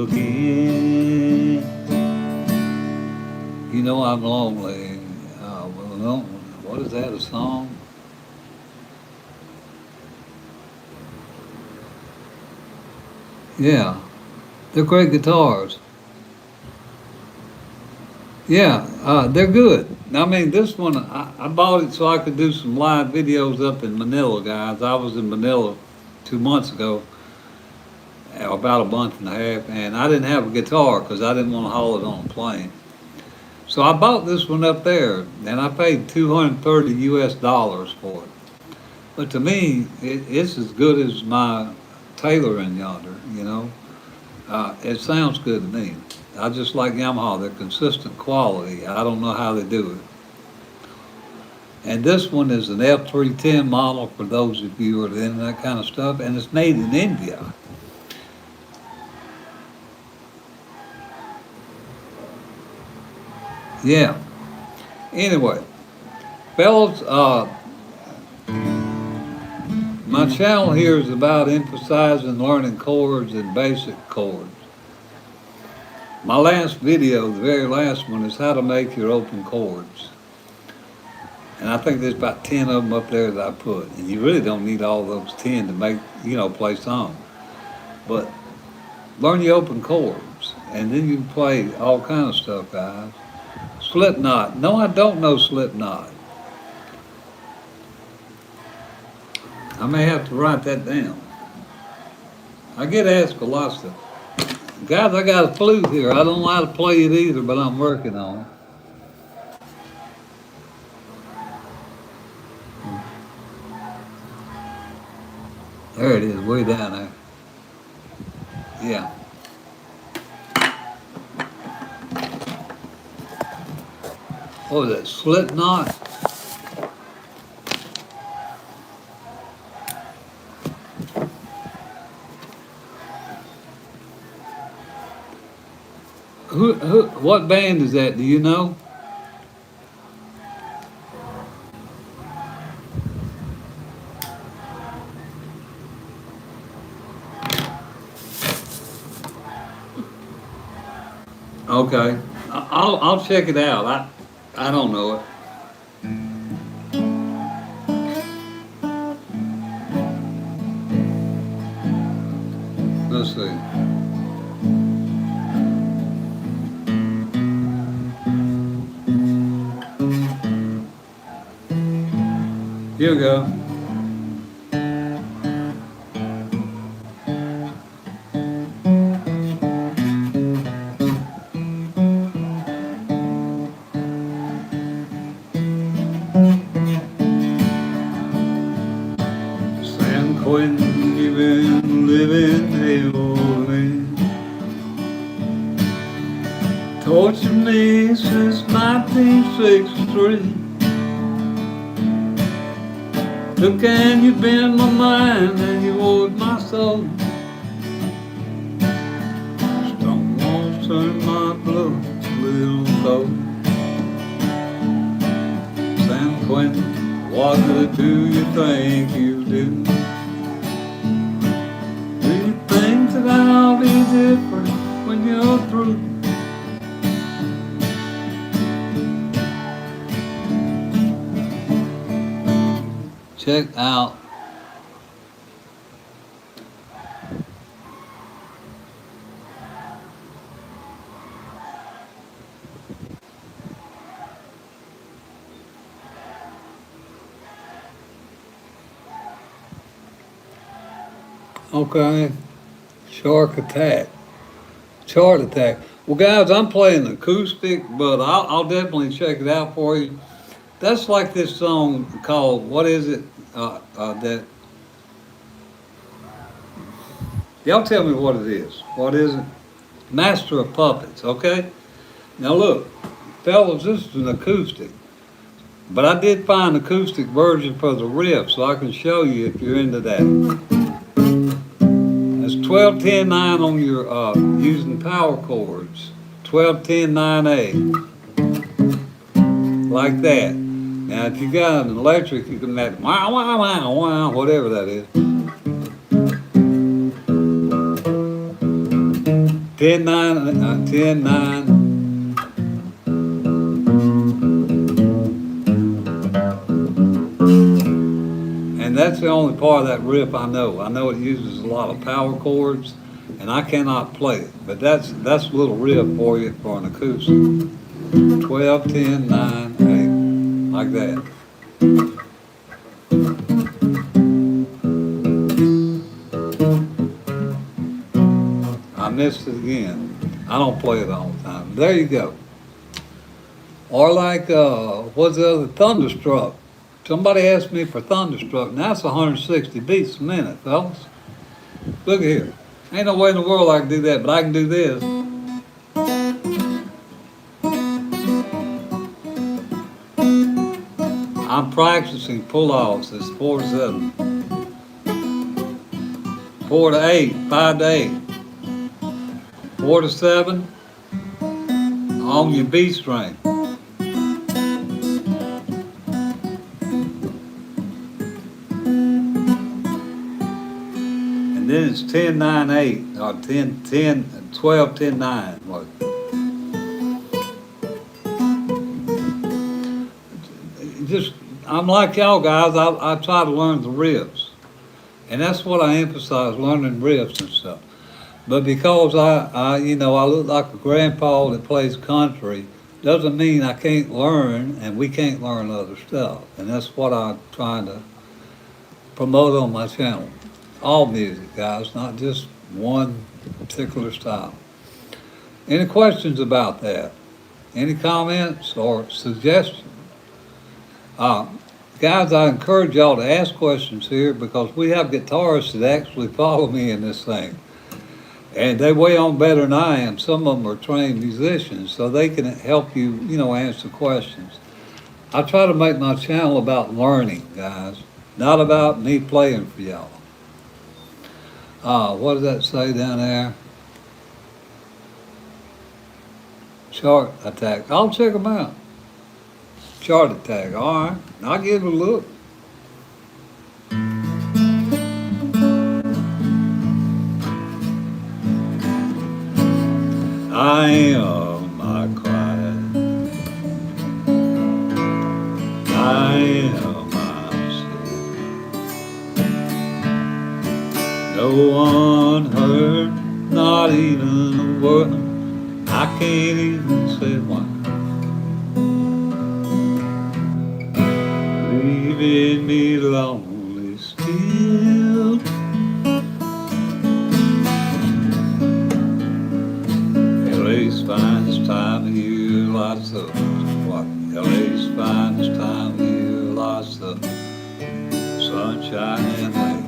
again. You know I'm lonely. What is that, a song? Yeah, they're great guitars. Yeah, they're good. I mean, this one, I bought it so I could do some live videos up in Manila, guys. I was in Manila 2 months ago, about a month and a half, and I didn't have a guitar because I didn't want to haul it on a plane. So I bought this one up there, and I paid $230 US for it. But to me, it's as good as my Taylor in yonder, you know. It sounds good to me. I just like Yamaha, they're consistent quality. I don't know how they do it. And this one is an F310 model for those of you who are into that kind of stuff, and it's made in India. Yeah. Anyway, fellas, my channel here is about emphasizing learning chords and basic chords. My last video, the very last one, is how to make your open chords. And I think there's about 10 of them up there that I put. And you really don't need all those 10 to make, play songs. But learn your open chords. riffs, and then you can play all kind of stuff, guys. Slipknot. No, I don't know Slipknot. I may have to write that down. I get asked a lot of stuff. Guys, I got a flute here. I don't know how to play it either, but I'm working on it. There it is, way down there. Yeah. What was that, Slipknot? What band is that? Do you know? Okay, I'll check it out. I don't know it. Let's see. Here we go. San Quentin, you've been living hell, man. Tortured me since 1963. Look, and you bend my mind and you hold my soul. Stone walls turn my blood a little cold. San Quentin, what do you think you do? Do you think that I'll be different when you're through? Check out okay, Shark Attack, Chart Attack. Well, guys, I'm playing acoustic, but I'll definitely check it out for you. That's like this song called, what is it? That y'all tell me what it is. What is it? Master of Puppets, okay? Now look, fellas, this is an acoustic. But I did find an acoustic version for the riff, so I can show you if you're into that. It's 12, 10, 9 on your, using power chords. 12, 10, 9A. Like that. Now, if you got an electric, you can make wow, wow, wow, wow, whatever that is. 10, 9, 10, 9. And that's the only part of that riff I know. I know it uses a lot of power chords, and I cannot play it. But that's a little riff for you for an acoustic. 12, 10, 9, 8. Like that. I missed it again. I don't play it all the time. There you go. Or like, what's the other? Thunderstruck. Somebody asked me for Thunderstruck. Now that's 160 beats a minute, fellas. Look at here. Ain't no way in the world I can do that, but I can do this. I'm practicing pull-offs. It's 4 to 7. 4 to 8, 5 to 8. 4 to 7 on your B string. And then it's 10, 9, 8, or 10, 10, 12, 10, 9. What? Just, I'm like y'all guys, I try to learn the riffs. And that's what I emphasize, learning riffs and stuff. But because I look like a grandpa that plays country, doesn't mean I can't learn and we can't learn other stuff. And that's what I'm trying to promote on my channel. All music, guys, not just one particular style. Any questions about that? Any comments or suggestions? Guys, I encourage y'all to ask questions here because we have guitarists that actually follow me in this thing. And they way on better than I am. Some of them are trained musicians, so they can help you, answer questions. I try to make my channel about learning, guys, not about me playing for y'all. What does that say down there? Chart attack. I'll check them out. Chart attack. All right. I'll give it a look. I am my Clyde. I am my sin. No one hurt, not even a word. I can't even say why. Leaving me lonely still. LA's finest time of year, lots of what? LA's finest time of year, lots of sunshine and rain.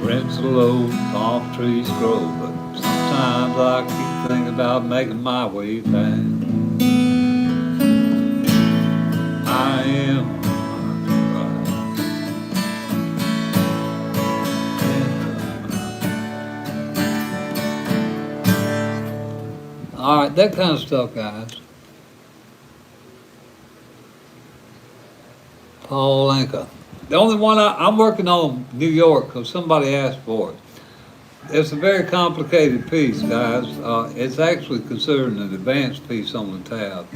Rents are low, palm trees grow, but sometimes I keep thinking about making my way back. I am all right, that kind of stuff, guys. Paul Anka. The only one I'm working on New York because somebody asked for it. It's a very complicated piece, guys. It's actually considered an advanced piece on the tab.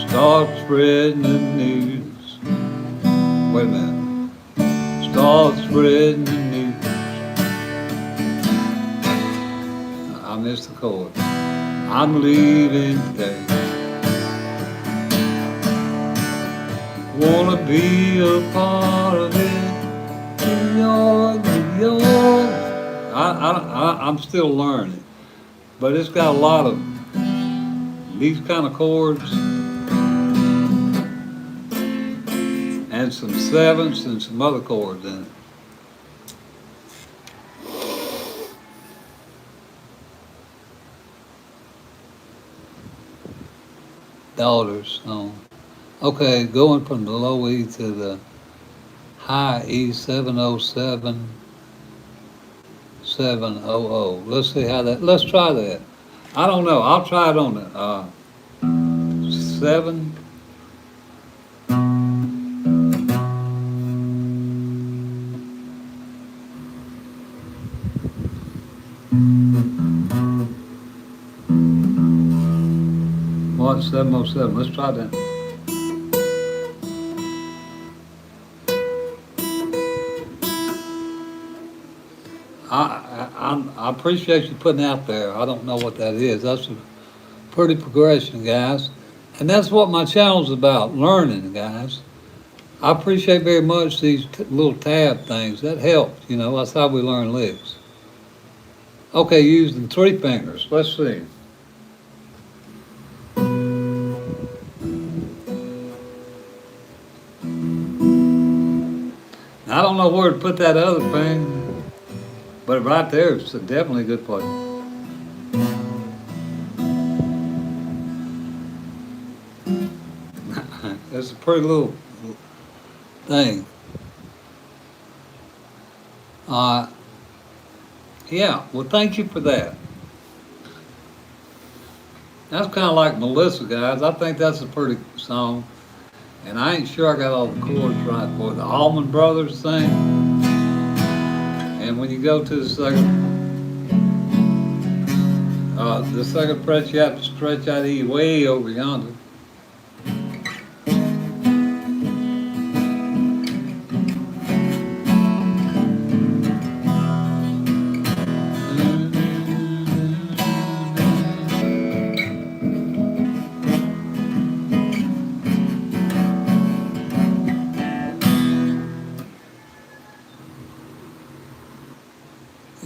Start spreading the news. Wait a minute. Start spreading the news. I missed the chord. I'm leaving today. Wanna be a part of it. New York, New York. I'm still learning, but it's got a lot of these kind of chords and some sevenths and some other chords in it. Daughter's song. Okay, going from the low E to the high E, 707, 700. Let's see how that, let's try that. I don't know, I'll try it on the 7. What, 707, let's try that. I appreciate you putting out there. I don't know what that is. That's a pretty progression, guys. And that's what my channel's about, learning, guys. I appreciate very much these little tab things. That helps, that's how we learn licks. Okay, using 3 fingers. Let's see. I don't know where to put that other thing. But right there, it's definitely a good place. It's a pretty little thing. Yeah, well, thank you for that. That's kind of like Melissa, guys. I think that's a pretty song. And I ain't sure I got all the chords right for the Allman Brothers thing. And when you go to the second fret, you have to stretch out E way over yonder.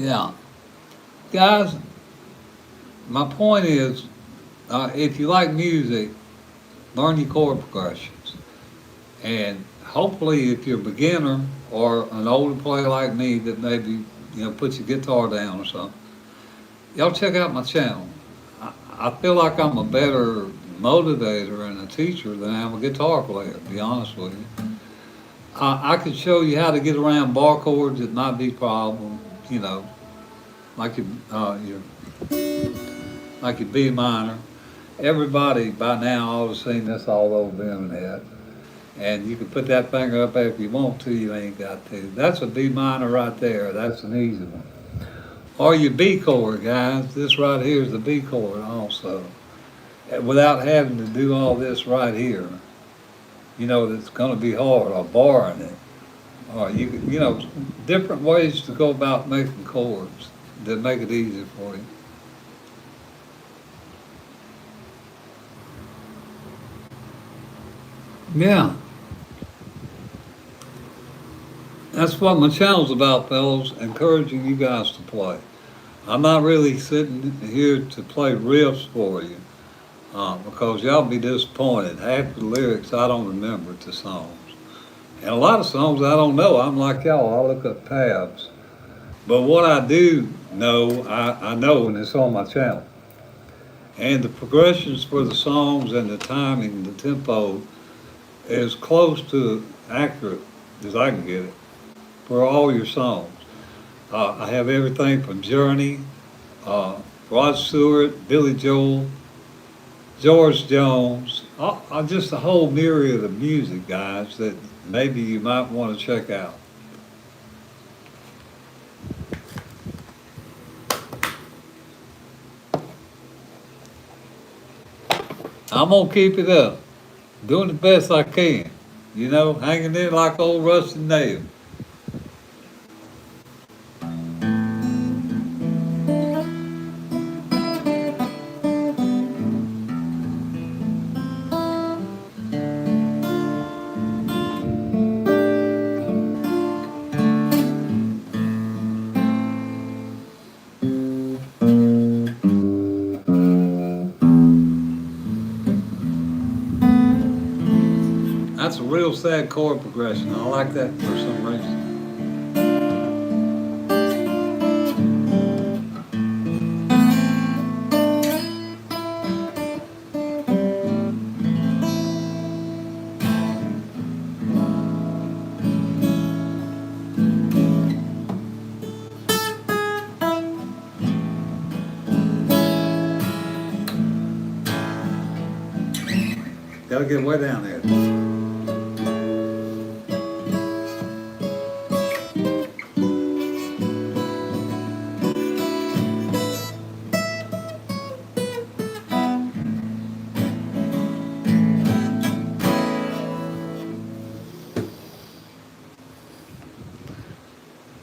Yeah. Guys, my point is, if you like music, learn your chord progressions. And hopefully, if you're a beginner or an older player like me that maybe, puts your guitar down or something, y'all check out my channel. I feel like I'm a better motivator and a teacher than I am a guitar player, to be honest with you. I could show you how to get around bar chords that might be a problem, like like your B minor. Everybody by now ought to have seen this all over the internet. And you can put that finger up there if you want to, you ain't got to. That's a B minor right there. That's an easy one. Or your B chord, guys. This right here is the B chord also. Without having to do all this right here. That's going to be hard, or barring it. Or, different ways to go about making chords that make it easier for you. Yeah. That's what my channel's about, fellas, encouraging you guys to play. I'm not really sitting here to play riffs for you, because y'all be disappointed. Half the lyrics I don't remember to songs. And a lot of songs I don't know. I'm like y'all, I look up tabs. But what I do know, I know, and it's on my channel. And the progressions for the songs and the timing, the tempo, is close to accurate as I can get it for all your songs. I have everything from Journey, Rod Stewart, Billy Joel, George Jones, just a whole myriad of music, guys, that maybe you might want to check out. I'm going to keep it up, doing the best I can, hanging in like old rusty nail. That's a real sad chord progression. I like that for some reason. Gotta get way down there.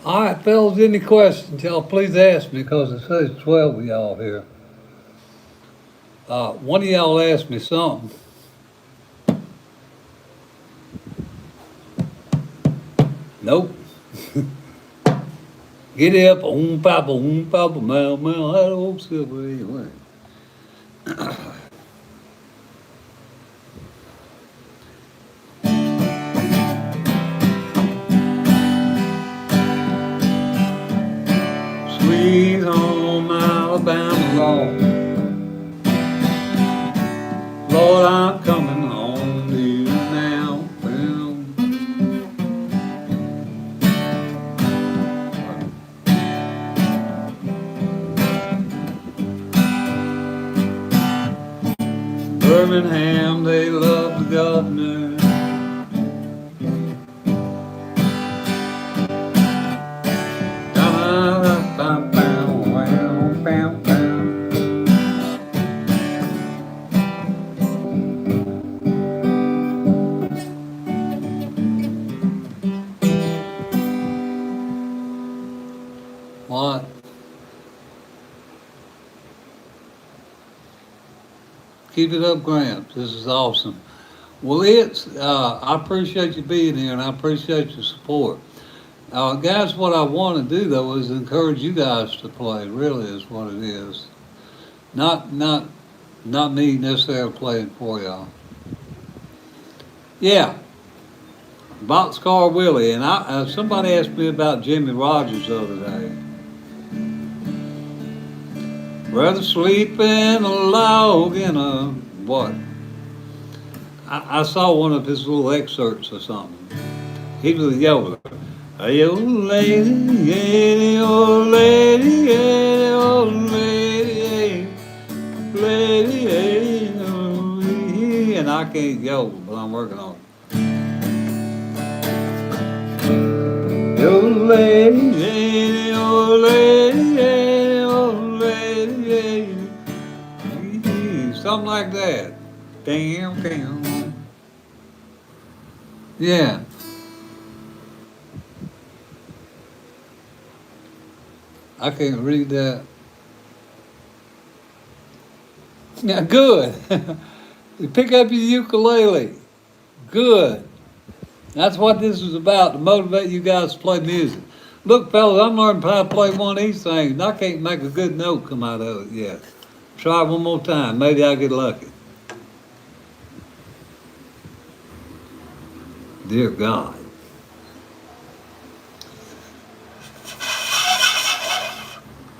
All right, fellas, any questions, y'all please ask me, because it says 12 of y'all here. One of y'all asked me something. Nope. Get up, papa, mal, that old silver anyway. Sweet home Alabama lawn. Lord, I'm coming home to you now. Birmingham, they love the governor. What? Keep it up, Gramps. This is awesome. Well, I appreciate you being here, and I appreciate your support. Guys, what I want to do though is encourage you guys to play. Really, is what it is. Not me necessarily playing for y'all. Yeah, Boxcar Willie, and somebody asked me about Jimmy Rogers the other day. Rather sleep in a log in a what? I saw one of his little excerpts or something. He was a yodeler. Hey, old lady, yeah, old lady, yeah, old lady, yeah, lady, yeah, old lady, and I can't yodel, but I'm working on it. Old lady, yeah, old lady, yeah, old lady, yeah, something like that. Damn, damn. Yeah. I can't read that. Yeah, good. You pick up your ukulele. Good. That's what this is about, to motivate you guys to play music. Look, fellas, I'm learning how to play one of these things, and I can't make a good note come out of it yet. Try one more time. Maybe I'll get lucky. Dear God.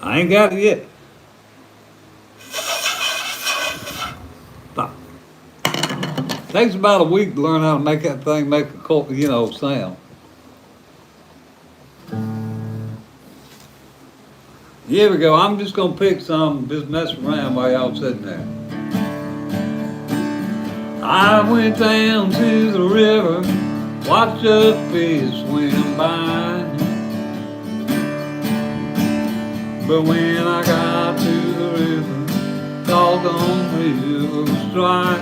I ain't got it yet. Stop. Takes about a week to learn how to make that thing make a sound. Here we go. I'm just gonna pick some, just mess around while y'all sitting there. I went down to the river, watched a fish swim by. But when I got to the river, doggone river was dry.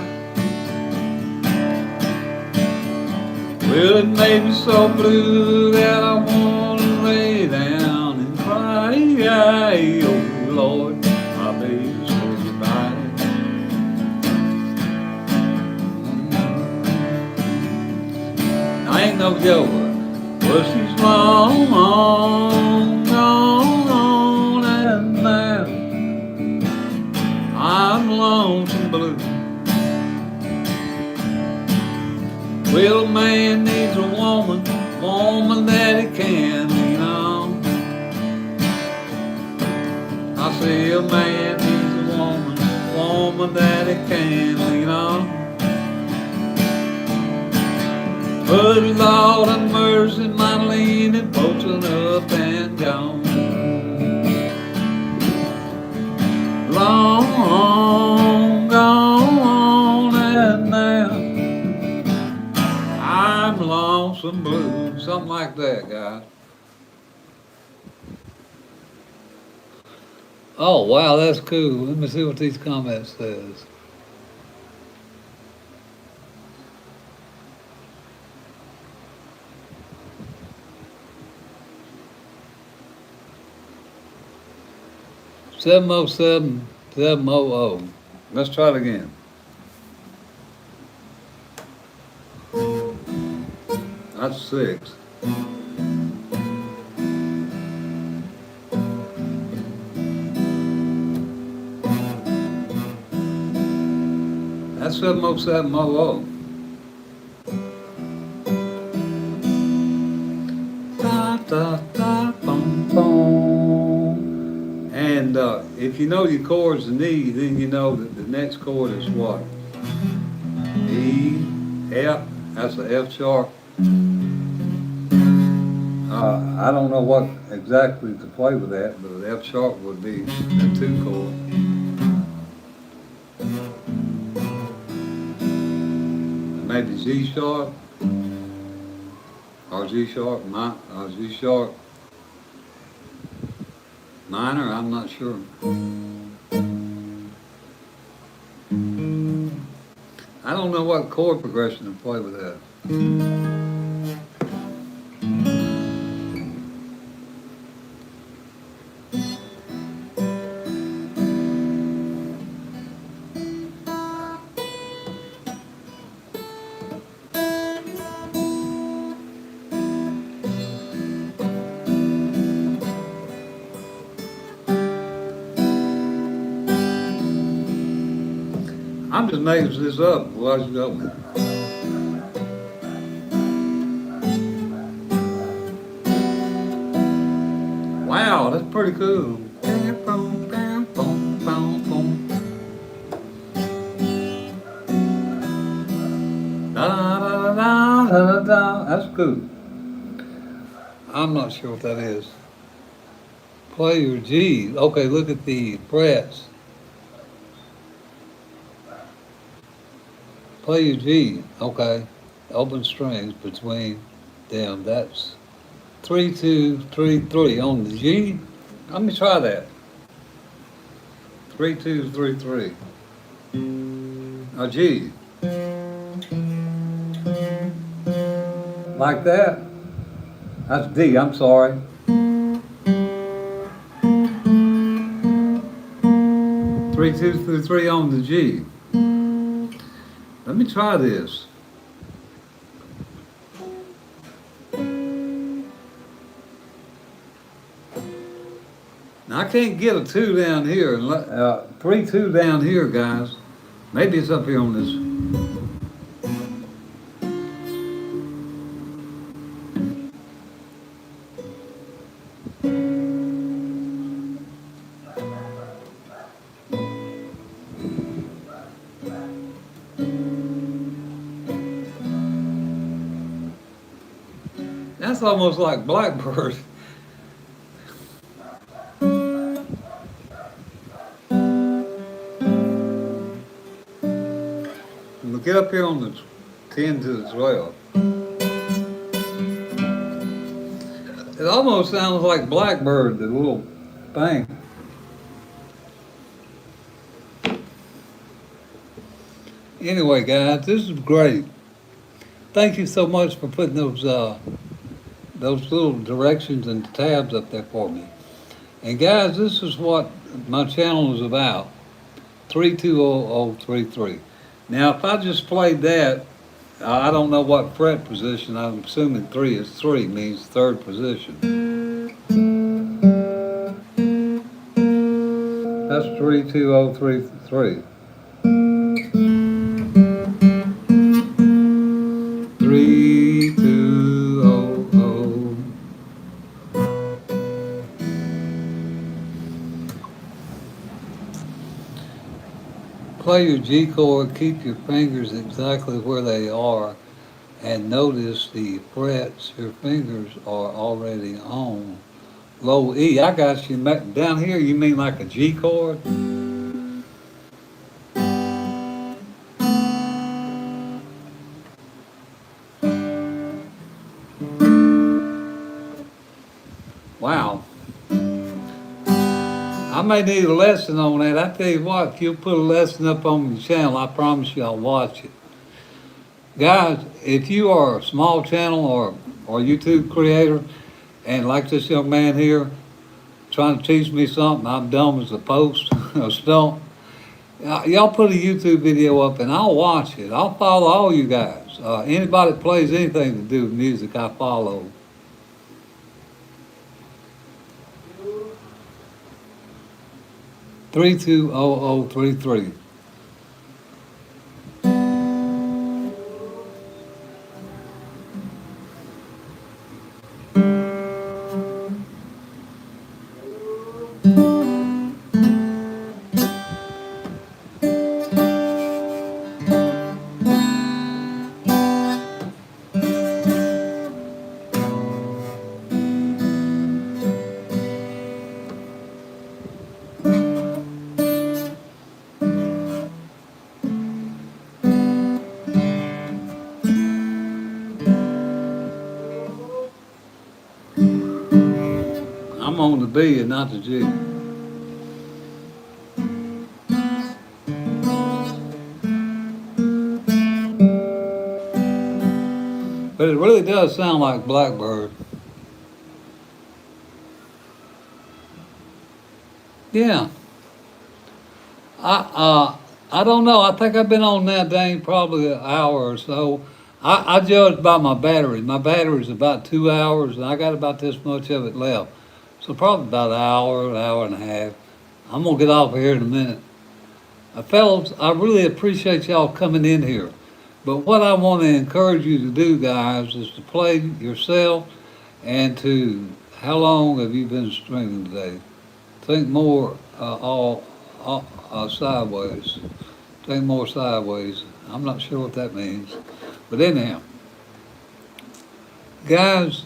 Well, it made me so blue that I wanted to lay down and cry. Oh Lord, my baby says goodbye. I ain't no joker, but she's long, long gone, and now I'm lonesome blue. Well, a man needs a woman that he can lean on. I say a man needs a woman that he can lean on. But Lord have mercy, my leaning folks are up and gone. Long gone, and now I'm lonesome blue. Something like that, guys. Oh, wow, that's cool. Let me see what these comments says. Seven oh seven 700. Let's try it again. That's 6. That's 70700. Da da da boom boom. And if you know your chords in E, then you know that the next chord is what? E, F. That's the F sharp. I don't know what exactly to play with that, but the F sharp would be the 2 chord. Maybe G sharp, or G sharp, G sharp minor, I'm not sure. I don't know what chord progression to play with that. I'm just making this up while you go. Wow, that's pretty cool. That's cool. I'm not sure what that is. Play your G. Okay, look at the frets. Play your G. Okay. Open strings between them. That's 3, 2, 3, 3 on the G. Let me try that. 3, 2, 3, 3. A G. Like that. That's D, I'm sorry. 3, 2, 3 on the G. Let me try this. Now I can't get a 2 down here, 3, 2 down here, guys. Maybe it's up here on this. That's almost like Blackbird. We'll get up here on the 10 to the 12. It almost sounds like Blackbird, the little thing. Anyway, guys, this is great. Thank you so much for putting those little directions and tabs up there for me. And guys, this is what my channel is about. 320033. Now, if I just played that, I don't know what fret position. I'm assuming 3 is 3, means third position. That's 32033. 3200. Play your G chord, keep your fingers exactly where they are, and notice the frets your fingers are already on. Low E, I got you. Down here, you mean like a G chord? Wow. I may need a lesson on that. I tell you what, if you'll put a lesson up on the channel, I promise you I'll watch it. Guys, if you are a small channel or YouTube creator, and like this young man here, trying to teach me something, I'm dumb as a post, a stump, y'all put a YouTube video up and I'll watch it. I'll follow all you guys. Anybody that plays anything to do with music, I follow. Three two oh 33. I'm on the B and not the G. But it really does sound like Blackbird. Yeah. I don't know. I think I've been on that thing probably an hour or so. I judge by my battery. My battery's about 2 hours, and I got about this much of it left. So probably about an hour and a half. I'm gonna get off of here in a minute. Fellas, I really appreciate y'all coming in here. But what I want to encourage you to do, guys, is to play yourself and to, how long have you been streaming today? Think more sideways. Think more sideways. I'm not sure what that means. But anyhow, guys,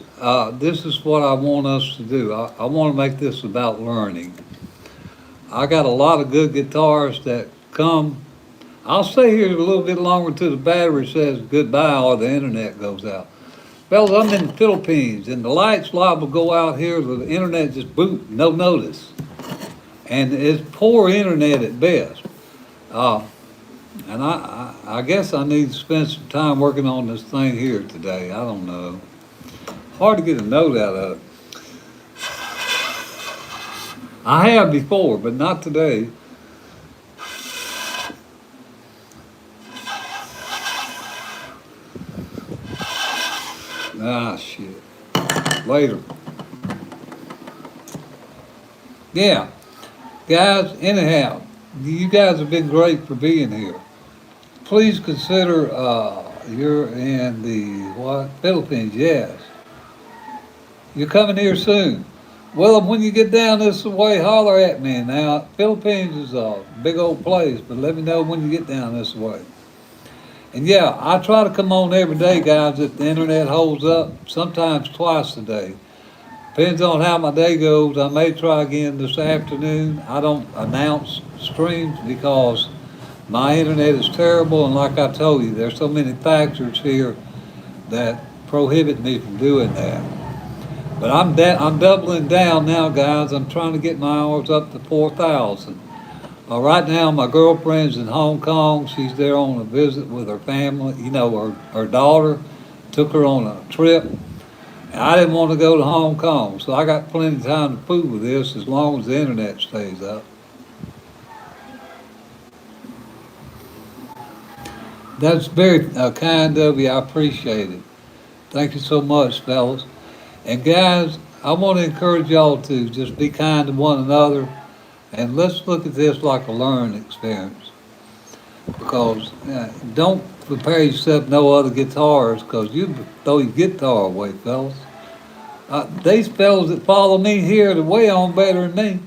this is what I want us to do. I want to make this about learning. I got a lot of good guitarists that come. I'll stay here a little bit longer until the battery says goodbye or the internet goes out. Fellas, I'm in the Philippines and the lights liable to go out here, the internet just boot, no notice. And it's poor internet at best. And I guess I need to spend some time working on this thing here today. I don't know. Hard to get a note out of it. I have before, but not today. Ah, shit. Later. Yeah. Guys, anyhow, you guys have been great for being here. Please consider you're in the what? Philippines, yes. You're coming here soon. Well, when you get down this way, holler at me. Now, Philippines is a big old place, but let me know when you get down this way. And yeah, I try to come on every day, guys, if the internet holds up, sometimes twice a day. Depends on how my day goes. I may try again this afternoon. I don't announce streams because my internet is terrible, and like I told you, there's so many factors here that prohibit me from doing that. But I'm doubling down now, guys. I'm trying to get my hours up to 4,000. Right now, my girlfriend's in Hong Kong. She's there on a visit with her family. You know, her daughter took her on a trip. And I didn't want to go to Hong Kong, so I got plenty of time to fool with this as long as the internet stays up. That's very kind of you. I appreciate it. Thank you so much, fellas. And guys, I want to encourage y'all to just be kind to one another, and let's look at this like a learning experience. Because don't prepare yourself no other guitars, because you throw your guitar away, fellas. These fellas that follow me here are way on better than me.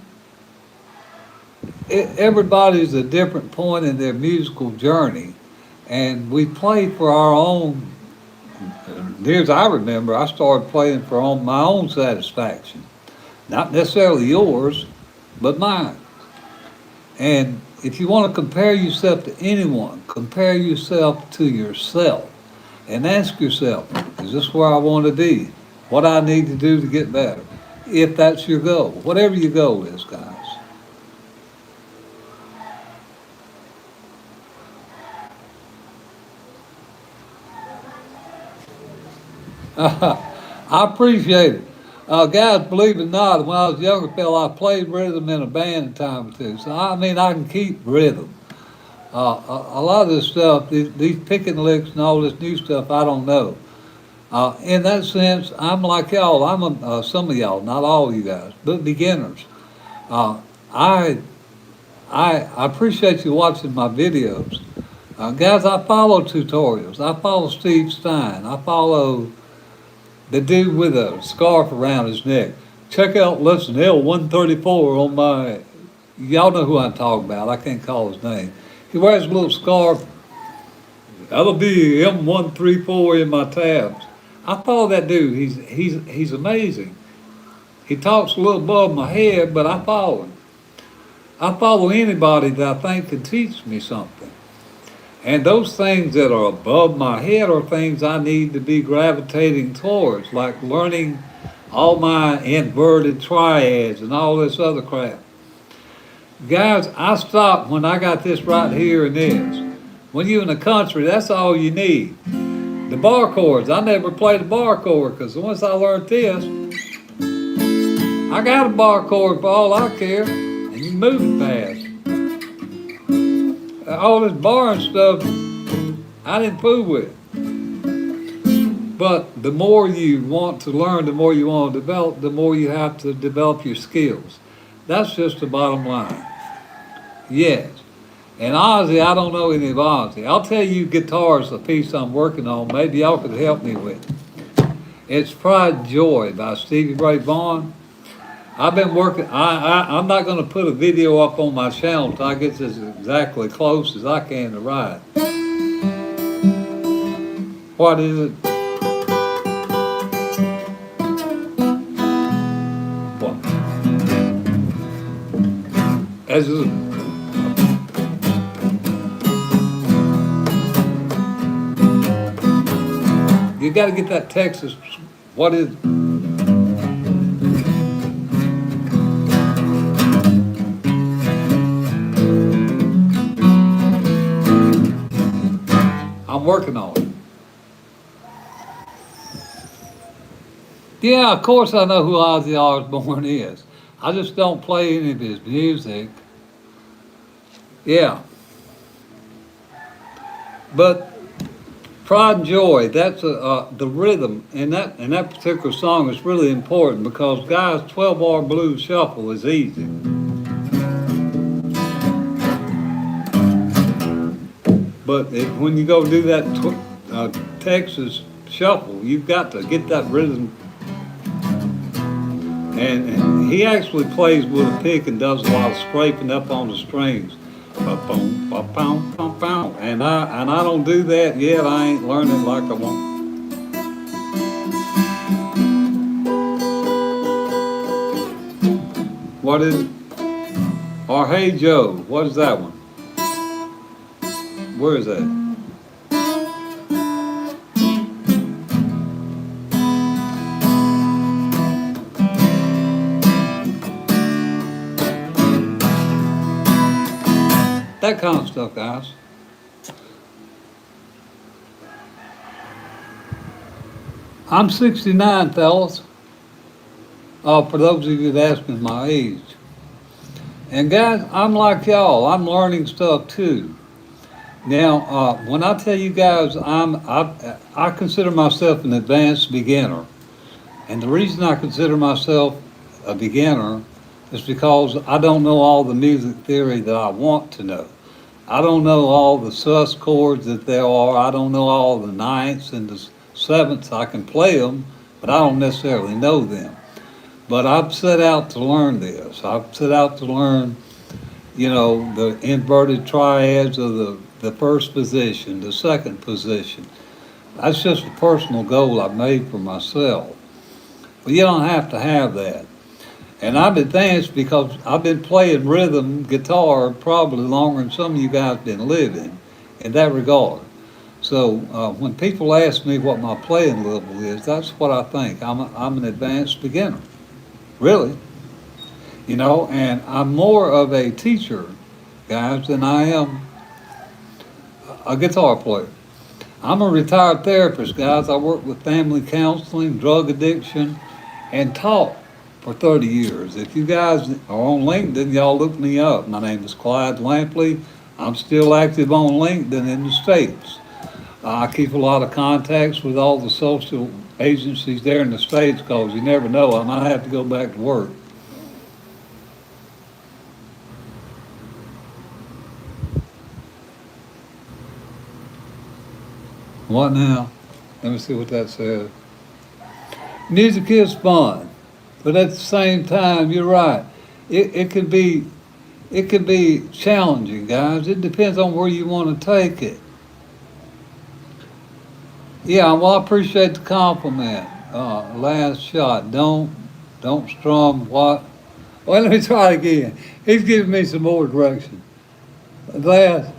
Everybody's a different point in their musical journey, and we play for our own. Near as I remember, I started playing for my own satisfaction. Not necessarily yours, but mine. And if you want to compare yourself to anyone, compare yourself to yourself and ask yourself, is this where I want to be? What I need to do to get better? If that's your goal, whatever your goal is, guys. I appreciate it. Guys, believe it or not, when I was a younger fella, I played rhythm in a band a time or two. So, I mean, I can keep rhythm. A lot of this stuff, these picking licks and all this new stuff, I don't know. In that sense, I'm like y'all. I'm some of y'all, not all of you guys, but beginners. I appreciate you watching my videos. Guys, I follow tutorials. I follow Steve Stein. I follow the dude with a scarf around his neck. Check out lesson L134 on my, y'all know who I'm talking about. I can't call his name. He wears a little scarf. That'll be M134 in my tabs. I follow that dude. He's amazing. He talks a little above my head, but I follow him. I follow anybody that I think can teach me something. And those things that are above my head are things I need to be gravitating towards, like learning all my inverted triads and all this other crap. Guys, I stopped when I got this right here and this. When you're in the country, that's all you need. The bar chords, I never played a bar chord, because once I learned this, I got a bar chord for all I care, and you move it fast. All this barring stuff, I didn't fool with. But the more you want to learn, the more you want to develop, the more you have to develop your skills. That's just the bottom line. Yes. And Ozzy, I don't know any of Ozzy. I'll tell you guitar's a piece I'm working on. Maybe y'all could help me with. It's Pride and Joy by Stevie Ray Vaughan. I've been working, I'm not going to put a video up on my channel until I get this exactly close as I can to ride. What is it? What? As a, you got to get that Texas, what is it? I'm working on it. Yeah, of course I know who Ozzy Osbourne is. I just don't play any of his music. Yeah. But Pride and Joy, that's the rhythm in that particular song is really important because guys, 12-bar blues shuffle is easy. But when you go do that Texas shuffle, you've got to get that rhythm. And he actually plays with a pick and does a lot of scraping up on the strings. And I don't do that yet. I ain't learning like I want. What is it? Or Hey Joe, what is that one? Where is that? That kind of stuff, guys. I'm 69, fellas. For those of you that ask me my age. And guys, I'm like y'all. I'm learning stuff too. Now, when I tell you guys, I consider myself an advanced beginner. And the reason I consider myself a beginner is because I don't know all the music theory that I want to know. I don't know all the sus chords that there are. I don't know all the ninths and the sevenths. I can play them, but I don't necessarily know them. But I've set out to learn this. I've set out to learn, you know, the inverted triads of the first position, the second position. That's just a personal goal I've made for myself. But you don't have to have that. And I've advanced because I've been playing rhythm guitar probably longer than some of you guys been living in that regard. So when people ask me what my playing level is, that's what I think. I'm an advanced beginner, really. You know, and I'm more of a teacher, guys, than I am a guitar player. I'm a retired therapist, guys. I work with family counseling, drug addiction, and taught for 30 years. If you guys are on LinkedIn, y'all look me up. My name is Clyde Lampley. I'm still active on LinkedIn in the States. I keep a lot of contacts with all the social agencies there in the States because you never know, I might have to go back to work. What now? Let me see what that says. Music is fun, but at the same time, you're right. It could be challenging, guys. It depends on where you want to take it. Yeah, well, I appreciate the compliment. Last shot. Don't strum what? Well, let me try it again. He's giving me some more direction. Last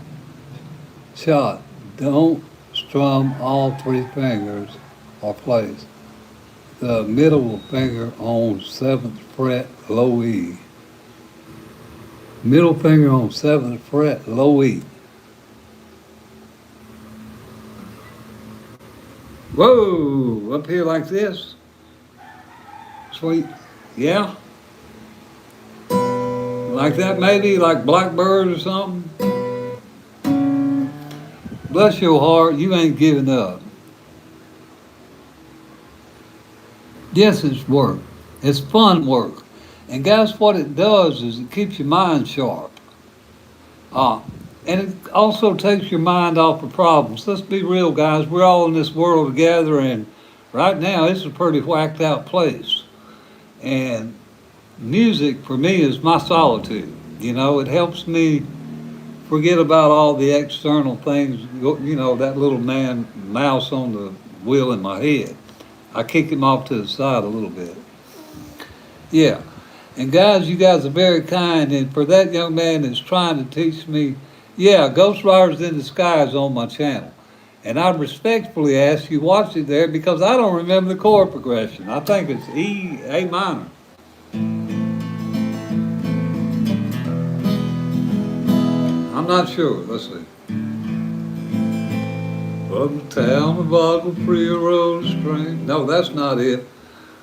shot. Don't strum all three fingers or place the middle finger on 7th fret, low E. Middle finger on 7th fret, low E. Whoa, up here like this. Sweet, yeah. Like that maybe, like Blackbird or something. Bless your heart, you ain't giving up. Yes, it's work. It's fun work. And guys, what it does is it keeps your mind sharp. And it also takes your mind off of problems. Let's be real, guys. We're all in this world together, and right now it's a pretty whacked out place. And music for me is my solitude. You know, it helps me forget about all the external things, you know, that little mouse on the wheel in my head. I kick him off to the side a little bit. Yeah. And guys, you guys are very kind. And for that young man that's trying to teach me, yeah, Ghost Riders in the Sky is on my channel. And I respectfully ask you watch it there because I don't remember the chord progression. I think it's E, A minor. I'm not sure. Let's see. From the town of Bottle Free Road Strait. No, that's not it.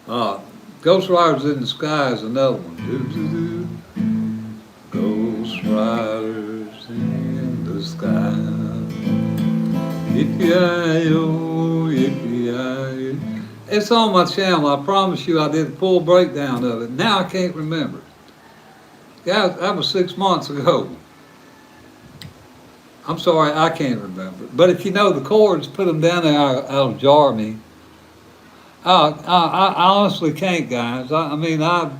Ghost Riders in the Sky is another one. Ghost Riders in the Sky. Yippee-yi-yo, yippee-yi-yo. It's on my channel. I promise you I did a full breakdown of it. Now I can't remember. Guys, that was 6 months ago. I'm sorry, I can't remember. But if you know the chords, put them down there, I'll jar me. I honestly can't, guys. I mean, I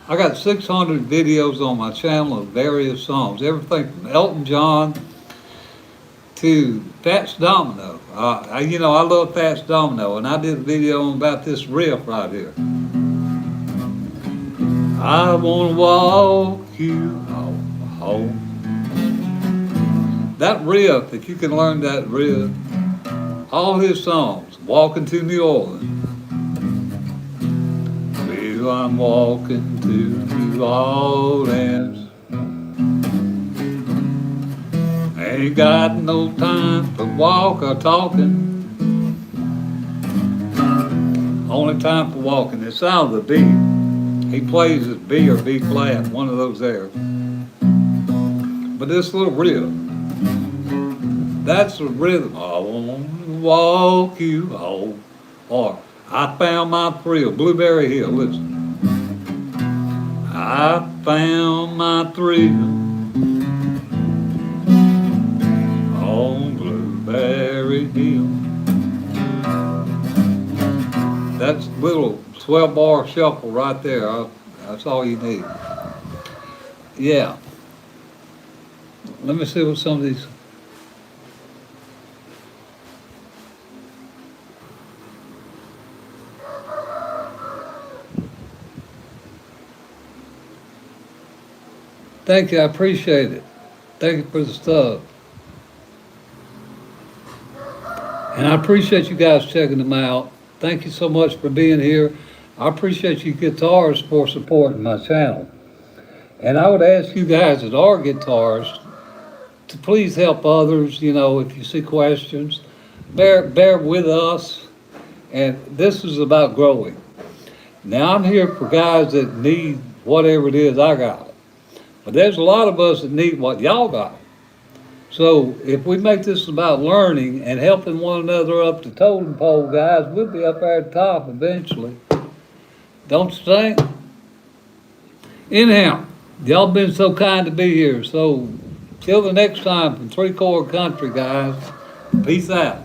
got 600 videos on my channel of various songs. Everything from Elton John to Fats Domino. You know, I love Fats Domino, and I did a video about this riff right here. I want to walk you home. That riff, if you can learn that riff, all his songs, Walking to New Orleans. Well, I'm walking to New Orleans. Ain't got no time for walk or talking. Only time for walking. It's out of the B. He plays it B or B flat, one of those there. But this little riff, that's the rhythm. I want to walk you home. Or I found my thrill. Blueberry Hill, listen. I found my thrill on Blueberry Hill. That's little 12-bar shuffle right there. That's all you need. Yeah. Let me see what some of these. Thank you, I appreciate it. Thank you for the stuff. And I appreciate you guys checking them out. Thank you so much for being here. I appreciate you guitarists for supporting my channel. And I would ask you guys that are guitarists to please help others, you know, if you see questions. Bear with us. And this is about growing. Now I'm here for guys that need whatever it is I got. But there's a lot of us that need what y'all got. So if we make this about learning and helping one another up the totem pole, guys, we'll be up there at the top eventually. Don't you think? Anyhow, y'all been so kind to be here. So till the next time from 3 Chord Country, guys, peace out.